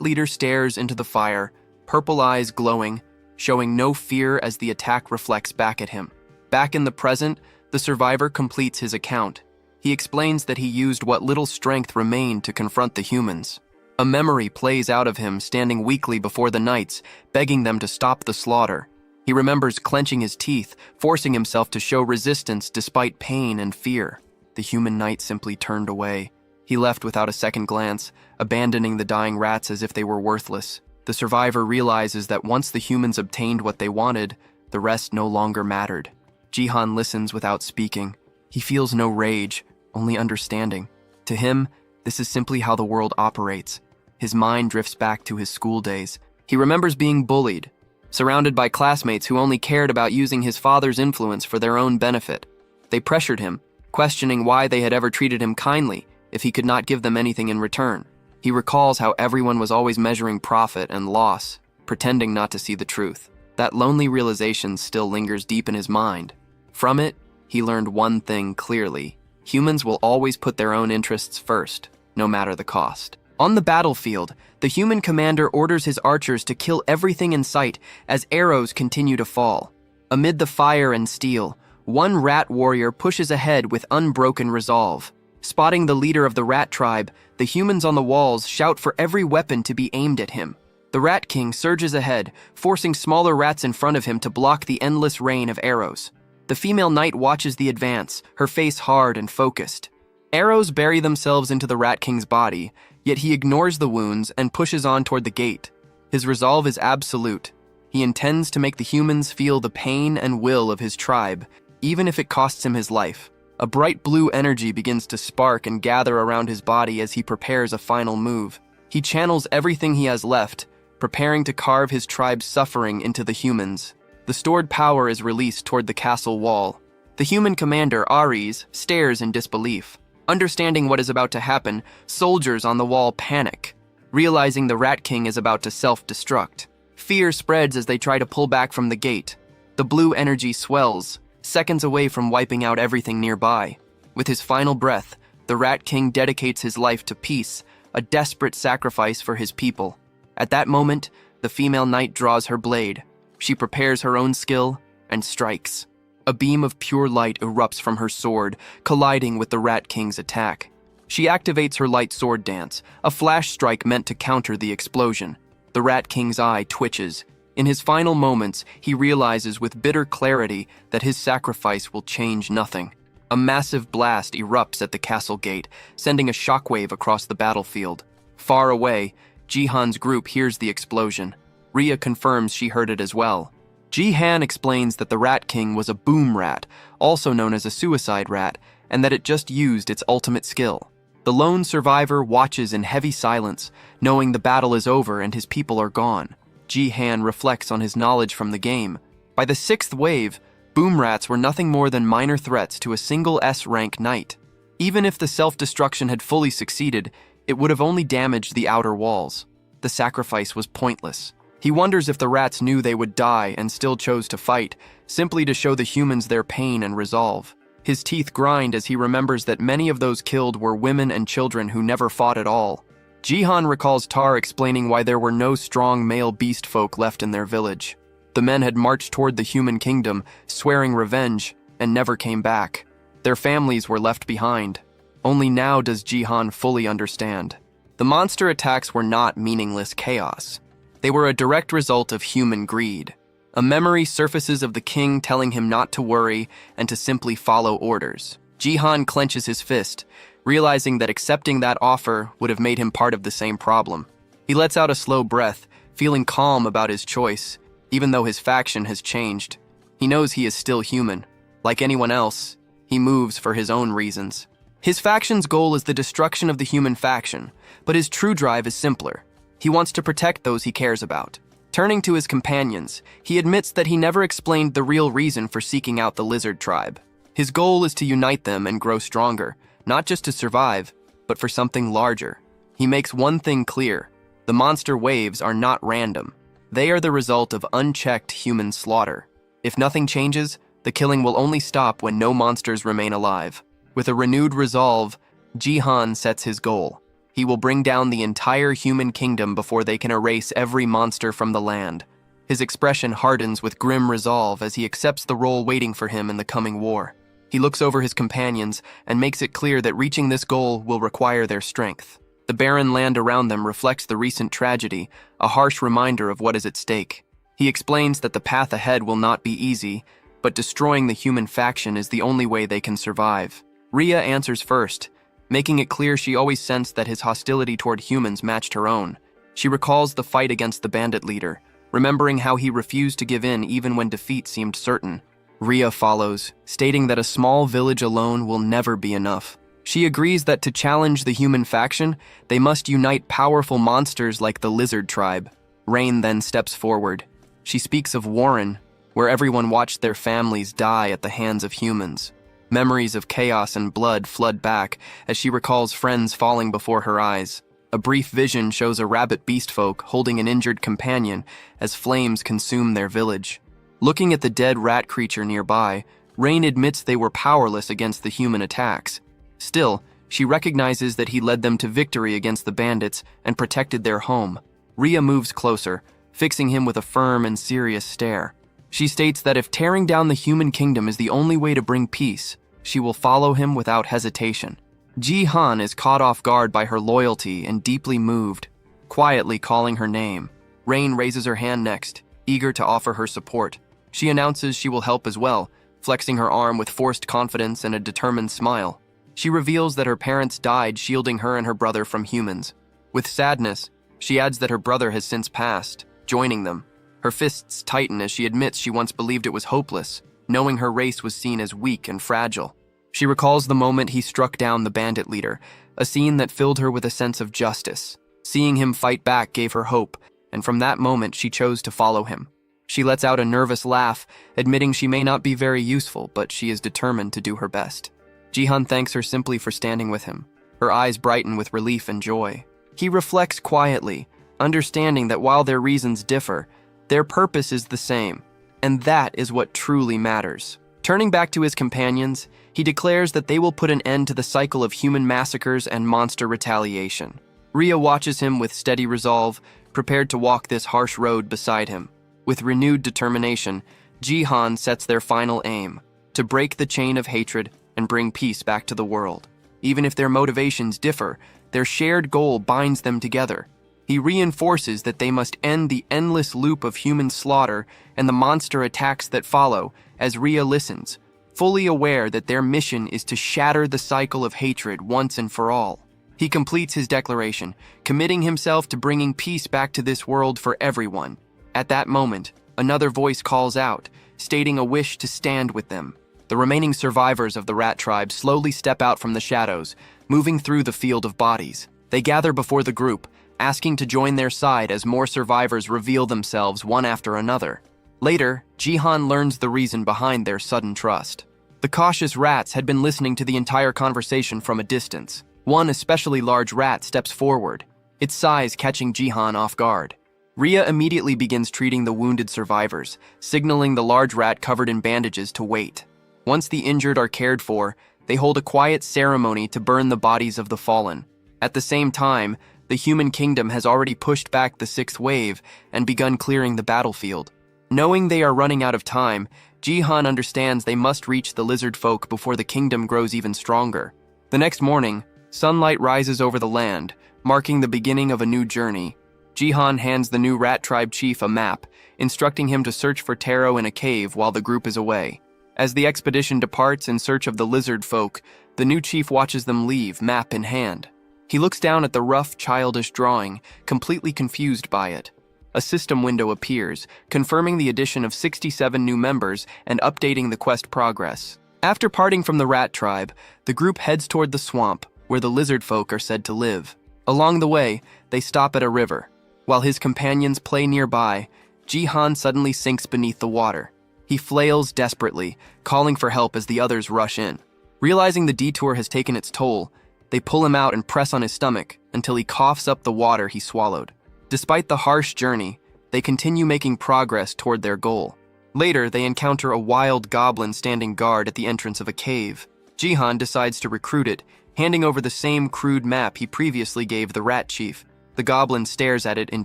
Speaker 1: leader stares into the fire, purple eyes glowing, showing no fear as the attack reflects back at him. Back in the present, the survivor completes his account. He explains that he used what little strength remained to confront the humans. A memory plays out of him standing weakly before the knights, begging them to stop the slaughter. He remembers clenching his teeth, forcing himself to show resistance despite pain and fear. The human knight simply turned away. He left without a second glance, abandoning the dying rats as if they were worthless. The survivor realizes that once the humans obtained what they wanted, the rest no longer mattered. Jihan listens without speaking. He feels no rage, only understanding. To him, this is simply how the world operates. His mind drifts back to his school days. He remembers being bullied, surrounded by classmates who only cared about using his father's influence for their own benefit. They pressured him, questioning why they had ever treated him kindly if he could not give them anything in return. He recalls how everyone was always measuring profit and loss, pretending not to see the truth. That lonely realization still lingers deep in his mind. From it, he learned one thing clearly. Humans will always put their own interests first, no matter the cost. On the battlefield, the human commander orders his archers to kill everything in sight as arrows continue to fall. Amid the fire and steel, one rat warrior pushes ahead with unbroken resolve. Spotting the leader of the rat tribe, the humans on the walls shout for every weapon to be aimed at him. The Rat King surges ahead, forcing smaller rats in front of him to block the endless rain of arrows. The female knight watches the advance, her face hard and focused. Arrows bury themselves into the Rat King's body, yet he ignores the wounds and pushes on toward the gate. His resolve is absolute. He intends to make the humans feel the pain and will of his tribe, even if it costs him his life. A bright blue energy begins to spark and gather around his body as he prepares a final move. He channels everything he has left, preparing to carve his tribe's suffering into the humans. The stored power is released toward the castle wall. The human commander, Ares, stares in disbelief. Understanding what is about to happen, soldiers on the wall panic, realizing the Rat King is about to self-destruct. Fear spreads as they try to pull back from the gate. The blue energy swells, seconds away from wiping out everything nearby. With his final breath, the Rat King dedicates his life to peace, a desperate sacrifice for his people. At that moment, the female knight draws her blade. She prepares her own skill and strikes. A beam of pure light erupts from her sword, colliding with the Rat King's attack. She activates her light sword dance, a flash strike meant to counter the explosion. The Rat King's eye twitches. In his final moments, he realizes with bitter clarity that his sacrifice will change nothing. A massive blast erupts at the castle gate, sending a shockwave across the battlefield. Far away, Jihan's group hears the explosion. Rhea confirms she heard it as well. Jihan explains that the Rat King was a boom rat, also known as a suicide rat, and that it just used its ultimate skill. The lone survivor watches in heavy silence, knowing the battle is over and his people are gone. Jihan reflects on his knowledge from the game. By the sixth wave, boom rats were nothing more than minor threats to a single S-rank knight. Even if the self-destruction had fully succeeded, it would have only damaged the outer walls. The sacrifice was pointless. He wonders if the rats knew they would die and still chose to fight, simply to show the humans their pain and resolve. His teeth grind as he remembers that many of those killed were women and children who never fought at all. Jihan recalls Tar explaining why there were no strong male beast folk left in their village. The men had marched toward the human kingdom, swearing revenge, and never came back. Their families were left behind. Only now does Jihan fully understand. The monster attacks were not meaningless chaos. They were a direct result of human greed. A memory surfaces of the king telling him not to worry and to simply follow orders. Jihan clenches his fist, realizing that accepting that offer would have made him part of the same problem. He lets out a slow breath, feeling calm about his choice, even though his faction has changed. He knows he is still human. Like anyone else, he moves for his own reasons. His faction's goal is the destruction of the human faction, but his true drive is simpler. He wants to protect those he cares about. Turning to his companions, he admits that he never explained the real reason for seeking out the lizard tribe. His goal is to unite them and grow stronger, not just to survive, but for something larger. He makes one thing clear: the monster waves are not random. They are the result of unchecked human slaughter. If nothing changes, the killing will only stop when no monsters remain alive. With a renewed resolve, Jihan sets his goal. He will bring down the entire human kingdom before they can erase every monster from the land. His expression hardens with grim resolve as he accepts the role waiting for him in the coming war. He looks over his companions and makes it clear that reaching this goal will require their strength. The barren land around them reflects the recent tragedy, a harsh reminder of what is at stake. He explains that the path ahead will not be easy, but destroying the human faction is the only way they can survive. Rhea answers first, making it clear she always sensed that his hostility toward humans matched her own. She recalls the fight against the bandit leader, remembering how he refused to give in even when defeat seemed certain. Rhea follows, stating that a small village alone will never be enough. She agrees that to challenge the human faction, they must unite powerful monsters like the lizard tribe. Rain then steps forward. She speaks of Warren, where everyone watched their families die at the hands of humans. Memories of chaos and blood flood back as she recalls friends falling before her eyes. A brief vision shows a rabbit beastfolk holding an injured companion as flames consume their village. Looking at the dead rat creature nearby, Rain admits they were powerless against the human attacks. Still, she recognizes that he led them to victory against the bandits and protected their home. Rhea moves closer, fixing him with a firm and serious stare. She states that if tearing down the human kingdom is the only way to bring peace, she will follow him without hesitation. Ji-han is caught off guard by her loyalty and deeply moved, quietly calling her name. Rain raises her hand next, eager to offer her support. She announces she will help as well, flexing her arm with forced confidence and a determined smile. She reveals that her parents died shielding her and her brother from humans. With sadness, she adds that her brother has since passed, joining them. Her fists tighten as she admits she once believed it was hopeless, knowing her race was seen as weak and fragile. She recalls the moment he struck down the bandit leader, a scene that filled her with a sense of justice. Seeing him fight back gave her hope, and from that moment she chose to follow him. She lets out a nervous laugh, admitting she may not be very useful, but she is determined to do her best. Jihan thanks her simply for standing with him. Her eyes brighten with relief and joy. He reflects quietly, understanding that while their reasons differ, their purpose is the same, and that is what truly matters. Turning back to his companions, he declares that they will put an end to the cycle of human massacres and monster retaliation. Rhea watches him with steady resolve, prepared to walk this harsh road beside him. With renewed determination, Jihan sets their final aim: to break the chain of hatred and bring peace back to the world. Even if their motivations differ, their shared goal binds them together. He reinforces that they must end the endless loop of human slaughter and the monster attacks that follow as Rhea listens, fully aware that their mission is to shatter the cycle of hatred once and for all. He completes his declaration, committing himself to bringing peace back to this world for everyone. At that moment, another voice calls out, stating a wish to stand with them. The remaining survivors of the rat tribe slowly step out from the shadows, moving through the field of bodies. They gather before the group, asking to join their side as more survivors reveal themselves one after another. Later, Jihan learns the reason behind their sudden trust. The cautious rats had been listening to the entire conversation from a distance. One especially large rat steps forward, its size catching Jihan off guard. Rhea immediately begins treating the wounded survivors, signaling the large rat covered in bandages to wait. Once the injured are cared for, they hold a quiet ceremony to burn the bodies of the fallen. At the same time, the human kingdom has already pushed back the sixth wave and begun clearing the battlefield. Knowing they are running out of time, Jihan understands they must reach the lizard folk before the kingdom grows even stronger. The next morning, sunlight rises over the land, marking the beginning of a new journey. Jihan hands the new rat tribe chief a map, instructing him to search for Taro in a cave while the group is away. As the expedition departs in search of the lizard folk, the new chief watches them leave, map in hand. He looks down at the rough, childish drawing, completely confused by it. A system window appears, confirming the addition of 67 new members and updating the quest progress. After parting from the rat tribe, the group heads toward the swamp, where the lizard folk are said to live. Along the way, they stop at a river. While his companions play nearby, Jihan suddenly sinks beneath the water. He flails desperately, calling for help as the others rush in. Realizing the detour has taken its toll, they pull him out and press on his stomach until he coughs up the water he swallowed. Despite the harsh journey, they continue making progress toward their goal. Later, they encounter a wild goblin standing guard at the entrance of a cave. Jihan decides to recruit it, handing over the same crude map he previously gave the rat chief. The goblin stares at it in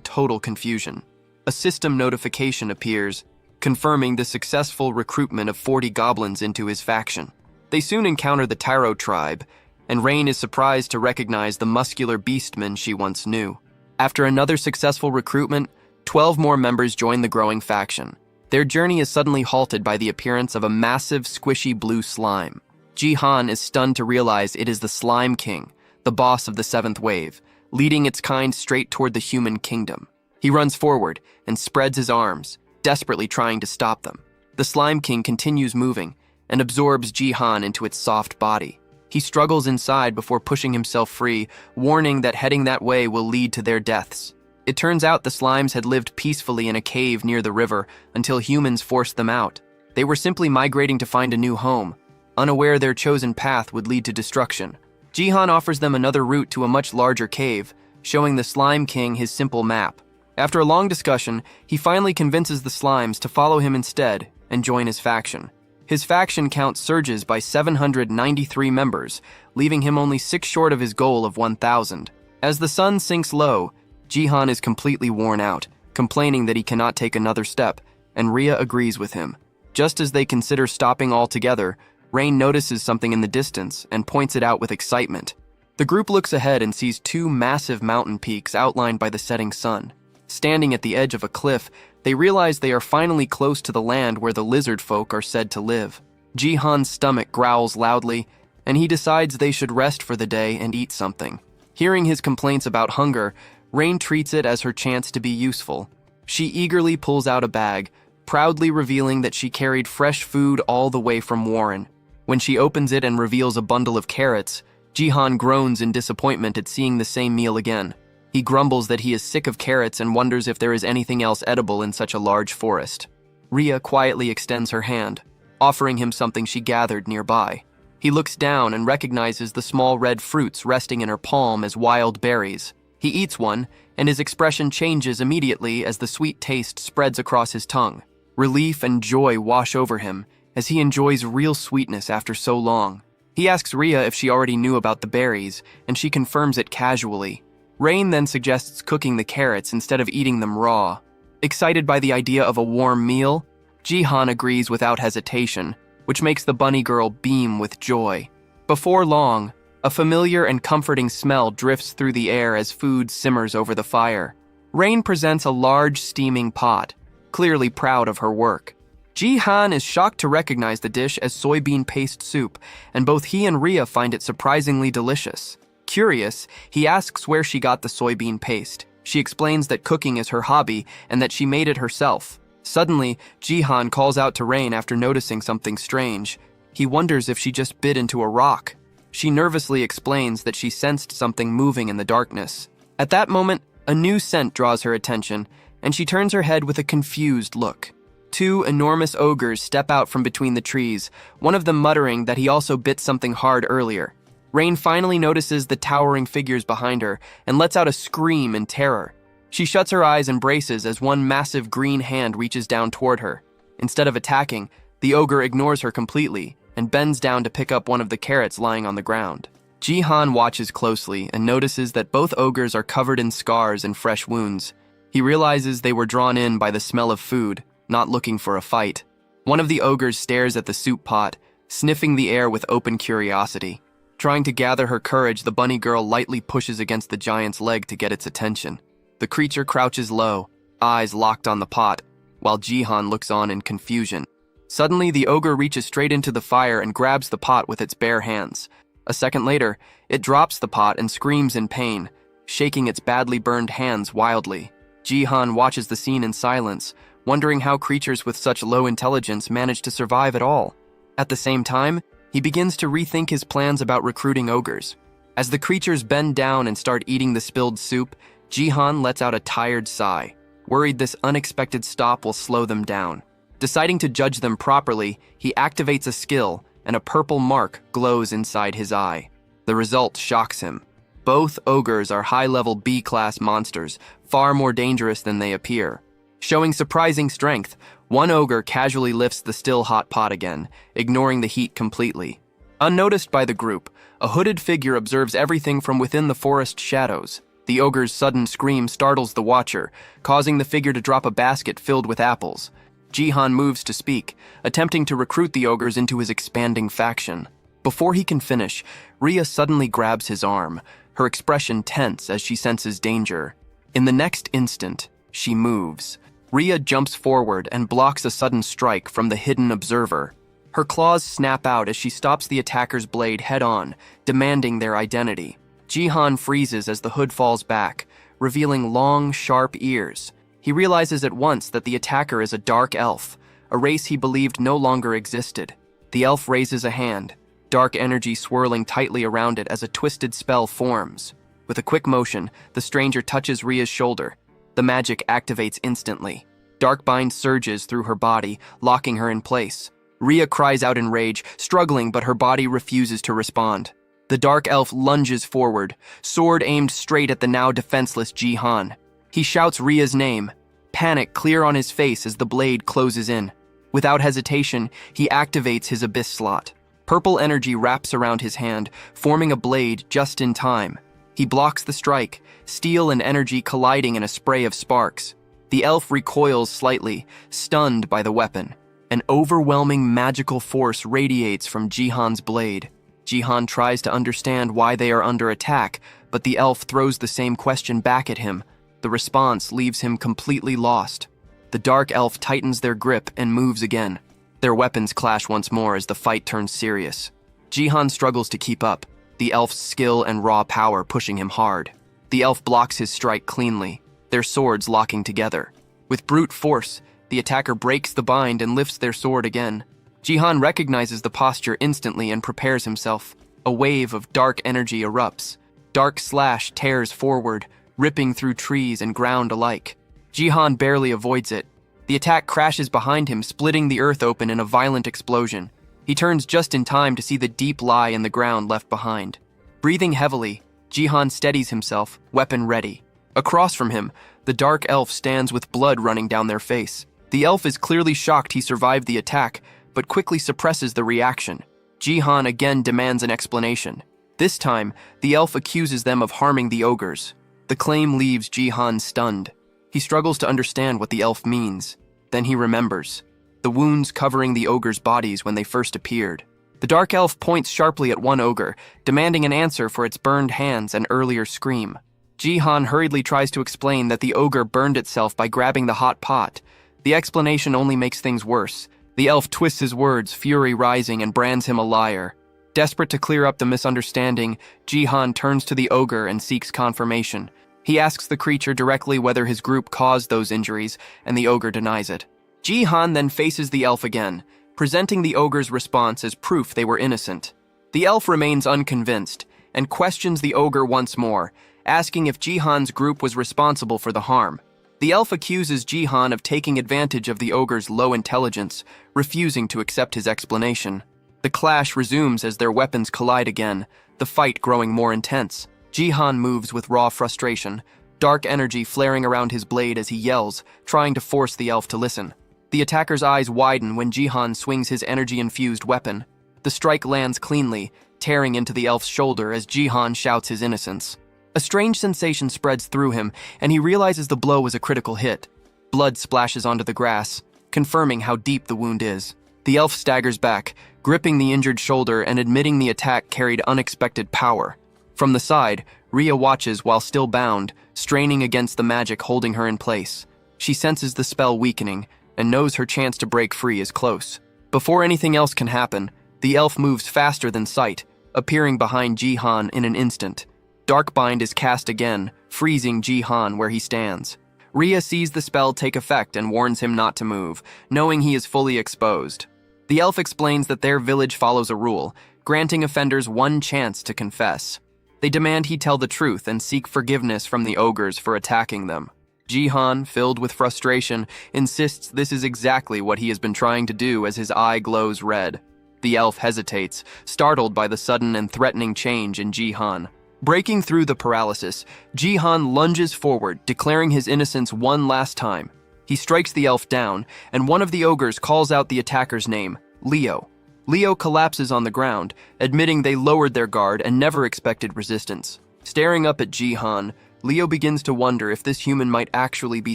Speaker 1: total confusion. A system notification appears, confirming the successful recruitment of 40 goblins into his faction. They soon encounter the Taro tribe, and Rain is surprised to recognize the muscular beastmen she once knew. After another successful recruitment, 12 more members join the growing faction. Their journey is suddenly halted by the appearance of a massive, squishy blue slime. Jihan is stunned to realize it is the Slime King, the boss of the 7th wave, leading its kind straight toward the human kingdom. He runs forward and spreads his arms, desperately trying to stop them. The Slime King continues moving and absorbs Jihan into its soft body. He struggles inside before pushing himself free, warning that heading that way will lead to their deaths. It turns out the slimes had lived peacefully in a cave near the river until humans forced them out. They were simply migrating to find a new home, unaware their chosen path would lead to destruction. Jihan offers them another route to a much larger cave, showing the Slime King his simple map. After a long discussion, he finally convinces the slimes to follow him instead and join his faction. His faction count surges by 793 members, leaving him only 6 short of his goal of 1,000. As the sun sinks low, Jihan is completely worn out, complaining that he cannot take another step, and Rhea agrees with him. Just as they consider stopping altogether, Rain notices something in the distance and points it out with excitement. The group looks ahead and sees 2 massive mountain peaks outlined by the setting sun. Standing at the edge of a cliff, they realize they are finally close to the land where the lizard folk are said to live. Jihan's stomach growls loudly, and he decides they should rest for the day and eat something. Hearing his complaints about hunger, Rain treats it as her chance to be useful. She eagerly pulls out a bag, proudly revealing that she carried fresh food all the way from Warren. When she opens it and reveals a bundle of carrots, Jihan groans in disappointment at seeing the same meal again. He grumbles that he is sick of carrots and wonders if there is anything else edible in such a large forest. Rhea quietly extends her hand, offering him something she gathered nearby. He looks down and recognizes the small red fruits resting in her palm as wild berries. He eats one, and his expression changes immediately as the sweet taste spreads across his tongue. Relief and joy wash over him as he enjoys real sweetness after so long. He asks Rhea if she already knew about the berries, and she confirms it casually. Rain then suggests cooking the carrots instead of eating them raw. Excited by the idea of a warm meal, Jihan agrees without hesitation, which makes the bunny girl beam with joy. Before long, a familiar and comforting smell drifts through the air as food simmers over the fire. Rain presents a large steaming pot, clearly proud of her work. Jihan is shocked to recognize the dish as soybean paste soup, and both he and Rhea find it surprisingly delicious. Curious, he asks where she got the soybean paste. She explains that cooking is her hobby and that she made it herself. Suddenly, Jihan calls out to Rain after noticing something strange. He wonders if she just bit into a rock. She nervously explains that she sensed something moving in the darkness. At that moment, a new scent draws her attention, and she turns her head with a confused look. 2 enormous ogres step out from between the trees, one of them muttering that he also bit something hard earlier. Rain finally notices the towering figures behind her and lets out a scream in terror. She shuts her eyes and braces as one massive green hand reaches down toward her. Instead of attacking, the ogre ignores her completely and bends down to pick up one of the carrots lying on the ground. Jihan watches closely and notices that both ogres are covered in scars and fresh wounds. He realizes they were drawn in by the smell of food, not looking for a fight. One of the ogres stares at the soup pot, sniffing the air with open curiosity. Trying to gather her courage, the bunny girl lightly pushes against the giant's leg to get its attention. The creature crouches low, eyes locked on the pot, while Jihan looks on in confusion. Suddenly, the ogre reaches straight into the fire and grabs the pot with its bare hands. A second later, it drops the pot and screams in pain, shaking its badly burned hands wildly. Jihan watches the scene in silence, wondering how creatures with such low intelligence manage to survive at all. At the same time, he begins to rethink his plans about recruiting ogres. As the creatures bend down and start eating the spilled soup, Jihan lets out a tired sigh, worried this unexpected stop will slow them down. Deciding to judge them properly, he activates a skill, and a purple mark glows inside his eye. The result shocks him. Both ogres are high-level B-class monsters, far more dangerous than they appear. Showing surprising strength, one ogre casually lifts the still hot pot again, ignoring the heat completely. Unnoticed by the group, a hooded figure observes everything from within the forest shadows. The ogre's sudden scream startles the watcher, causing the figure to drop a basket filled with apples. Jihan moves to speak, attempting to recruit the ogres into his expanding faction. Before he can finish, Rhea suddenly grabs his arm, her expression tense as she senses danger. In the next instant, she moves. Rhea jumps forward and blocks a sudden strike from the hidden observer. Her claws snap out as she stops the attacker's blade head-on, demanding their identity. Jihan freezes as the hood falls back, revealing long, sharp ears. He realizes at once that the attacker is a dark elf, a race he believed no longer existed. The elf raises a hand, dark energy swirling tightly around it as a twisted spell forms. With a quick motion, the stranger touches Rhea's shoulder. The magic activates instantly. Darkbind surges through her body, locking her in place. Rhea cries out in rage, struggling, but her body refuses to respond. The dark elf lunges forward, sword aimed straight at the now defenseless Jihan. He shouts Rhea's name, panic clear on his face as the blade closes in. Without hesitation, he activates his abyss slot. Purple energy wraps around his hand, forming a blade just in time. He blocks the strike, steel and energy colliding in a spray of sparks. The elf recoils slightly, stunned by the weapon. An overwhelming magical force radiates from Jihan's blade. Jihan tries to understand why they are under attack, but the elf throws the same question back at him. The response leaves him completely lost. The dark elf tightens their grip and moves again. Their weapons clash once more as the fight turns serious. Jihan struggles to keep up, the elf's skill and raw power pushing him hard. The elf blocks his strike cleanly, their swords locking together. With brute force, the attacker breaks the bind and lifts their sword again. Jihan recognizes the posture instantly and prepares himself. A wave of dark energy erupts. Dark slash tears forward, ripping through trees and ground alike. Jihan barely avoids it. The attack crashes behind him, splitting the earth open in a violent explosion. He turns just in time to see the deep lie in the ground left behind. Breathing heavily, Jihan steadies himself, weapon ready. Across from him, the dark elf stands with blood running down their face. The elf is clearly shocked he survived the attack, but quickly suppresses the reaction. Jihan again demands an explanation. This time, the elf accuses them of harming the ogres. The claim leaves Jihan stunned. He struggles to understand what the elf means. Then he remembers. The wounds covering the ogres' bodies when they first appeared. The dark elf points sharply at one ogre, demanding an answer for its burned hands and earlier scream. Jihan hurriedly tries to explain that the ogre burned itself by grabbing the hot pot. The explanation only makes things worse. The elf twists his words, fury rising, and brands him a liar. Desperate to clear up the misunderstanding, Jihan turns to the ogre and seeks confirmation. He asks the creature directly whether his group caused those injuries, and the ogre denies it. Jihan then faces the elf again, presenting the ogre's response as proof they were innocent. The elf remains unconvinced, and questions the ogre once more, asking if Jihan's group was responsible for the harm. The elf accuses Jihan of taking advantage of the ogre's low intelligence, refusing to accept his explanation. The clash resumes as their weapons collide again, the fight growing more intense. Jihan moves with raw frustration, dark energy flaring around his blade as he yells, trying to force the elf to listen. The attacker's eyes widen when Jihan swings his energy-infused weapon. The strike lands cleanly, tearing into the elf's shoulder as Jihan shouts his innocence. A strange sensation spreads through him, and he realizes the blow was a critical hit. Blood splashes onto the grass, confirming how deep the wound is. The elf staggers back, gripping the injured shoulder and admitting the attack carried unexpected power. From the side, Rhea watches while still bound, straining against the magic holding her in place. She senses the spell weakening, and knows her chance to break free is close. Before anything else can happen, the elf moves faster than sight, appearing behind Jihan in an instant. Darkbind is cast again, freezing Jihan where he stands. Rhea sees the spell take effect and warns him not to move, knowing he is fully exposed. The elf explains that their village follows a rule, granting offenders one chance to confess. They demand he tell the truth and seek forgiveness from the ogres for attacking them. Jihan, filled with frustration, insists this is exactly what he has been trying to do as his eye glows red. The elf hesitates, startled by the sudden and threatening change in Jihan. Breaking through the paralysis, Jihan lunges forward, declaring his innocence one last time. He strikes the elf down, and one of the ogres calls out the attacker's name, Leo. Leo collapses on the ground, admitting they lowered their guard and never expected resistance. Staring up at Jihan, Leo begins to wonder if this human might actually be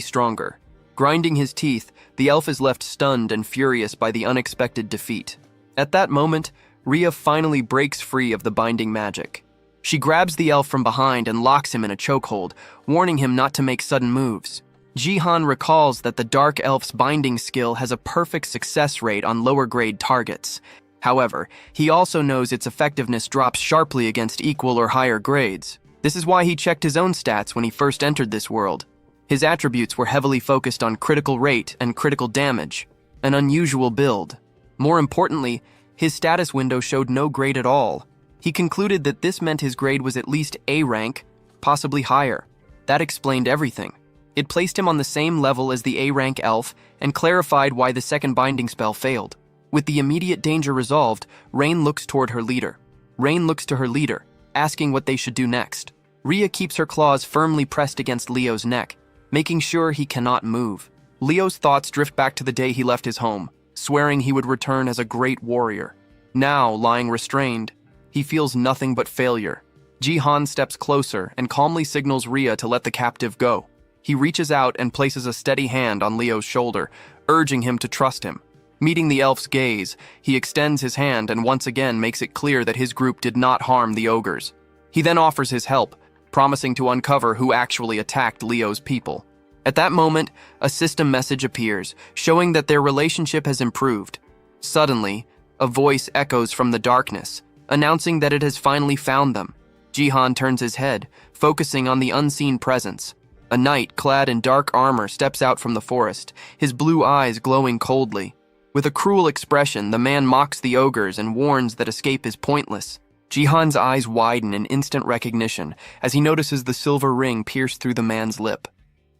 Speaker 1: stronger. Grinding his teeth, the elf is left stunned and furious by the unexpected defeat. At that moment, Rhea finally breaks free of the binding magic. She grabs the elf from behind and locks him in a chokehold, warning him not to make sudden moves. Jihan recalls that the dark elf's binding skill has a perfect success rate on lower-grade targets. However, he also knows its effectiveness drops sharply against equal or higher grades. This is why he checked his own stats when he first entered this world. His attributes were heavily focused on critical rate and critical damage, an unusual build. More importantly, his status window showed no grade at all. He concluded that this meant his grade was at least A rank, possibly higher. That explained everything. It placed him on the same level as the A rank elf and clarified why the second binding spell failed. With the immediate danger resolved, Rain looks toward her leader. Rain looks to her leader, asking what they should do next. Rhea keeps her claws firmly pressed against Leo's neck, making sure he cannot move. Leo's thoughts drift back to the day he left his home, swearing he would return as a great warrior. Now, lying restrained, he feels nothing but failure. Jihan steps closer and calmly signals Rhea to let the captive go. He reaches out and places a steady hand on Leo's shoulder, urging him to trust him. Meeting the elf's gaze, he extends his hand and once again makes it clear that his group did not harm the ogres. He then offers his help, promising to uncover who actually attacked Leo's people. At that moment, a system message appears, showing that their relationship has improved. Suddenly, a voice echoes from the darkness, announcing that it has finally found them. Jihan turns his head, focusing on the unseen presence. A knight clad in dark armor steps out from the forest, his blue eyes glowing coldly. With a cruel expression, the man mocks the ogres and warns that escape is pointless. Jihan's eyes widen in instant recognition as he notices the silver ring pierce through the man's lip.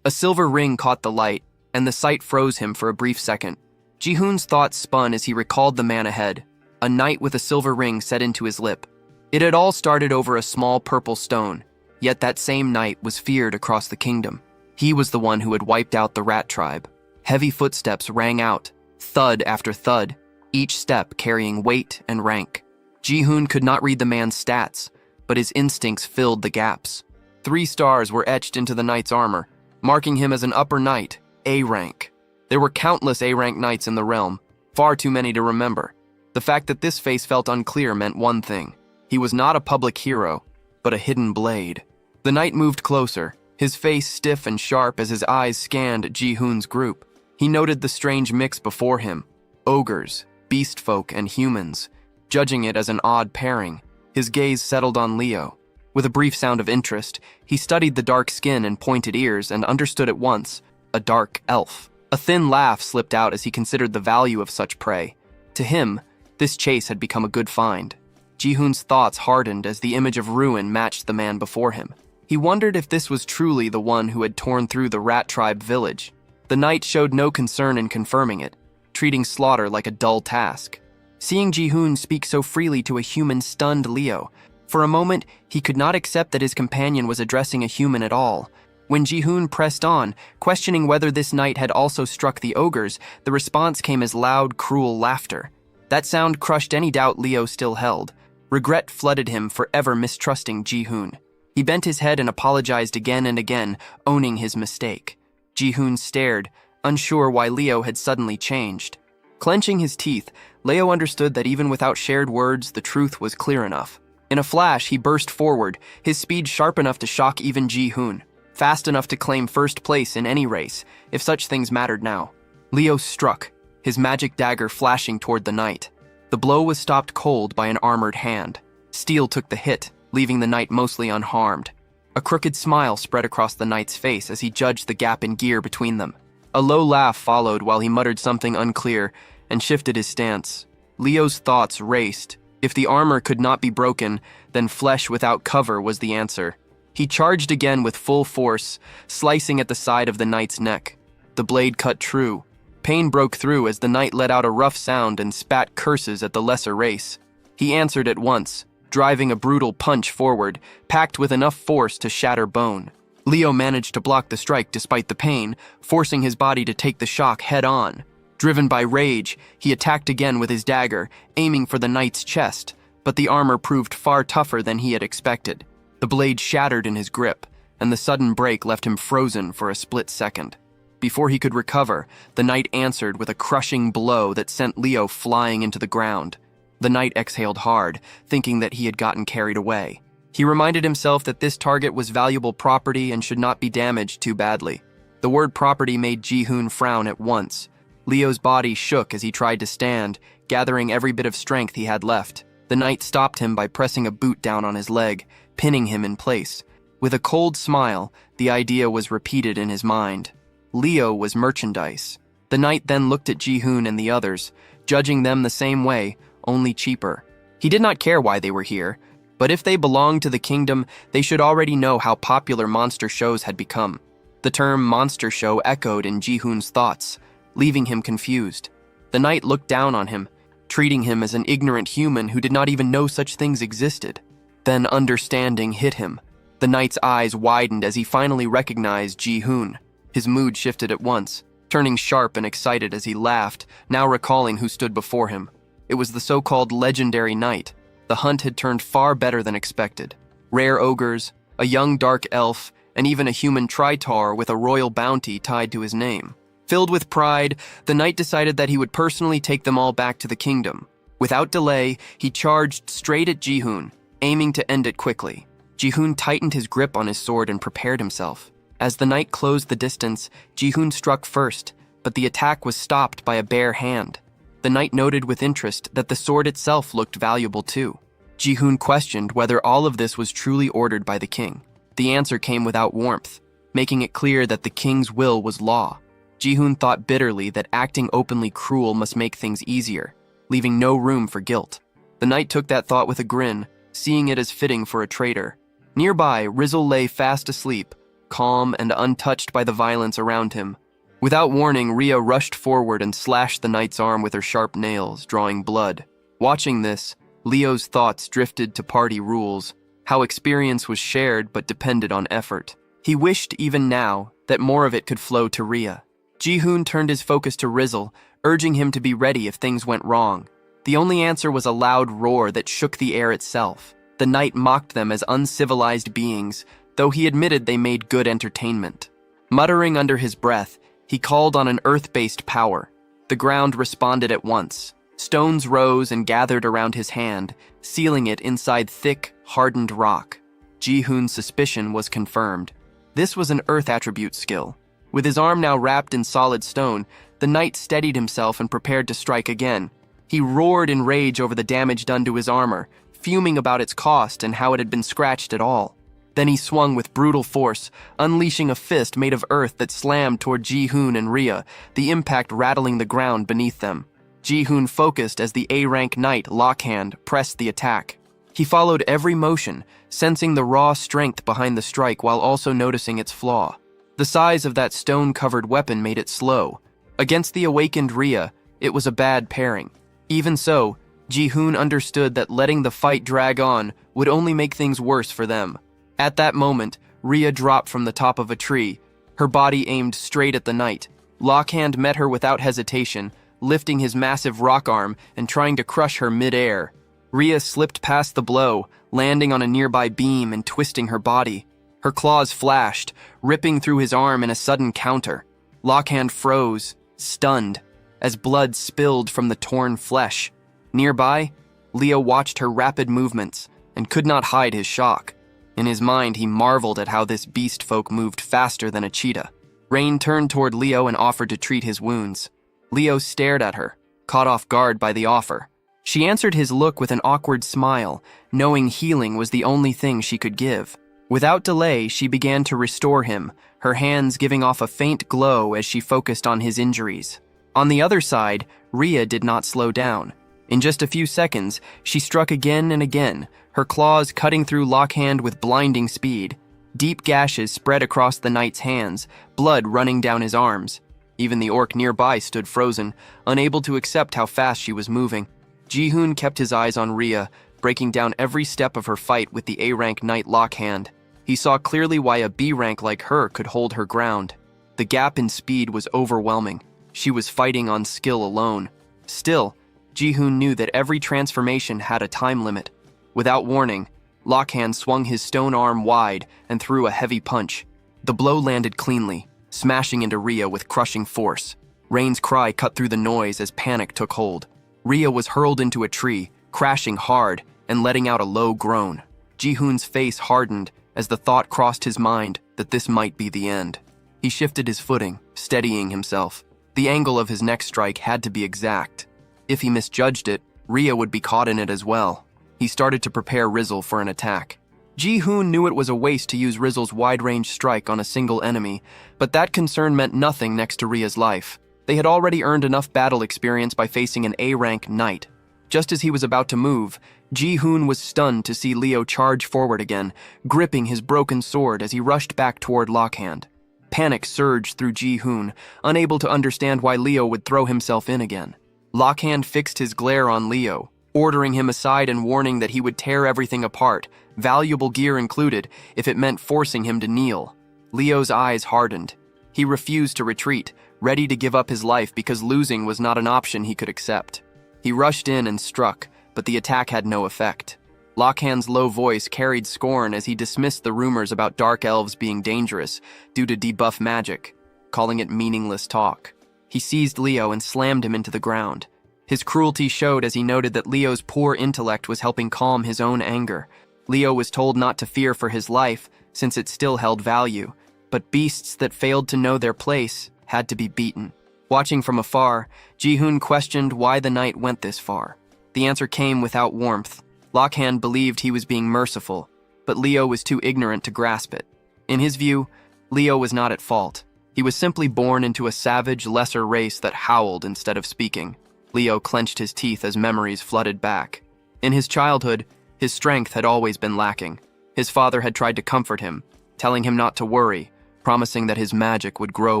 Speaker 1: A silver ring caught the light, and the sight froze him for a brief second. Jihoon's thoughts spun as he recalled the man ahead, a knight with a silver ring set into his lip. It had all started over a small purple stone, yet that same knight was feared across the kingdom. He was the one who had wiped out the rat tribe. Heavy footsteps rang out, thud after thud, each step carrying weight and rank. Jihoon could not read the man's stats, but his instincts filled the gaps. 3 stars were etched into the knight's armor, marking him as an upper knight, A rank. There were countless A-rank knights in the realm, far too many to remember. The fact that this face felt unclear meant one thing. He was not a public hero, but a hidden blade. The knight moved closer, his face stiff and sharp as his eyes scanned Jihoon's group. He noted the strange mix before him, ogres, beast folk, and humans. Judging it as an odd pairing, his gaze settled on Leo. With a brief sound of interest, he studied the dark skin and pointed ears and understood at once, a dark elf. A thin laugh slipped out as he considered the value of such prey. To him, this chase had become a good find. Jihoon's thoughts hardened as the image of ruin matched the man before him. He wondered if this was truly the one who had torn through the rat tribe village. The knight showed no concern in confirming it, treating slaughter like a dull task. Seeing Jihoon speak so freely to a human stunned Leo. For a moment, he could not accept that his companion was addressing a human at all. When Jihoon pressed on, questioning whether this knight had also struck the ogres, the response came as loud, cruel laughter. That sound crushed any doubt Leo still held. Regret flooded him, forever mistrusting Jihoon. He bent his head and apologized again and again, owning his mistake. Jihoon stared, unsure why Leo had suddenly changed. Clenching his teeth, Leo understood that even without shared words, the truth was clear enough. In a flash, he burst forward, his speed sharp enough to shock even Jihoon, fast enough to claim first place in any race, if such things mattered now. Leo struck, his magic dagger flashing toward the knight. The blow was stopped cold by an armored hand. Steel took the hit, leaving the knight mostly unharmed. A crooked smile spread across the knight's face as he judged the gap in gear between them. A low laugh followed while he muttered something unclear and shifted his stance. Leo's thoughts raced. If the armor could not be broken, then flesh without cover was the answer. He charged again with full force, slicing at the side of the knight's neck. The blade cut true. Pain broke through as the knight let out a rough sound and spat curses at the lesser race. He answered at once, driving a brutal punch forward, packed with enough force to shatter bone. Leo managed to block the strike despite the pain, forcing his body to take the shock head-on. Driven by rage, he attacked again with his dagger, aiming for the knight's chest, but the armor proved far tougher than he had expected. The blade shattered in his grip, and the sudden break left him frozen for a split second. Before he could recover, the knight answered with a crushing blow that sent Leo flying into the ground. The knight exhaled hard, thinking that he had gotten carried away. He reminded himself that this target was valuable property and should not be damaged too badly. The word property made Ji-hoon frown at once. Leo's body shook as he tried to stand, gathering every bit of strength he had left. The knight stopped him by pressing a boot down on his leg, pinning him in place. With a cold smile, the idea was repeated in his mind. Leo was merchandise. The knight then looked at Ji-hoon and the others, judging them the same way, only cheaper. He did not care why they were here, but if they belonged to the kingdom, they should already know how popular monster shows had become. The term monster show echoed in Ji-hoon's thoughts, leaving him confused. The knight looked down on him, treating him as an ignorant human who did not even know such things existed. Then understanding hit him. The knight's eyes widened as he finally recognized Ji-hoon. His mood shifted at once, turning sharp and excited as he laughed, now recalling who stood before him. It was the so-called legendary knight. The hunt had turned far better than expected. Rare ogres, a young dark elf, and even a human tritar with a royal bounty tied to his name. Filled with pride, the knight decided that he would personally take them all back to the kingdom. Without delay, he charged straight at Ji-hoon, aiming to end it quickly. Ji-hoon tightened his grip on his sword and prepared himself. As the knight closed the distance, Ji-hoon struck first, but the attack was stopped by a bare hand. The knight noted with interest that the sword itself looked valuable too. Ji-hoon questioned whether all of this was truly ordered by the king. The answer came without warmth, making it clear that the king's will was law. Ji-hoon thought bitterly that acting openly cruel must make things easier, leaving no room for guilt. The knight took that thought with a grin, seeing it as fitting for a traitor. Nearby, Rizzle lay fast asleep, calm and untouched by the violence around him. Without warning, Rhea rushed forward and slashed the knight's arm with her sharp nails, drawing blood. Watching this, Leo's thoughts drifted to party rules, how experience was shared but depended on effort. He wished, even now, that more of it could flow to Rhea. Ji-hoon turned his focus to Rizzle, urging him to be ready if things went wrong. The only answer was a loud roar that shook the air itself. The knight mocked them as uncivilized beings, though he admitted they made good entertainment. Muttering under his breath, he called on an earth-based power. The ground responded at once. Stones rose and gathered around his hand, sealing it inside thick, hardened rock. Ji-hoon's suspicion was confirmed. This was an earth attribute skill. With his arm now wrapped in solid stone, the knight steadied himself and prepared to strike again. He roared in rage over the damage done to his armor, fuming about its cost and how it had been scratched at all. Then he swung with brutal force, unleashing a fist made of earth that slammed toward Ji-hoon and Rhea, the impact rattling the ground beneath them. Ji-hoon focused as the A-rank knight, Lockhand, pressed the attack. He followed every motion, sensing the raw strength behind the strike while also noticing its flaw. The size of that stone-covered weapon made it slow. Against the awakened Rhea, it was a bad pairing. Even so, Ji-hoon understood that letting the fight drag on would only make things worse for them. At that moment, Rhea dropped from the top of a tree, her body aimed straight at the knight. Lockhand met her without hesitation, lifting his massive rock arm and trying to crush her mid-air. Rhea slipped past the blow, landing on a nearby beam and twisting her body. Her claws flashed, ripping through his arm in a sudden counter. Lockhand froze, stunned, as blood spilled from the torn flesh. Nearby, Leo watched her rapid movements and could not hide his shock. In his mind, he marveled at how this beast folk moved faster than a cheetah. Rain turned toward Leo and offered to treat his wounds. Leo stared at her, caught off guard by the offer. She answered his look with an awkward smile, knowing healing was the only thing she could give. Without delay, she began to restore him, her hands giving off a faint glow as she focused on his injuries. On the other side, Ria did not slow down. In just a few seconds, she struck again and again, her claws cutting through Lockhand with blinding speed. Deep gashes spread across the knight's hands, blood running down his arms. Even the orc nearby stood frozen, unable to accept how fast she was moving. Ji-hoon kept his eyes on Ria, breaking down every step of her fight with the A-rank knight Lockhand. He saw clearly why a B-rank like her could hold her ground. The gap in speed was overwhelming. She was fighting on skill alone. Still, Ji-hoon knew that every transformation had a time limit. Without warning, Lockhand swung his stone arm wide and threw a heavy punch. The blow landed cleanly, smashing into Ria with crushing force. Rain's cry cut through the noise as panic took hold. Ria was hurled into a tree, crashing hard and letting out a low groan. Ji-hoon's face hardened as the thought crossed his mind that this might be the end. He shifted his footing, steadying himself. The angle of his next strike had to be exact. If he misjudged it, Ria would be caught in it as well. He started to prepare Rizzle for an attack. Ji-hoon knew it was a waste to use Rizzle's wide-range strike on a single enemy, but that concern meant nothing next to Ria's life. They had already earned enough battle experience by facing an A-rank knight. Just as he was about to move, Ji-hoon was stunned to see Leo charge forward again, gripping his broken sword as he rushed back toward Lockhand. Panic surged through Ji-hoon, unable to understand why Leo would throw himself in again. Lockhand fixed his glare on Leo, ordering him aside and warning that he would tear everything apart, valuable gear included, if it meant forcing him to kneel. Leo's eyes hardened. He refused to retreat, ready to give up his life because losing was not an option he could accept. He rushed in and struck, but the attack had no effect. Lockhand's low voice carried scorn as he dismissed the rumors about dark elves being dangerous due to debuff magic, calling it meaningless talk. He seized Leo and slammed him into the ground. His cruelty showed as he noted that Leo's poor intellect was helping calm his own anger. Leo was told not to fear for his life, since it still held value, but beasts that failed to know their place had to be beaten. Watching from afar, Ji-hoon questioned why the knight went this far. The answer came without warmth. Lockhand believed he was being merciful, but Leo was too ignorant to grasp it. In his view, Leo was not at fault. He was simply born into a savage, lesser race that howled instead of speaking. Leo clenched his teeth as memories flooded back. In his childhood, his strength had always been lacking. His father had tried to comfort him, telling him not to worry, promising that his magic would grow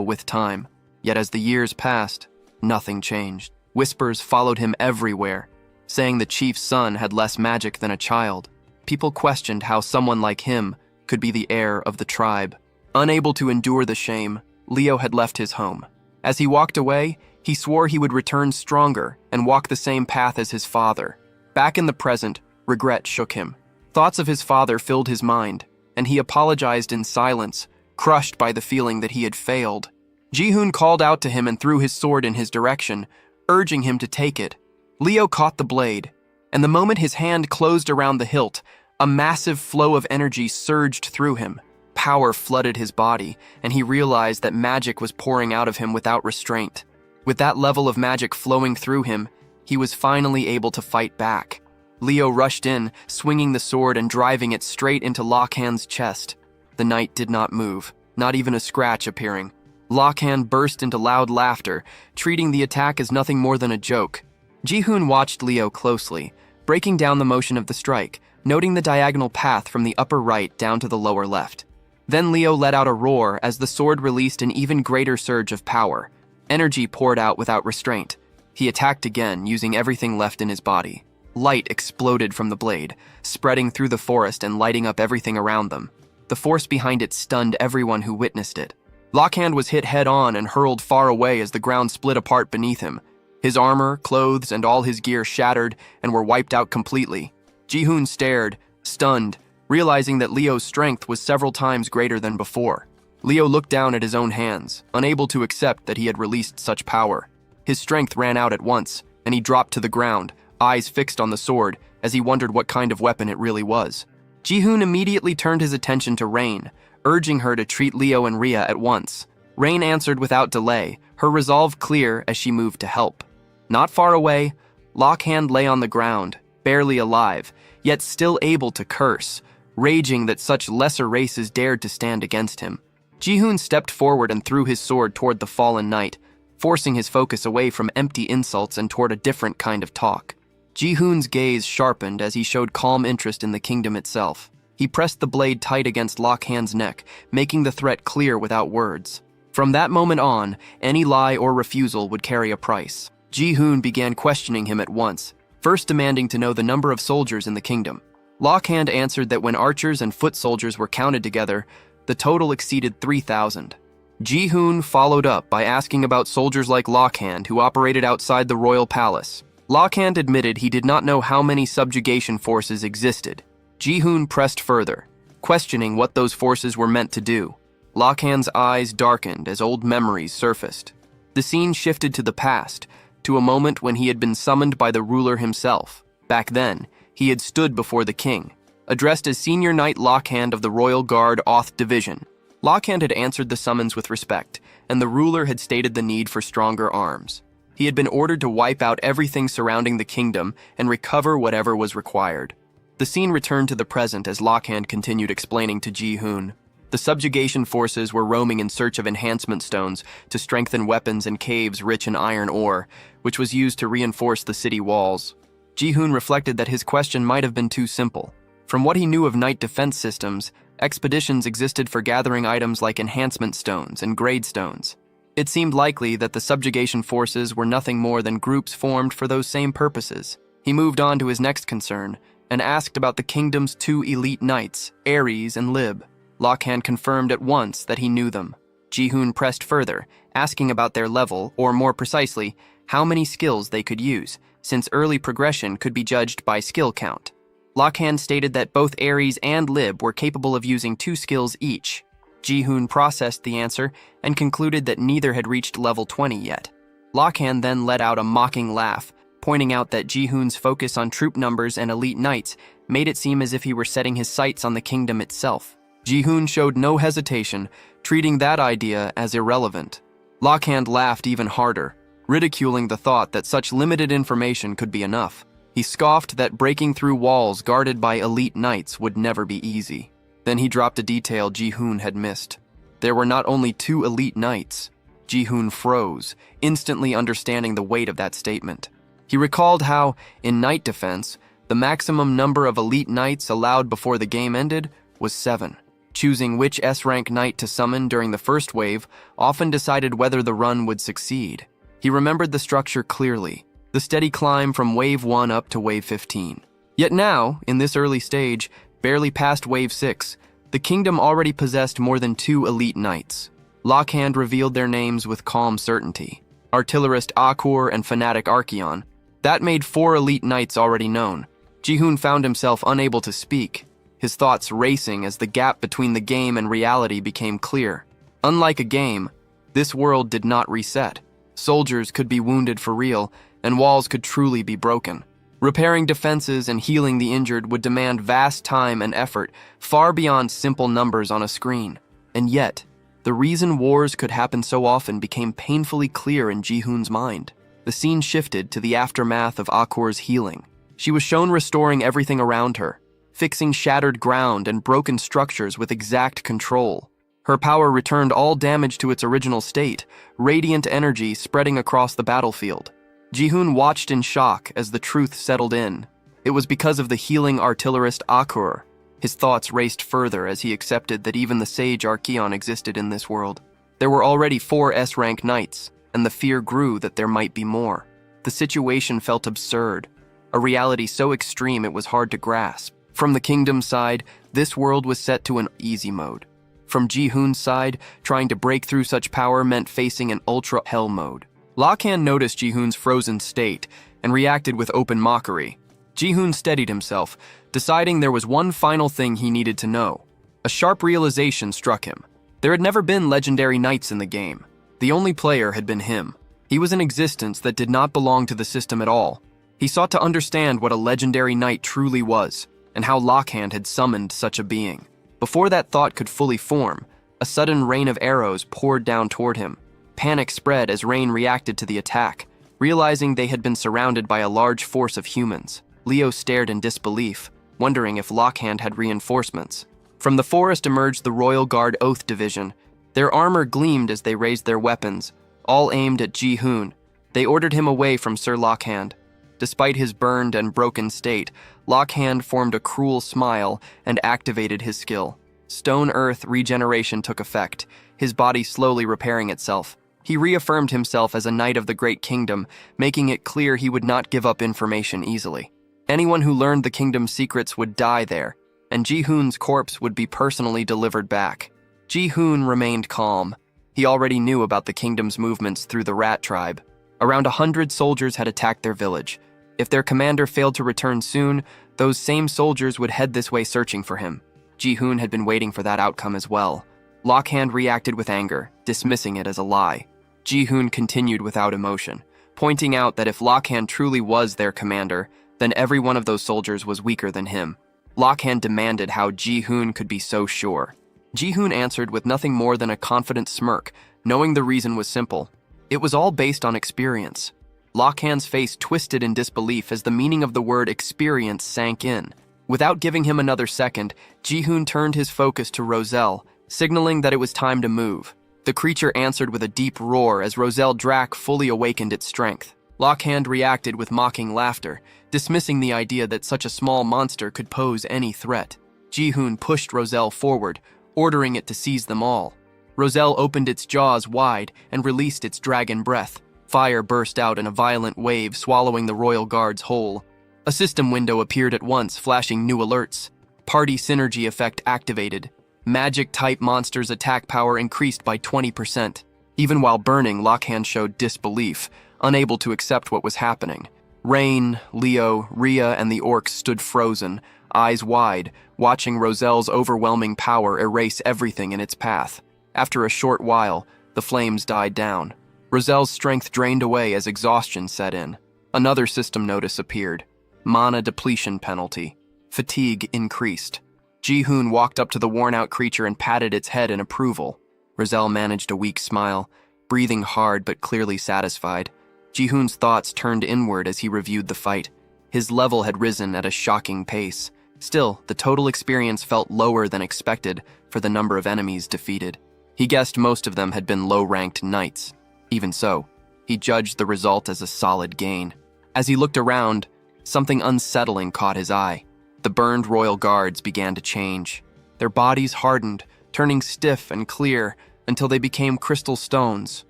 Speaker 1: with time. Yet as the years passed, nothing changed. Whispers followed him everywhere, saying the chief's son had less magic than a child. People questioned how someone like him could be the heir of the tribe. Unable to endure the shame, Leo had left his home. As he walked away, he swore he would return stronger and walk the same path as his father. Back in the present, regret shook him. Thoughts of his father filled his mind, and he apologized in silence, crushed by the feeling that he had failed. Ji-hoon called out to him and threw his sword in his direction, urging him to take it. Leo caught the blade, and the moment his hand closed around the hilt, a massive flow of energy surged through him. Power flooded his body, and he realized that magic was pouring out of him without restraint. With that level of magic flowing through him, he was finally able to fight back. Leo rushed in, swinging the sword and driving it straight into Lockhand's chest. The knight did not move, not even a scratch appearing. Lockhand burst into loud laughter, treating the attack as nothing more than a joke. Ji-hoon watched Leo closely, breaking down the motion of the strike, noting the diagonal path from the upper right down to the lower left. Then Leo let out a roar as the sword released an even greater surge of power. Energy poured out without restraint. He attacked again, using everything left in his body. Light exploded from the blade, spreading through the forest and lighting up everything around them. The force behind it stunned everyone who witnessed it. Lockhand was hit head-on and hurled far away as the ground split apart beneath him. His armor, clothes, and all his gear shattered and were wiped out completely. Ji-hoon stared, stunned, realizing that Leo's strength was several times greater than before. Leo looked down at his own hands, unable to accept that he had released such power. His strength ran out at once, and he dropped to the ground, eyes fixed on the sword, as he wondered what kind of weapon it really was. Ji-hoon immediately turned his attention to Rain, urging her to treat Leo and Ria at once. Rain answered without delay, her resolve clear as she moved to help. Not far away, Lockhand lay on the ground, barely alive, yet still able to curse, raging that such lesser races dared to stand against him. Ji-hoon stepped forward and threw his sword toward the fallen knight, forcing his focus away from empty insults and toward a different kind of talk. Ji-hoon's gaze sharpened as he showed calm interest in the kingdom itself. He pressed the blade tight against Lockhand's neck, making the threat clear without words. From that moment on, any lie or refusal would carry a price. Ji-hoon began questioning him at once, first demanding to know the number of soldiers in the kingdom. Lockhand answered that when archers and foot soldiers were counted together, the total exceeded 3,000. Ji-hoon followed up by asking about soldiers like Lockhand who operated outside the royal palace. Lockhand admitted he did not know how many subjugation forces existed. Ji-hoon pressed further, questioning what those forces were meant to do. Lockhand's eyes darkened as old memories surfaced. The scene shifted to the past, to a moment when he had been summoned by the ruler himself. Back then, he had stood before the king, addressed as Senior Knight Lockhand of the Royal Guard Oth Division. Lockhand had answered the summons with respect, and the ruler had stated the need for stronger arms. He had been ordered to wipe out everything surrounding the kingdom and recover whatever was required. The scene returned to the present as Lockhand continued explaining to Ji-hoon. The subjugation forces were roaming in search of enhancement stones to strengthen weapons and caves rich in iron ore, which was used to reinforce the city walls. Ji-hoon reflected that his question might have been too simple. From what he knew of knight defense systems, expeditions existed for gathering items like enhancement stones and grade stones. It seemed likely that the subjugation forces were nothing more than groups formed for those same purposes. He moved on to his next concern, and asked about the kingdom's 2 elite knights, Ares and Lib. Lockhand confirmed at once that he knew them. Ji-hoon pressed further, asking about their level, or more precisely, how many skills they could use, since early progression could be judged by skill count. Lockhand stated that both Ares and Lib were capable of using 2 skills each. Ji-hoon processed the answer and concluded that neither had reached level 20 yet. Lockhand then let out a mocking laugh, pointing out that Ji-hoon's focus on troop numbers and elite knights made it seem as if he were setting his sights on the kingdom itself. Ji-hoon showed no hesitation, treating that idea as irrelevant. Lockhand laughed even harder, ridiculing the thought that such limited information could be enough. He scoffed that breaking through walls guarded by elite knights would never be easy. Then he dropped a detail Ji-hoon had missed. There were not only 2 elite knights. Ji-hoon froze, instantly understanding the weight of that statement. He recalled how, in knight defense, the maximum number of elite knights allowed before the game ended was 7. Choosing which S-rank knight to summon during the first wave often decided whether the run would succeed. He remembered the structure clearly, the steady climb from wave 1 up to wave 15. Yet now, in this early stage, barely past wave 6, the kingdom already possessed more than 2 elite knights. Lockhand revealed their names with calm certainty. Artillerist Akur and Fanatic Archeon. That made 4 elite knights already known. Ji-hoon found himself unable to speak, his thoughts racing as the gap between the game and reality became clear. Unlike a game, this world did not reset. Soldiers could be wounded for real, and walls could truly be broken. Repairing defenses and healing the injured would demand vast time and effort, far beyond simple numbers on a screen. And yet, the reason wars could happen so often became painfully clear in Ji-hoon's mind. The scene shifted to the aftermath of Akur's healing. She was shown restoring everything around her, fixing shattered ground and broken structures with exact control. Her power returned all damage to its original state, radiant energy spreading across the battlefield. Ji-hoon watched in shock as the truth settled in. It was because of the healing artillerist Akur. His thoughts raced further as he accepted that even the sage Archeon existed in this world. There were already 4 S-rank knights, and the fear grew that there might be more. The situation felt absurd, a reality so extreme it was hard to grasp. From the kingdom's side, this world was set to an easy mode. From Ji-hoon's side, trying to break through such power meant facing an ultra-hell mode. Lockhand noticed Ji-hoon's frozen state and reacted with open mockery. Ji-hoon steadied himself, deciding there was one final thing he needed to know. A sharp realization struck him. There had never been legendary knights in the game. The only player had been him. He was an existence that did not belong to the system at all. He sought to understand what a legendary knight truly was, and how Lockhand had summoned such a being. Before that thought could fully form, a sudden rain of arrows poured down toward him. Panic spread as Rain reacted to the attack. Realizing they had been surrounded by a large force of humans, Leo stared in disbelief, wondering if Lockhand had reinforcements. From the forest emerged the Royal Guard Oath Division. Their armor gleamed as they raised their weapons, all aimed at Ji-hoon. They ordered him away from Sir Lockhand. Despite his burned and broken state, Lockhand formed a cruel smile and activated his skill. Stone Earth regeneration took effect, his body slowly repairing itself. He reaffirmed himself as a knight of the Great Kingdom, making it clear he would not give up information easily. Anyone who learned the kingdom's secrets would die there, and Ji-hoon's corpse would be personally delivered back. Ji-hoon remained calm. He already knew about the kingdom's movements through the rat tribe. Around 100 soldiers had attacked their village. If their commander failed to return soon, those same soldiers would head this way searching for him. Ji-hoon had been waiting for that outcome as well. Lockhand reacted with anger, dismissing it as a lie. Ji-hoon continued without emotion, pointing out that if Lockhand truly was their commander, then every one of those soldiers was weaker than him. Lockhand demanded how Ji-hoon could be so sure. Ji-hoon answered with nothing more than a confident smirk, knowing the reason was simple. It was all based on experience. Lockhand's face twisted in disbelief as the meaning of the word experience sank in. Without giving him another second, Ji-hoon turned his focus to Roselle, signaling that it was time to move. The creature answered with a deep roar as Roselle Drac fully awakened its strength. Lockhand reacted with mocking laughter, dismissing the idea that such a small monster could pose any threat. Ji-hoon pushed Roselle forward, ordering it to seize them all. Roselle opened its jaws wide and released its dragon breath. Fire burst out in a violent wave, swallowing the Royal Guards whole. A system window appeared at once, flashing new alerts. Party synergy effect activated. Magic-type monsters' attack power increased by 20%. Even while burning, Lockhand showed disbelief, unable to accept what was happening. Rain, Leo, Rhea, and the orcs stood frozen, eyes wide, watching Roselle's overwhelming power erase everything in its path. After a short while, the flames died down. Roselle's strength drained away as exhaustion set in. Another system notice appeared. Mana depletion penalty. Fatigue increased. Ji-hoon walked up to the worn-out creature and patted its head in approval. Roselle managed a weak smile, breathing hard but clearly satisfied. Ji-hoon's thoughts turned inward as he reviewed the fight. His level had risen at a shocking pace. Still, the total experience felt lower than expected for the number of enemies defeated. He guessed most of them had been low-ranked knights. Even so, he judged the result as a solid gain. As he looked around, something unsettling caught his eye. The burned royal guards began to change. Their bodies hardened, turning stiff and clear until they became crystal stones.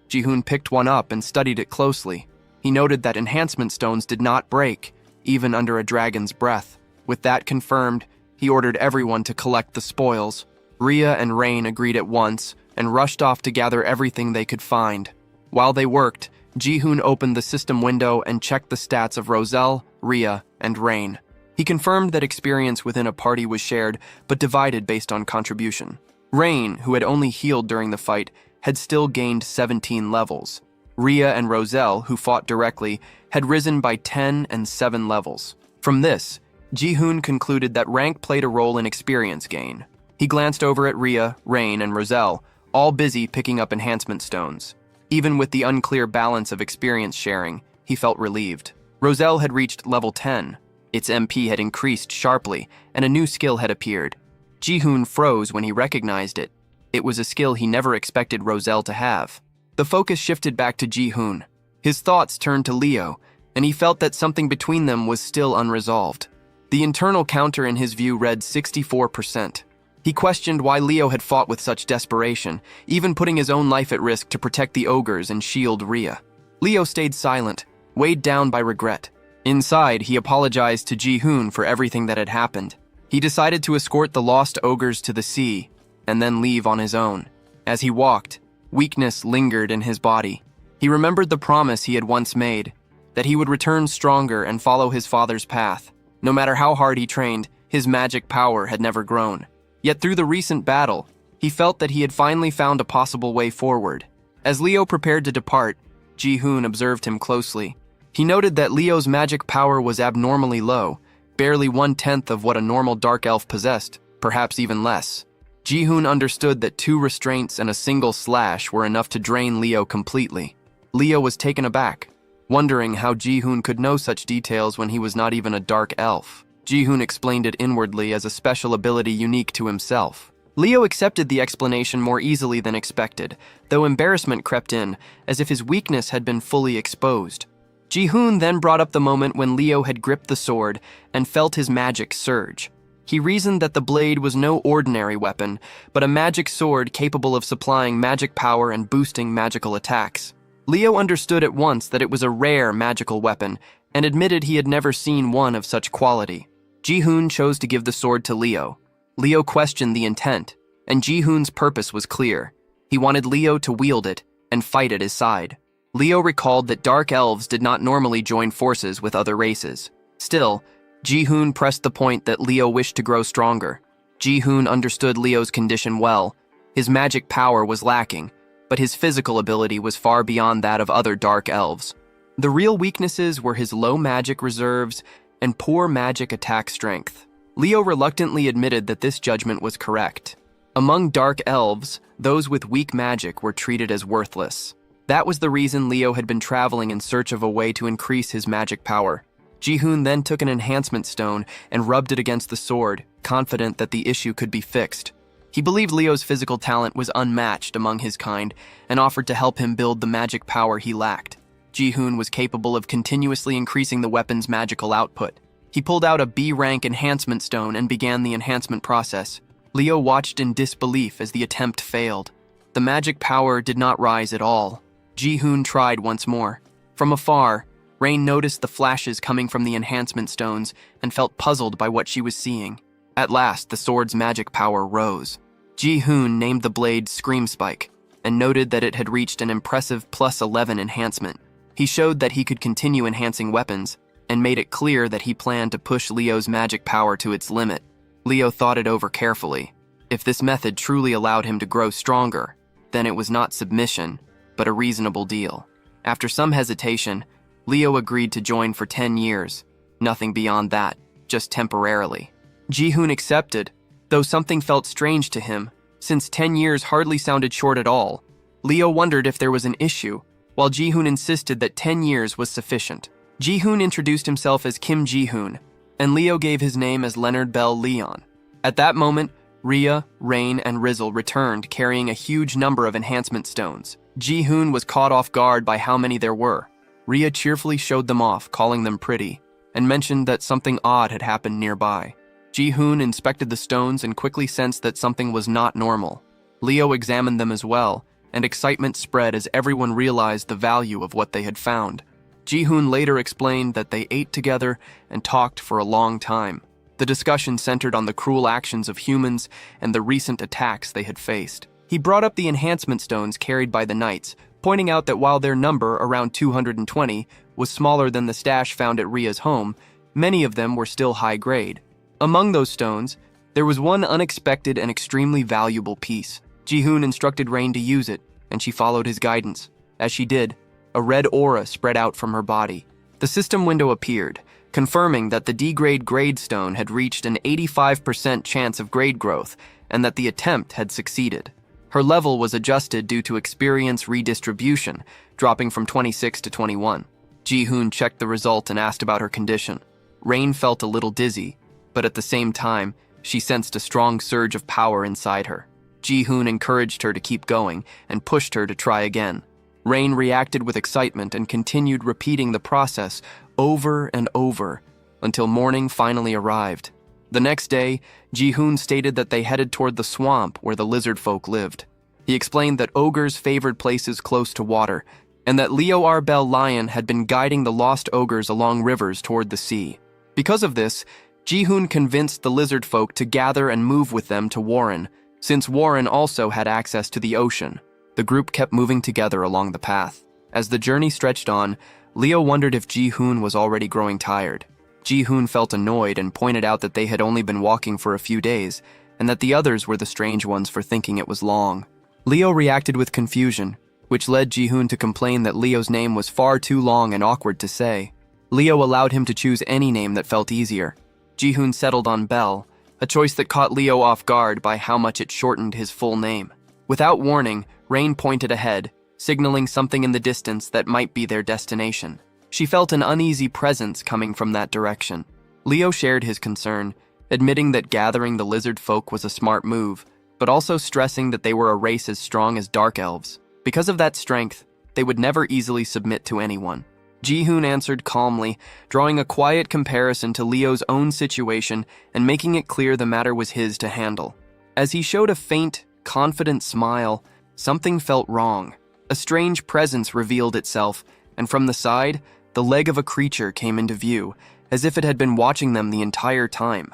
Speaker 1: Ji-hoon picked one up and studied it closely. He noted that enhancement stones did not break, even under a dragon's breath. With that confirmed, he ordered everyone to collect the spoils. Rhea and Rain agreed at once and rushed off to gather everything they could find. While they worked, Ji-hoon opened the system window and checked the stats of Roselle, Rhea, and Rain. He confirmed that experience within a party was shared, but divided based on contribution. Rain, who had only healed during the fight, had still gained 17 levels. Rhea and Roselle, who fought directly, had risen by 10 and 7 levels. From this, Ji-hoon concluded that rank played a role in experience gain. He glanced over at Rhea, Rain, and Roselle, all busy picking up enhancement stones. Even with the unclear balance of experience sharing, he felt relieved. Roselle had reached level 10. Its MP had increased sharply, and a new skill had appeared. Ji-hoon froze when he recognized it. It was a skill he never expected Roselle to have. The focus shifted back to Ji-hoon. His thoughts turned to Leo, and he felt that something between them was still unresolved. The internal counter in his view read 64%. He questioned why Leo had fought with such desperation, even putting his own life at risk to protect the ogres and shield Rhea. Leo stayed silent, weighed down by regret. Inside, he apologized to Ji-hoon for everything that had happened. He decided to escort the lost ogres to the sea, and then leave on his own. As he walked, weakness lingered in his body. He remembered the promise he had once made, that he would return stronger and follow his father's path. No matter how hard he trained, his magic power had never grown. Yet through the recent battle, he felt that he had finally found a possible way forward. As Leo prepared to depart, Ji-hoon observed him closely. He noted that Leo's magic power was abnormally low, barely 1/10 of what a normal dark elf possessed, perhaps even less. Ji-hoon understood that 2 restraints and a single slash were enough to drain Leo completely. Leo was taken aback. wondering how Ji-hoon could know such details when he was not even a dark elf. Ji-hoon explained it inwardly as a special ability unique to himself. Leo accepted the explanation more easily than expected, though embarrassment crept in, as if his weakness had been fully exposed. Ji-hoon then brought up the moment when Leo had gripped the sword and felt his magic surge. He reasoned that the blade was no ordinary weapon, but a magic sword capable of supplying magic power and boosting magical attacks. Leo understood at once that it was a rare magical weapon, and admitted he had never seen one of such quality. Ji-hoon chose to give the sword to Leo. Leo questioned the intent, and Ji-hoon's purpose was clear. He wanted Leo to wield it and fight at his side. Leo recalled that dark elves did not normally join forces with other races. Still, Ji-hoon pressed the point that Leo wished to grow stronger. Ji-hoon understood Leo's condition well. His magic power was lacking, but his physical ability was far beyond that of other dark elves. The real weaknesses were his low magic reserves and poor magic attack strength. Leo reluctantly admitted that this judgment was correct. Among dark elves, those with weak magic were treated as worthless. That was the reason Leo had been traveling in search of a way to increase his magic power. Ji-hoon then took an enhancement stone and rubbed it against the sword, confident that the issue could be fixed. He believed Leo's physical talent was unmatched among his kind and offered to help him build the magic power he lacked. Ji-hoon was capable of continuously increasing the weapon's magical output. He pulled out a B-rank enhancement stone and began the enhancement process. Leo watched in disbelief as the attempt failed. The magic power did not rise at all. Ji-hoon tried once more. From afar, Rain noticed the flashes coming from the enhancement stones and felt puzzled by what she was seeing. At last, the sword's magic power rose. Ji-hoon named the blade Scream Spike and noted that it had reached an impressive +11 enhancement. He showed that he could continue enhancing weapons and made it clear that he planned to push Leo's magic power to its limit. Leo thought it over carefully. If this method truly allowed him to grow stronger, then it was not submission, but a reasonable deal. After some hesitation, Leo agreed to join for 10 years. Nothing beyond that, just temporarily. Ji-hoon accepted, though something felt strange to him, since 10 years hardly sounded short at all. Leo wondered if there was an issue, while Ji-hoon insisted that 10 years was sufficient. Ji-hoon introduced himself as Kim Ji-hoon, and Leo gave his name as Leonard Bell Leon. At that moment, Rhea, Rain, and Rizzle returned carrying a huge number of enhancement stones. Ji-hoon was caught off guard by how many there were. Rhea cheerfully showed them off, calling them pretty, and mentioned that something odd had happened nearby. Ji-hoon inspected the stones and quickly sensed that something was not normal. Leo examined them as well, and excitement spread as everyone realized the value of what they had found. Ji-hoon later explained that they ate together and talked for a long time. The discussion centered on the cruel actions of humans and the recent attacks they had faced. He brought up the enhancement stones carried by the knights, pointing out that while their number, around 220, was smaller than the stash found at Rhea's home, many of them were still high grade. Among those stones, there was one unexpected and extremely valuable piece. Ji-hoon instructed Rain to use it, and she followed his guidance. As she did, a red aura spread out from her body. The system window appeared, confirming that the D-grade grade stone had reached an 85% chance of grade growth and that the attempt had succeeded. Her level was adjusted due to experience redistribution, dropping from 26 to 21. Ji-hoon checked the result and asked about her condition. Rain felt a little dizzy, but at the same time, she sensed a strong surge of power inside her. Ji-hoon encouraged her to keep going and pushed her to try again. Rain reacted with excitement and continued repeating the process over and over until morning finally arrived. The next day, Ji-hoon stated that they headed toward the swamp where the lizard folk lived. He explained that ogres favored places close to water, and that Leo R. Bell Lion had been guiding the lost ogres along rivers toward the sea. Because of this, Ji-hoon convinced the lizard folk to gather and move with them to Warren, since Warren also had access to the ocean. The group kept moving together along the path. As the journey stretched on, Leo wondered if Ji-hoon was already growing tired. Ji-hoon felt annoyed and pointed out that they had only been walking for a few days, and that the others were the strange ones for thinking it was long. Leo reacted with confusion, which led Ji-hoon to complain that Leo's name was far too long and awkward to say. Leo allowed him to choose any name that felt easier. Ji-hoon settled on Bell, a choice that caught Leo off guard by how much it shortened his full name. Without warning, Rain pointed ahead, signaling something in the distance that might be their destination. She felt an uneasy presence coming from that direction. Leo shared his concern, admitting that gathering the lizard folk was a smart move, but also stressing that they were a race as strong as dark elves. Because of that strength, they would never easily submit to anyone. Ji-hoon answered calmly, drawing a quiet comparison to Leo's own situation and making it clear the matter was his to handle. As he showed a faint, confident smile, something felt wrong. A strange presence revealed itself, and from the side, the leg of a creature came into view, as if it had been watching them the entire time.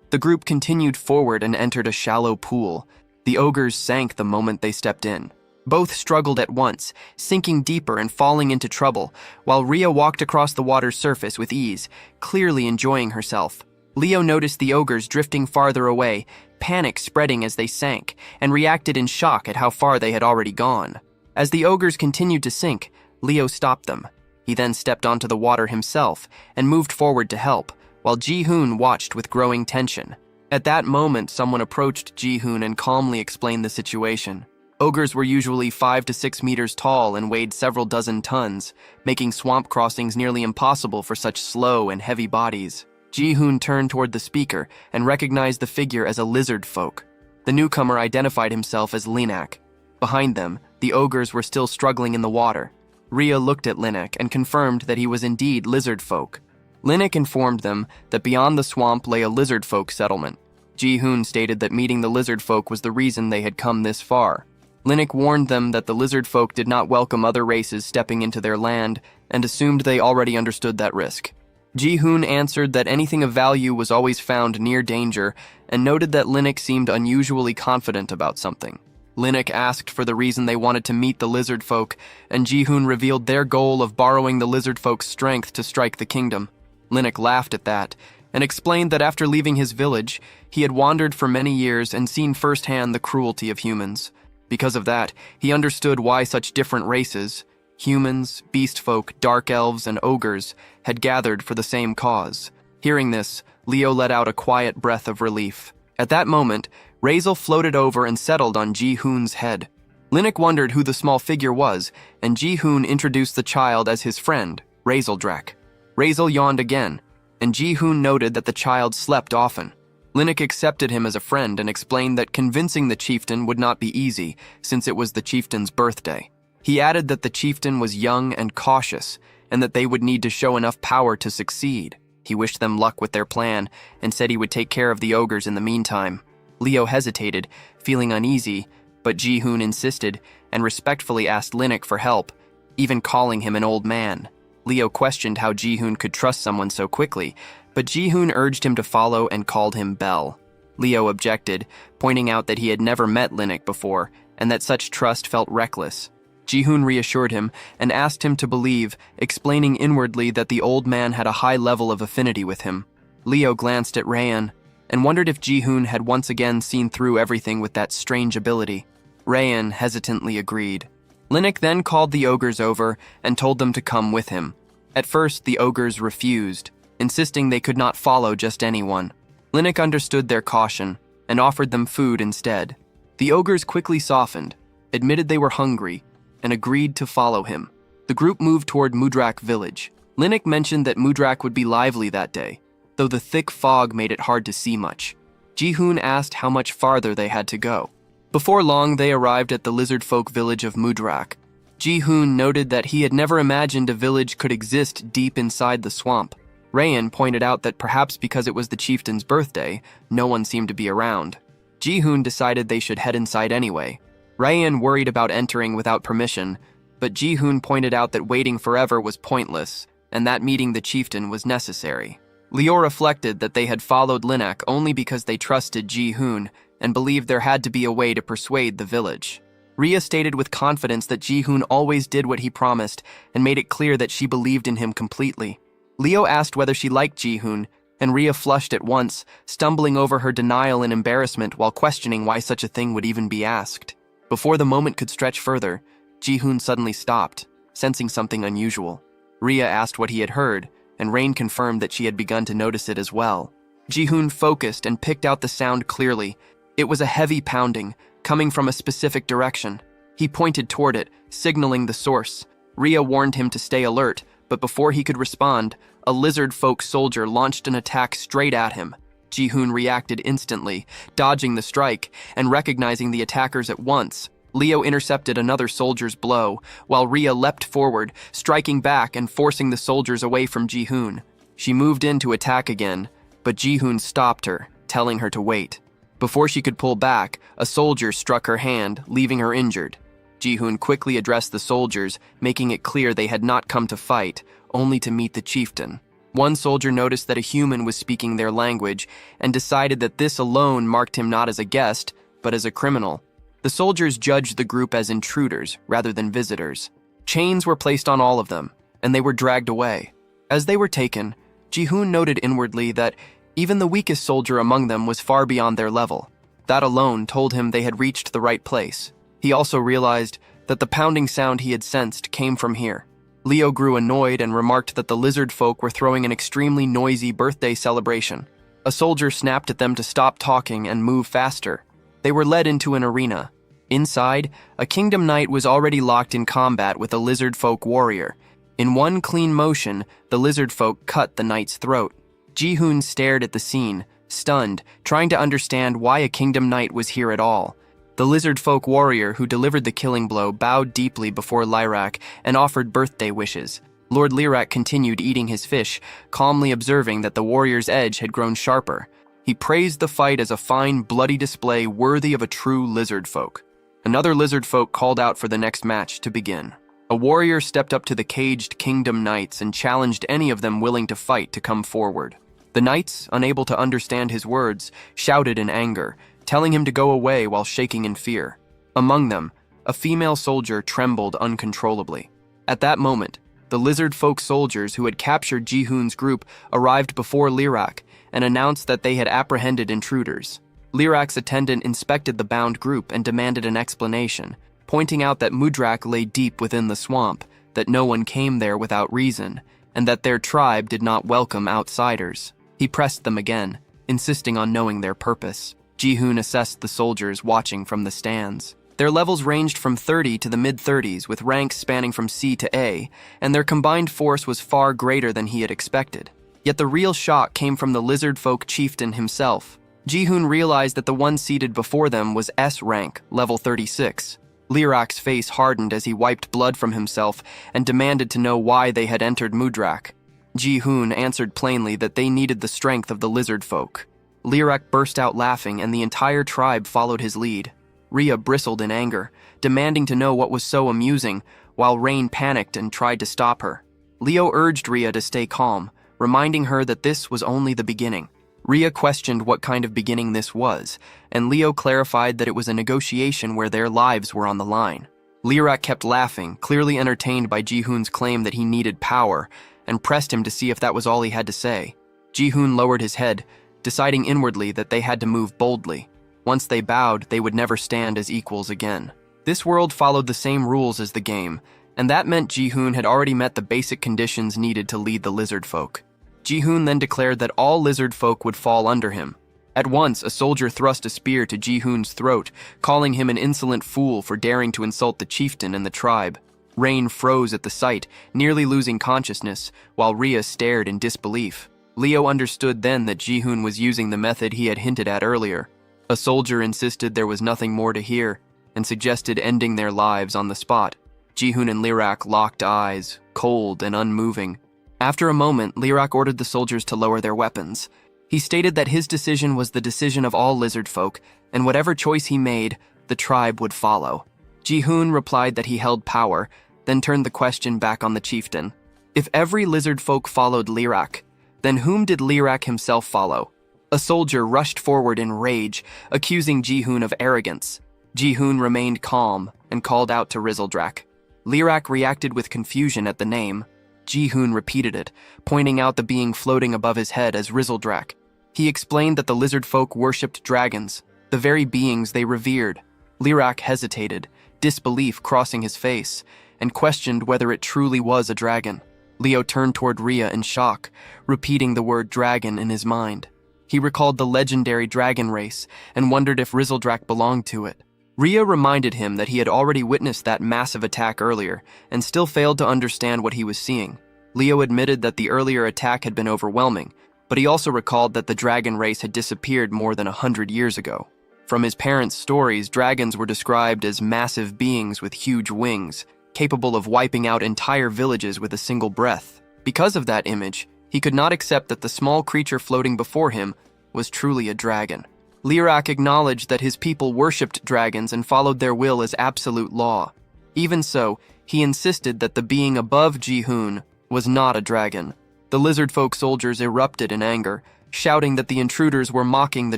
Speaker 1: The group continued forward and entered a shallow pool. The ogres sank the moment they stepped in. Both struggled at once, sinking deeper and falling into trouble, while Rhea walked across the water's surface with ease, clearly enjoying herself. Leo noticed the ogres drifting farther away, panic spreading as they sank, and reacted in shock at how far they had already gone. As the ogres continued to sink, Leo stopped them. He then stepped onto the water himself and moved forward to help, while Ji-hoon watched with growing tension. At that moment, someone approached Ji-hoon and calmly explained the situation. Ogres were usually 5 to 6 meters tall and weighed several dozen tons, making swamp crossings nearly impossible for such slow and heavy bodies. Ji-hoon turned toward the speaker and recognized the figure as a lizard folk. The newcomer identified himself as Linak. Behind them, the ogres were still struggling in the water. Rhea looked at Linak and confirmed that he was indeed lizard folk. Linak informed them that beyond the swamp lay a lizard folk settlement. Ji-hoon stated that meeting the lizard folk was the reason they had come this far. Linak warned them that the lizard folk did not welcome other races stepping into their land and assumed they already understood that risk. Ji-hoon answered that anything of value was always found near danger and noted that Linak seemed unusually confident about something. Linak asked for the reason they wanted to meet the lizard folk, and Ji-hoon revealed their goal of borrowing the lizard folk's strength to strike the kingdom. Linak laughed at that and explained that after leaving his village, he had wandered for many years and seen firsthand the cruelty of humans. Because of that, he understood why such different races, humans, beast folk, dark elves, and ogres, had gathered for the same cause. Hearing this, Leo let out a quiet breath of relief. At that moment, Razel floated over and settled on Ji-hoon's head. Linak wondered who the small figure was, and Ji-hoon introduced the child as his friend, Razeldrak. Razel yawned again, and Ji-hoon noted that the child slept often. Linak accepted him as a friend and explained that convincing the chieftain would not be easy, since it was the chieftain's birthday. He added that the chieftain was young and cautious, and that they would need to show enough power to succeed. He wished them luck with their plan, and said he would take care of the ogres in the meantime. Leo hesitated, feeling uneasy, but Ji-hoon insisted, and respectfully asked Linak for help, even calling him an old man. Leo questioned how Ji-hoon could trust someone so quickly, but Ji-hoon urged him to follow and called him Bell. Leo objected, pointing out that he had never met Linak before, and that such trust felt reckless. Ji-hoon reassured him and asked him to believe, explaining inwardly that the old man had a high level of affinity with him. Leo glanced at Rayan and wondered if Ji-hoon had once again seen through everything with that strange ability. Rayan hesitantly agreed. Linak then called the ogres over and told them to come with him. At first, the ogres refused, insisting they could not follow just anyone. Linak understood their caution and offered them food instead. The ogres quickly softened, admitted they were hungry, and agreed to follow him. The group moved toward Mudrak village. Linak mentioned that Mudrak would be lively that day, though the thick fog made it hard to see much. Ji-hoon asked how much farther they had to go. Before long, they arrived at the lizard folk village of Mudrak. Ji-hoon noted that he had never imagined a village could exist deep inside the swamp. Rayan pointed out that perhaps because it was the chieftain's birthday, no one seemed to be around. Ji-hoon decided they should head inside anyway. Rayan worried about entering without permission, but Ji-hoon pointed out that waiting forever was pointless, and that meeting the chieftain was necessary. Leo reflected that they had followed Linak only because they trusted Ji-hoon and believed there had to be a way to persuade the village. Rhea stated with confidence that Ji-hoon always did what he promised and made it clear that she believed in him completely. Leo asked whether she liked Ji-hoon, and Rhea flushed at once, stumbling over her denial and embarrassment while questioning why such a thing would even be asked. Before the moment could stretch further, Ji-hoon suddenly stopped, sensing something unusual. Rhea asked what he had heard, and Rain confirmed that she had begun to notice it as well. Ji-hoon focused and picked out the sound clearly. It was a heavy pounding, coming from a specific direction. He pointed toward it, signaling the source. Rhea warned him to stay alert, but before he could respond, a lizard folk soldier launched an attack straight at him. Ji-hoon reacted instantly, dodging the strike and recognizing the attackers at once. Leo intercepted another soldier's blow, while Rhea leapt forward, striking back and forcing the soldiers away from Ji-hoon. She moved in to attack again, but Ji-hoon stopped her, telling her to wait. Before she could pull back, a soldier struck her hand, leaving her injured. Ji-hoon quickly addressed the soldiers, making it clear they had not come to fight, only to meet the chieftain. One soldier noticed that a human was speaking their language and decided that this alone marked him not as a guest, but as a criminal. The soldiers judged the group as intruders rather than visitors. Chains were placed on all of them, and they were dragged away. As they were taken, Ji-hoon noted inwardly that even the weakest soldier among them was far beyond their level. That alone told him they had reached the right place. He also realized that the pounding sound he had sensed came from here. Leo grew annoyed and remarked that the lizard folk were throwing an extremely noisy birthday celebration. A soldier snapped at them to stop talking and move faster. They were led into an arena. Inside, a kingdom knight was already locked in combat with a lizard folk warrior. In one clean motion, the lizard folk cut the knight's throat. Ji-hoon stared at the scene, stunned, trying to understand why a kingdom knight was here at all. The lizard folk warrior who delivered the killing blow bowed deeply before Lyrak and offered birthday wishes. Lord Lyrak continued eating his fish, calmly observing that the warrior's edge had grown sharper. He praised the fight as a fine, bloody display worthy of a true lizard folk. Another lizard folk called out for the next match to begin. A warrior stepped up to the caged kingdom knights and challenged any of them willing to fight to come forward. The knights, unable to understand his words, shouted in anger, telling him to go away while shaking in fear. Among them, a female soldier trembled uncontrollably. At that moment, the lizard folk soldiers who had captured Ji-hoon's group arrived before Lyrak and announced that they had apprehended intruders. Lyrak's attendant inspected the bound group and demanded an explanation, pointing out that Mudrak lay deep within the swamp, that no one came there without reason, and that their tribe did not welcome outsiders. He pressed them again, insisting on knowing their purpose. Ji-hoon assessed the soldiers watching from the stands. Their levels ranged from 30 to the mid-30s, with ranks spanning from C to A, and their combined force was far greater than he had expected. Yet the real shock came from the lizard folk chieftain himself. Ji-hoon realized that the one seated before them was S rank, level 36. Lyrak's face hardened as he wiped blood from himself and demanded to know why they had entered Mudrak. Ji-hoon answered plainly that they needed the strength of the lizard folk. Lyrak burst out laughing and the entire tribe followed his lead. Rhea bristled in anger, demanding to know what was so amusing, while Rain panicked and tried to stop her. Leo urged Rhea to stay calm, reminding her that this was only the beginning. Rhea questioned what kind of beginning this was, and Leo clarified that it was a negotiation where their lives were on the line. Lyrak kept laughing, clearly entertained by Ji-hoon's claim that he needed power, and pressed him to see if that was all he had to say. Ji-hoon lowered his head, deciding inwardly that they had to move boldly. Once they bowed, they would never stand as equals again. This world followed the same rules as the game, and that meant Ji-hoon had already met the basic conditions needed to lead the lizard folk. Ji-hoon then declared that all lizard folk would fall under him. At once, a soldier thrust a spear to Ji-hoon's throat, calling him an insolent fool for daring to insult the chieftain and the tribe. Rain froze at the sight, nearly losing consciousness, while Rhea stared in disbelief. Leo understood then that Ji-hoon was using the method he had hinted at earlier. A soldier insisted there was nothing more to hear, and suggested ending their lives on the spot. Ji-hoon and Lyrak locked eyes, cold and unmoving. After a moment, Lyrak ordered the soldiers to lower their weapons. He stated that his decision was the decision of all lizard folk, and whatever choice he made, the tribe would follow. Ji-hoon replied that he held power, then turned the question back on the chieftain. If every lizard folk followed Lyrak, then whom did Lyrak himself follow? A soldier rushed forward in rage, accusing Ji-hoon of arrogance. Ji-hoon remained calm and called out to Rizeldrak. Lyrak reacted with confusion at the name. Ji-hoon repeated it, pointing out the being floating above his head as Rizeldrak. He explained that the lizard folk worshipped dragons, the very beings they revered. Lyrak hesitated, disbelief crossing his face, and questioned whether it truly was a dragon. Leo turned toward Rhea in shock, repeating the word dragon in his mind. He recalled the legendary dragon race and wondered if Rizeldrak belonged to it. Ria reminded him that he had already witnessed that massive attack earlier and still failed to understand what he was seeing. Leo admitted that the earlier attack had been overwhelming, but he also recalled that the dragon race had disappeared more than 100 years ago. From his parents' stories, dragons were described as massive beings with huge wings, capable of wiping out entire villages with a single breath. Because of that image, he could not accept that the small creature floating before him was truly a dragon. Lirak acknowledged that his people worshipped dragons and followed their will as absolute law. Even so, he insisted that the being above Ji-hoon was not a dragon. The lizard folk soldiers erupted in anger, shouting that the intruders were mocking the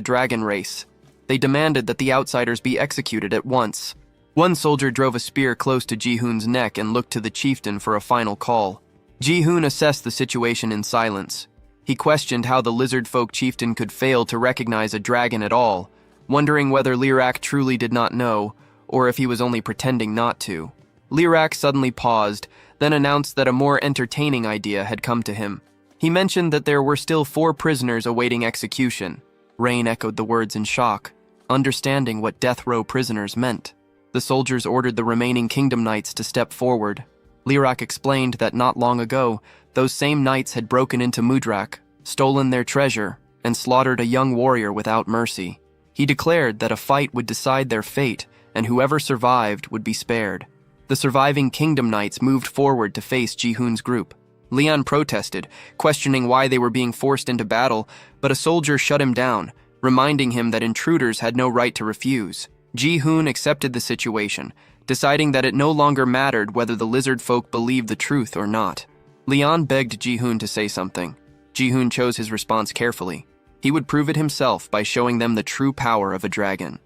Speaker 1: dragon race. They demanded that the outsiders be executed at once. One soldier drove a spear close to Ji-hoon's neck and looked to the chieftain for a final call. Ji-hoon assessed the situation in silence. He questioned how the lizard folk chieftain could fail to recognize a dragon at all, wondering whether Lirak truly did not know, or if he was only pretending not to. Lirak suddenly paused, then announced that a more entertaining idea had come to him. He mentioned that there were still 4 prisoners awaiting execution. Rain echoed the words in shock, understanding what death row prisoners meant. The soldiers ordered the remaining kingdom knights to step forward. Lirak explained that not long ago, those same knights had broken into Mudrak, stolen their treasure, and slaughtered a young warrior without mercy. He declared that a fight would decide their fate, and whoever survived would be spared. The surviving kingdom knights moved forward to face Ji-hoon's group. Leon protested, questioning why they were being forced into battle, but a soldier shut him down, reminding him that intruders had no right to refuse. Ji-hoon accepted the situation, deciding that it no longer mattered whether the lizard folk believed the truth or not. Leon begged Ji-hoon to say something. Ji-hoon chose his response carefully. He would prove it himself by showing them the true power of a dragon.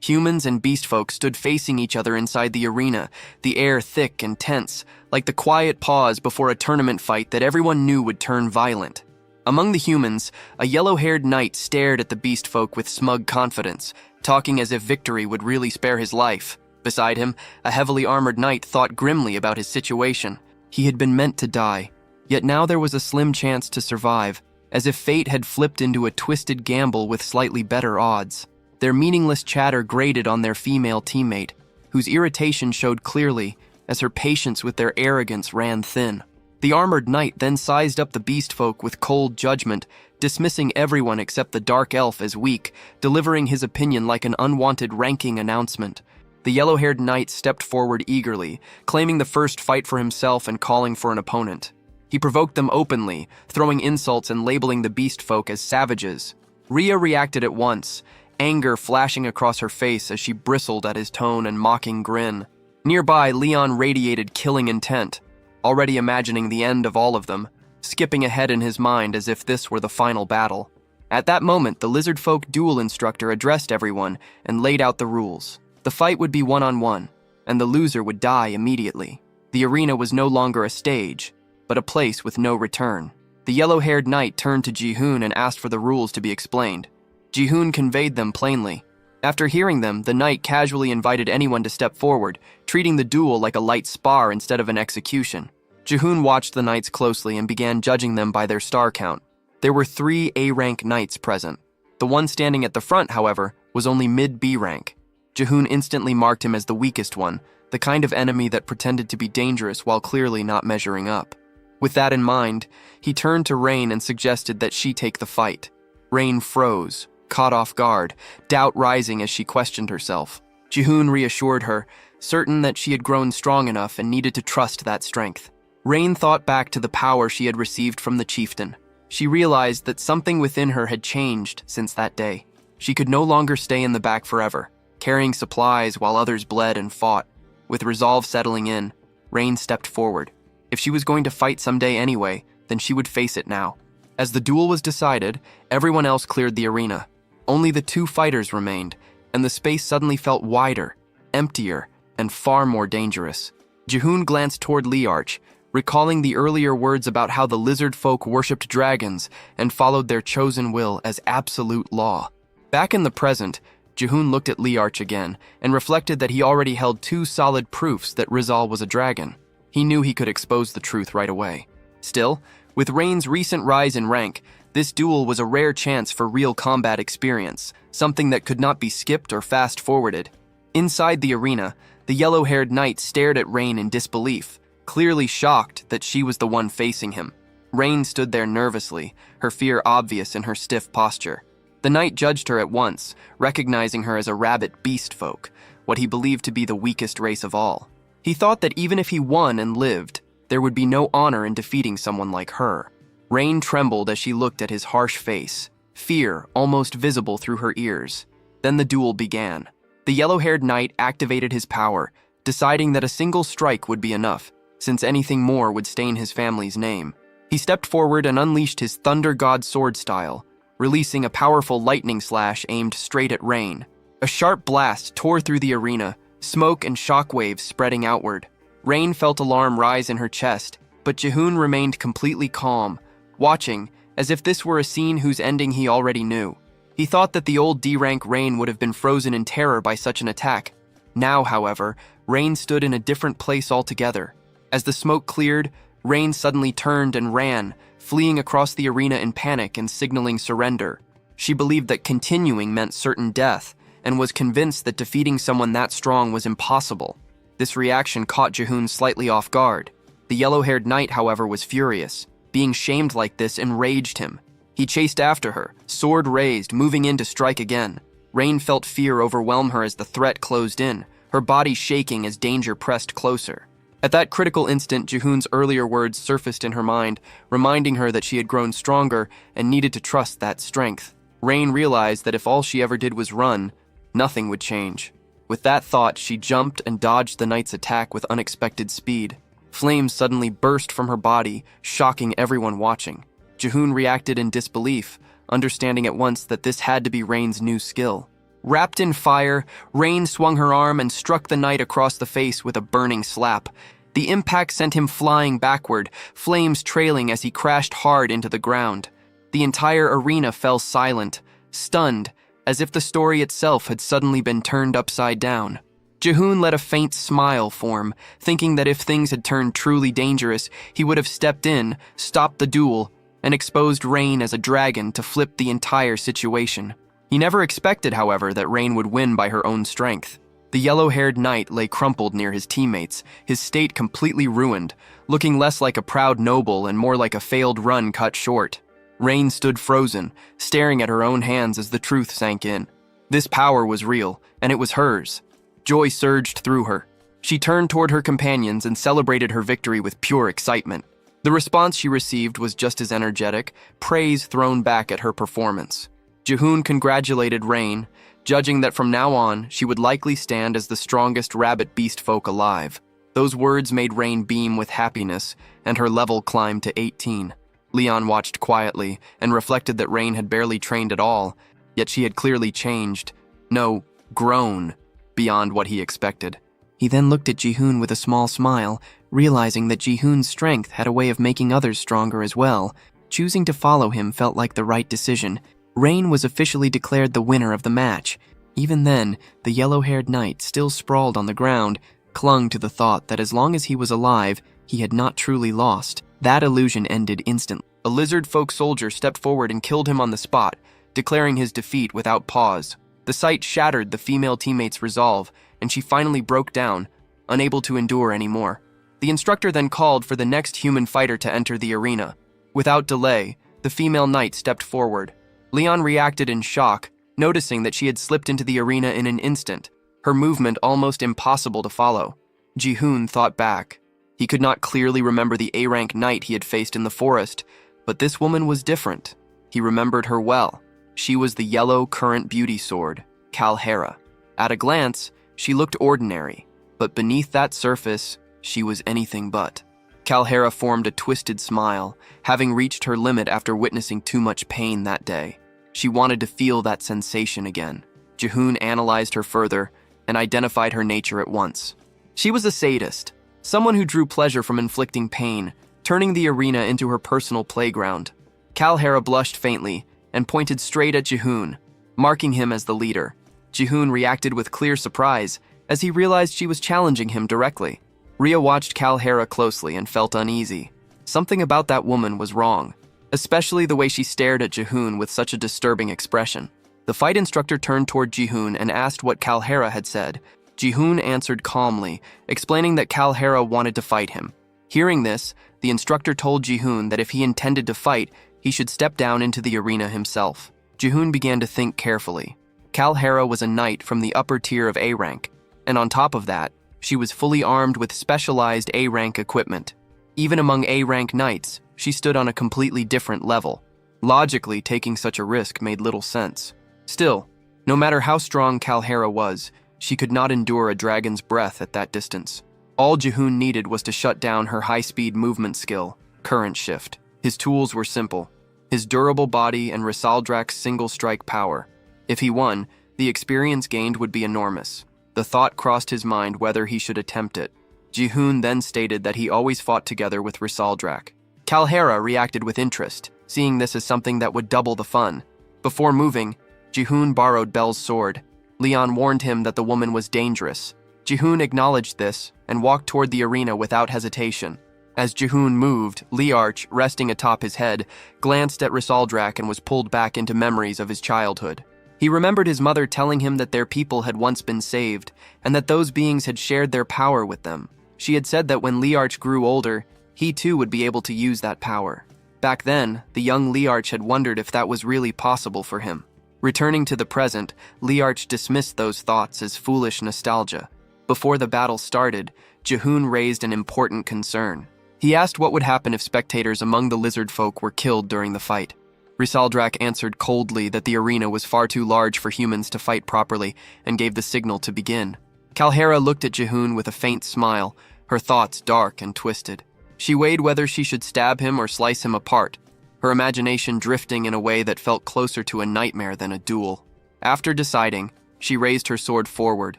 Speaker 1: Humans and beast folk stood facing each other inside the arena, the air thick and tense, like the quiet pause before a tournament fight that everyone knew would turn violent. Among the humans, a yellow-haired knight stared at the beast folk with smug confidence, talking as if victory would really spare his life. Beside him, a heavily armored knight thought grimly about his situation. He had been meant to die, yet now there was a slim chance to survive, as if fate had flipped into a twisted gamble with slightly better odds. Their meaningless chatter grated on their female teammate, whose irritation showed clearly as her patience with their arrogance ran thin. The armored knight then sized up the beast folk with cold judgment, dismissing everyone except the dark elf as weak, delivering his opinion like an unwanted ranking announcement. The yellow-haired knight stepped forward eagerly, claiming the first fight for himself and calling for an opponent. He provoked them openly, throwing insults and labeling the beast folk as savages. Ria reacted at once, anger flashing across her face as she bristled at his tone and mocking grin. Nearby, Leon radiated killing intent, already imagining the end of all of them, skipping ahead in his mind as if this were the final battle. At that moment, the lizard folk duel instructor addressed everyone and laid out the rules. The fight would be one-on-one, and the loser would die immediately. The arena was no longer a stage, but a place with no return. The yellow-haired knight turned to Ji-hoon and asked for the rules to be explained. Ji-hoon conveyed them plainly. After hearing them, the knight casually invited anyone to step forward, treating the duel like a light spar instead of an execution. Ji-hoon watched the knights closely and began judging them by their star count. There were 3 A-rank knights present. The one standing at the front, however, was only mid-B rank. Ji-hoon instantly marked him as the weakest one, the kind of enemy that pretended to be dangerous while clearly not measuring up. With that in mind, he turned to Rain and suggested that she take the fight. Rain froze, caught off guard, doubt rising as she questioned herself. Ji-hoon reassured her, certain that she had grown strong enough and needed to trust that strength. Rain thought back to the power she had received from the chieftain. She realized that something within her had changed since that day. She could no longer stay in the back forever, carrying supplies while others bled and fought. With resolve settling in, Rain stepped forward. If she was going to fight someday anyway, then she would face it now. As the duel was decided, everyone else cleared the arena. Only the 2 fighters remained, and the space suddenly felt wider, emptier, and far more dangerous. Ji-hoon glanced toward Liarch, recalling the earlier words about how the lizard folk worshipped dragons and followed their chosen will as absolute law. Back in the present, Ji-hoon looked at Liarch again and reflected that he already held 2 solid proofs that Rizal was a dragon. He knew he could expose the truth right away. Still, with Rain's recent rise in rank, This duel was a rare chance for real combat experience, something that could not be skipped or fast-forwarded. Inside the arena, the yellow-haired knight stared at Rain in disbelief, clearly shocked that she was the one facing him. Rain stood there nervously, her fear obvious in her stiff posture. The knight judged her at once, recognizing her as a rabbit beast folk, what he believed to be the weakest race of all. He thought that even if he won and lived, there would be no honor in defeating someone like her. Rain trembled as she looked at his harsh face, fear almost visible through her ears. Then the duel began. The yellow-haired knight activated his power, deciding that a single strike would be enough, since anything more would stain his family's name. He stepped forward and unleashed his Thunder God sword style, releasing a powerful lightning slash aimed straight at Rain. A sharp blast tore through the arena, smoke and shockwaves spreading outward. Rain felt alarm rise in her chest, but Jihoon remained completely calm, watching as if this were a scene whose ending he already knew. He thought that the old D-rank Rain would have been frozen in terror by such an attack. Now, however, Rain stood in a different place altogether. As the smoke cleared, Rain suddenly turned and ran, fleeing across the arena in panic and signaling surrender. She believed that continuing meant certain death, and was convinced that defeating someone that strong was impossible. This reaction caught Jihoon slightly off guard. The yellow-haired knight, however, was furious. Being shamed like this enraged him. He chased after her, sword raised, moving in to strike again. Rain felt fear overwhelm her as the threat closed in, her body shaking as danger pressed closer. At that critical instant, Jihoon's earlier words surfaced in her mind, reminding her that she had grown stronger and needed to trust that strength. Rain realized that if all she ever did was run, nothing would change. With that thought, she jumped and dodged the knight's attack with unexpected speed. Flames suddenly burst from her body, shocking everyone watching. Jihoon reacted in disbelief, understanding at once that this had to be Rain's new skill. Wrapped in fire, Rain swung her arm and struck the knight across the face with a burning slap. The impact sent him flying backward, flames trailing as he crashed hard into the ground. The entire arena fell silent, stunned, as if the story itself had suddenly been turned upside down. Jihoon let a faint smile form, thinking that if things had turned truly dangerous, he would have stepped in, stopped the duel, and exposed Rain as a dragon to flip the entire situation. He never expected, however, that Rain would win by her own strength. The yellow-haired knight lay crumpled near his teammates, his state completely ruined, looking less like a proud noble and more like a failed run cut short. Rain stood frozen, staring at her own hands as the truth sank in. This power was real, and it was hers. Joy surged through her. She turned toward her companions and celebrated her victory with pure excitement. The response she received was just as energetic, praise thrown back at her performance. Jihoon congratulated Rain, judging that from now on, she would likely stand as the strongest rabbit beast folk alive. Those words made Rain beam with happiness, and her level climbed to 18. Leon watched quietly and reflected that Rain had barely trained at all, yet she had clearly changed. No, grown, beyond what he expected. He then looked at Jihoon with a small smile, realizing that Jihoon's strength had a way of making others stronger as well. Choosing to follow him felt like the right decision. Rain was officially declared the winner of the match. Even then, the yellow-haired knight, still sprawled on the ground, clung to the thought that as long as he was alive, he had not truly lost. That illusion ended instantly. A lizard folk soldier stepped forward and killed him on the spot, declaring his defeat without pause. The sight shattered the female teammate's resolve, and she finally broke down, unable to endure anymore. The instructor then called for the next human fighter to enter the arena. Without delay, the female knight stepped forward. Leon reacted in shock, noticing that she had slipped into the arena in an instant, her movement almost impossible to follow. Jihoon thought back. He could not clearly remember the A-rank knight he had faced in the forest, but this woman was different. He remembered her well. She was the yellow current beauty sword, Calhera. At a glance, she looked ordinary, but beneath that surface, she was anything but. Calhera formed a twisted smile, having reached her limit after witnessing too much pain that day. She wanted to feel that sensation again. Jihoon analyzed her further and identified her nature at once. She was a sadist, someone who drew pleasure from inflicting pain, turning the arena into her personal playground. Calhera blushed faintly and pointed straight at Jihoon, marking him as the leader. Jihoon reacted with clear surprise as he realized she was challenging him directly. Ria watched Calhera closely and felt uneasy. Something about that woman was wrong. especially the way she stared at Jihoon with such a disturbing expression. The fight instructor turned toward Jihoon and asked what Kalhera had said. Jihoon answered calmly, explaining that Kalhera wanted to fight him. Hearing this, the instructor told Jihoon that if he intended to fight, he should step down into the arena himself. Jihoon began to think carefully. Kalhera was a knight from the upper tier of A rank, and on top of that, she was fully armed with specialized A rank equipment. Even among A rank knights, she stood on a completely different level. Logically, taking such a risk made little sense. Still, no matter how strong Kalhera was, she could not endure a dragon's breath at that distance. All Jihoon needed was to shut down her high-speed movement skill, Current Shift. His tools were simple: his durable body and Risaldrak's single-strike power. If he won, the experience gained would be enormous. The thought crossed his mind whether he should attempt it. Jihoon then stated that he always fought together with Risaldrak. Kalhera reacted with interest, seeing this as something that would double the fun. Before moving, Jihoon borrowed Belle's sword. Leon warned him that the woman was dangerous. Jihoon acknowledged this and walked toward the arena without hesitation. As Jihoon moved, Liarch, resting atop his head, glanced at Risaldrak and was pulled back into memories of his childhood. He remembered his mother telling him that their people had once been saved, and that those beings had shared their power with them. She had said that when Liarch grew older, he too would be able to use that power. Back then, the young Liarch had wondered if that was really possible for him. Returning to the present, Liarch dismissed those thoughts as foolish nostalgia. Before the battle started, Jihoon raised an important concern. He asked what would happen if spectators among the lizard folk were killed during the fight. Risaldrak answered coldly that the arena was far too large for humans to fight properly and gave the signal to begin. Kalhera looked at Jihoon with a faint smile, her thoughts dark and twisted. She weighed whether she should stab him or slice him apart, her imagination drifting in a way that felt closer to a nightmare than a duel. After deciding, she raised her sword forward,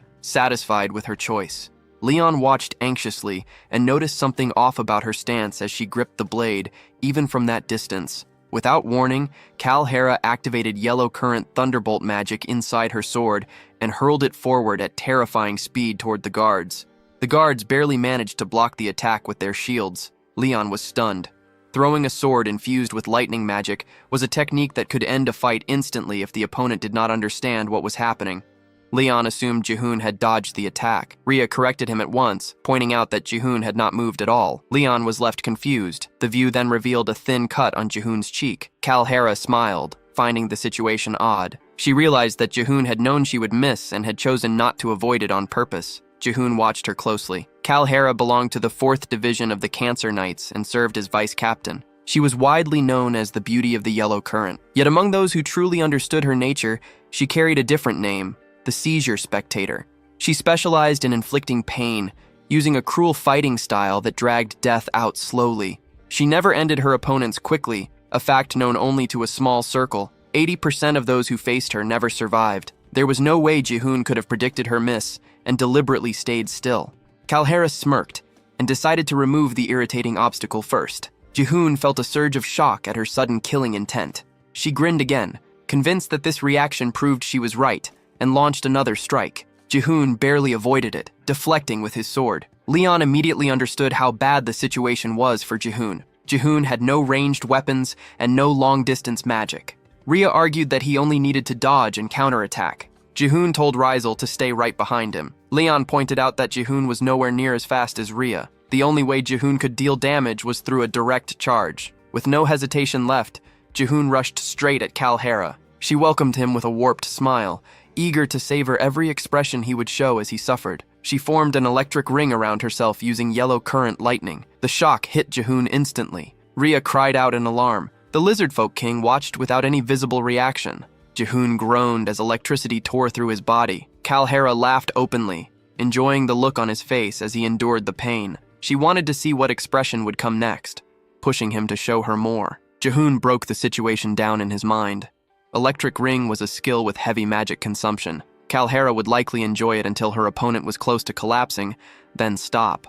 Speaker 1: satisfied with her choice. Leon watched anxiously and noticed something off about her stance as she gripped the blade, even from that distance. Without warning, Kalhera activated yellow current thunderbolt magic inside her sword and hurled it forward at terrifying speed toward the guards. The guards barely managed to block the attack with their shields. Leon was stunned. Throwing a sword infused with lightning magic was a technique that could end a fight instantly if the opponent did not understand what was happening. Leon assumed Jihoon had dodged the attack. Rhea corrected him at once, pointing out that Jihoon had not moved at all. Leon was left confused. The view then revealed a thin cut on Jihoon's cheek. Kalhera smiled, finding the situation odd. She realized that Jihoon had known she would miss and had chosen not to avoid it on purpose. Jihoon watched her closely. Kalhera belonged to the 4th Division of the Cancer Knights and served as vice-captain. She was widely known as the Beauty of the Yellow Current. Yet among those who truly understood her nature, she carried a different name: the Seizure Spectator. She specialized in inflicting pain, using a cruel fighting style that dragged death out slowly. She never ended her opponents quickly, a fact known only to a small circle. 80% of those who faced her never survived. There was no way Jihoon could have predicted her miss and deliberately stayed still. Kalhera smirked and decided to remove the irritating obstacle first. Jihoon felt a surge of shock at her sudden killing intent. She grinned again, convinced that this reaction proved she was right, and launched another strike. Jihoon barely avoided it, deflecting with his sword. Leon immediately understood how bad the situation was for Jihoon. Jihoon had no ranged weapons and no long-distance magic. Rhea argued that he only needed to dodge and counterattack. Jihoon told Rizal to stay right behind him. Leon pointed out that Jihoon was nowhere near as fast as Rhea. The only way Jihoon could deal damage was through a direct charge. With no hesitation left, Jihoon rushed straight at Kalhera. She welcomed him with a warped smile, eager to savor every expression he would show as he suffered. She formed an electric ring around herself using yellow current lightning. The shock hit Jihoon instantly. Rhea cried out in alarm. The Lizard Folk King watched without any visible reaction. Jihoon groaned as electricity tore through his body. Kalhera laughed openly, enjoying the look on his face as he endured the pain. She wanted to see what expression would come next, pushing him to show her more. Jihoon broke the situation down in his mind. Electric Ring was a skill with heavy magic consumption. Kalhera would likely enjoy it until her opponent was close to collapsing, then stop.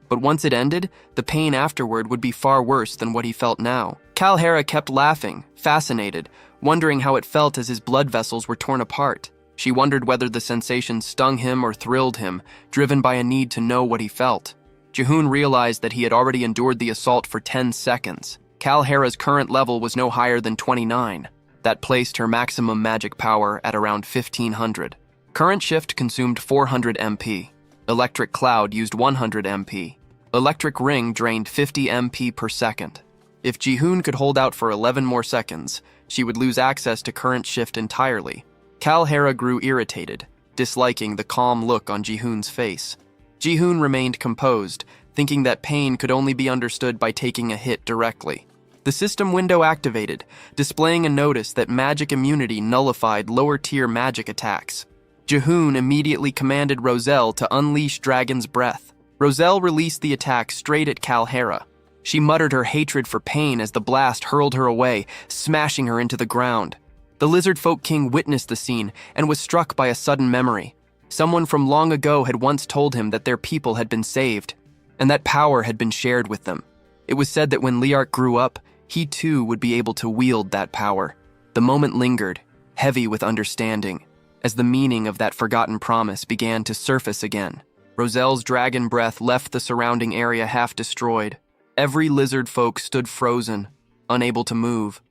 Speaker 1: But once it ended, the pain afterward would be far worse than what he felt now. Kalhera kept laughing, fascinated, wondering how it felt as his blood vessels were torn apart. She wondered whether the sensation stung him or thrilled him, driven by a need to know what he felt. Jihoon realized that he had already endured the assault for 10 seconds. Kalhera's current level was no higher than 29. That placed her maximum magic power at around 1500. Current Shift consumed 400 MP. Electric Cloud used 100 MP. Electric Ring drained 50 MP per second. If Jihoon could hold out for 11 more seconds, she would lose access to Current Shift entirely. Kalhera grew irritated, disliking the calm look on Jihoon's face. Jihoon remained composed, thinking that pain could only be understood by taking a hit directly. The system window activated, displaying a notice that magic immunity nullified lower-tier magic attacks. Jihoon immediately commanded Roselle to unleash Dragon's Breath. Roselle released the attack straight at Kalhera. She muttered her hatred for pain as the blast hurled her away, smashing her into the ground. The Lizard Folk King witnessed the scene and was struck by a sudden memory. Someone from long ago had once told him that their people had been saved, and that power had been shared with them. It was said that when Liart grew up, he too would be able to wield that power. The moment lingered, heavy with understanding, as the meaning of that forgotten promise began to surface again. Roselle's dragon breath left the surrounding area half destroyed. Every lizard folk stood frozen, unable to move.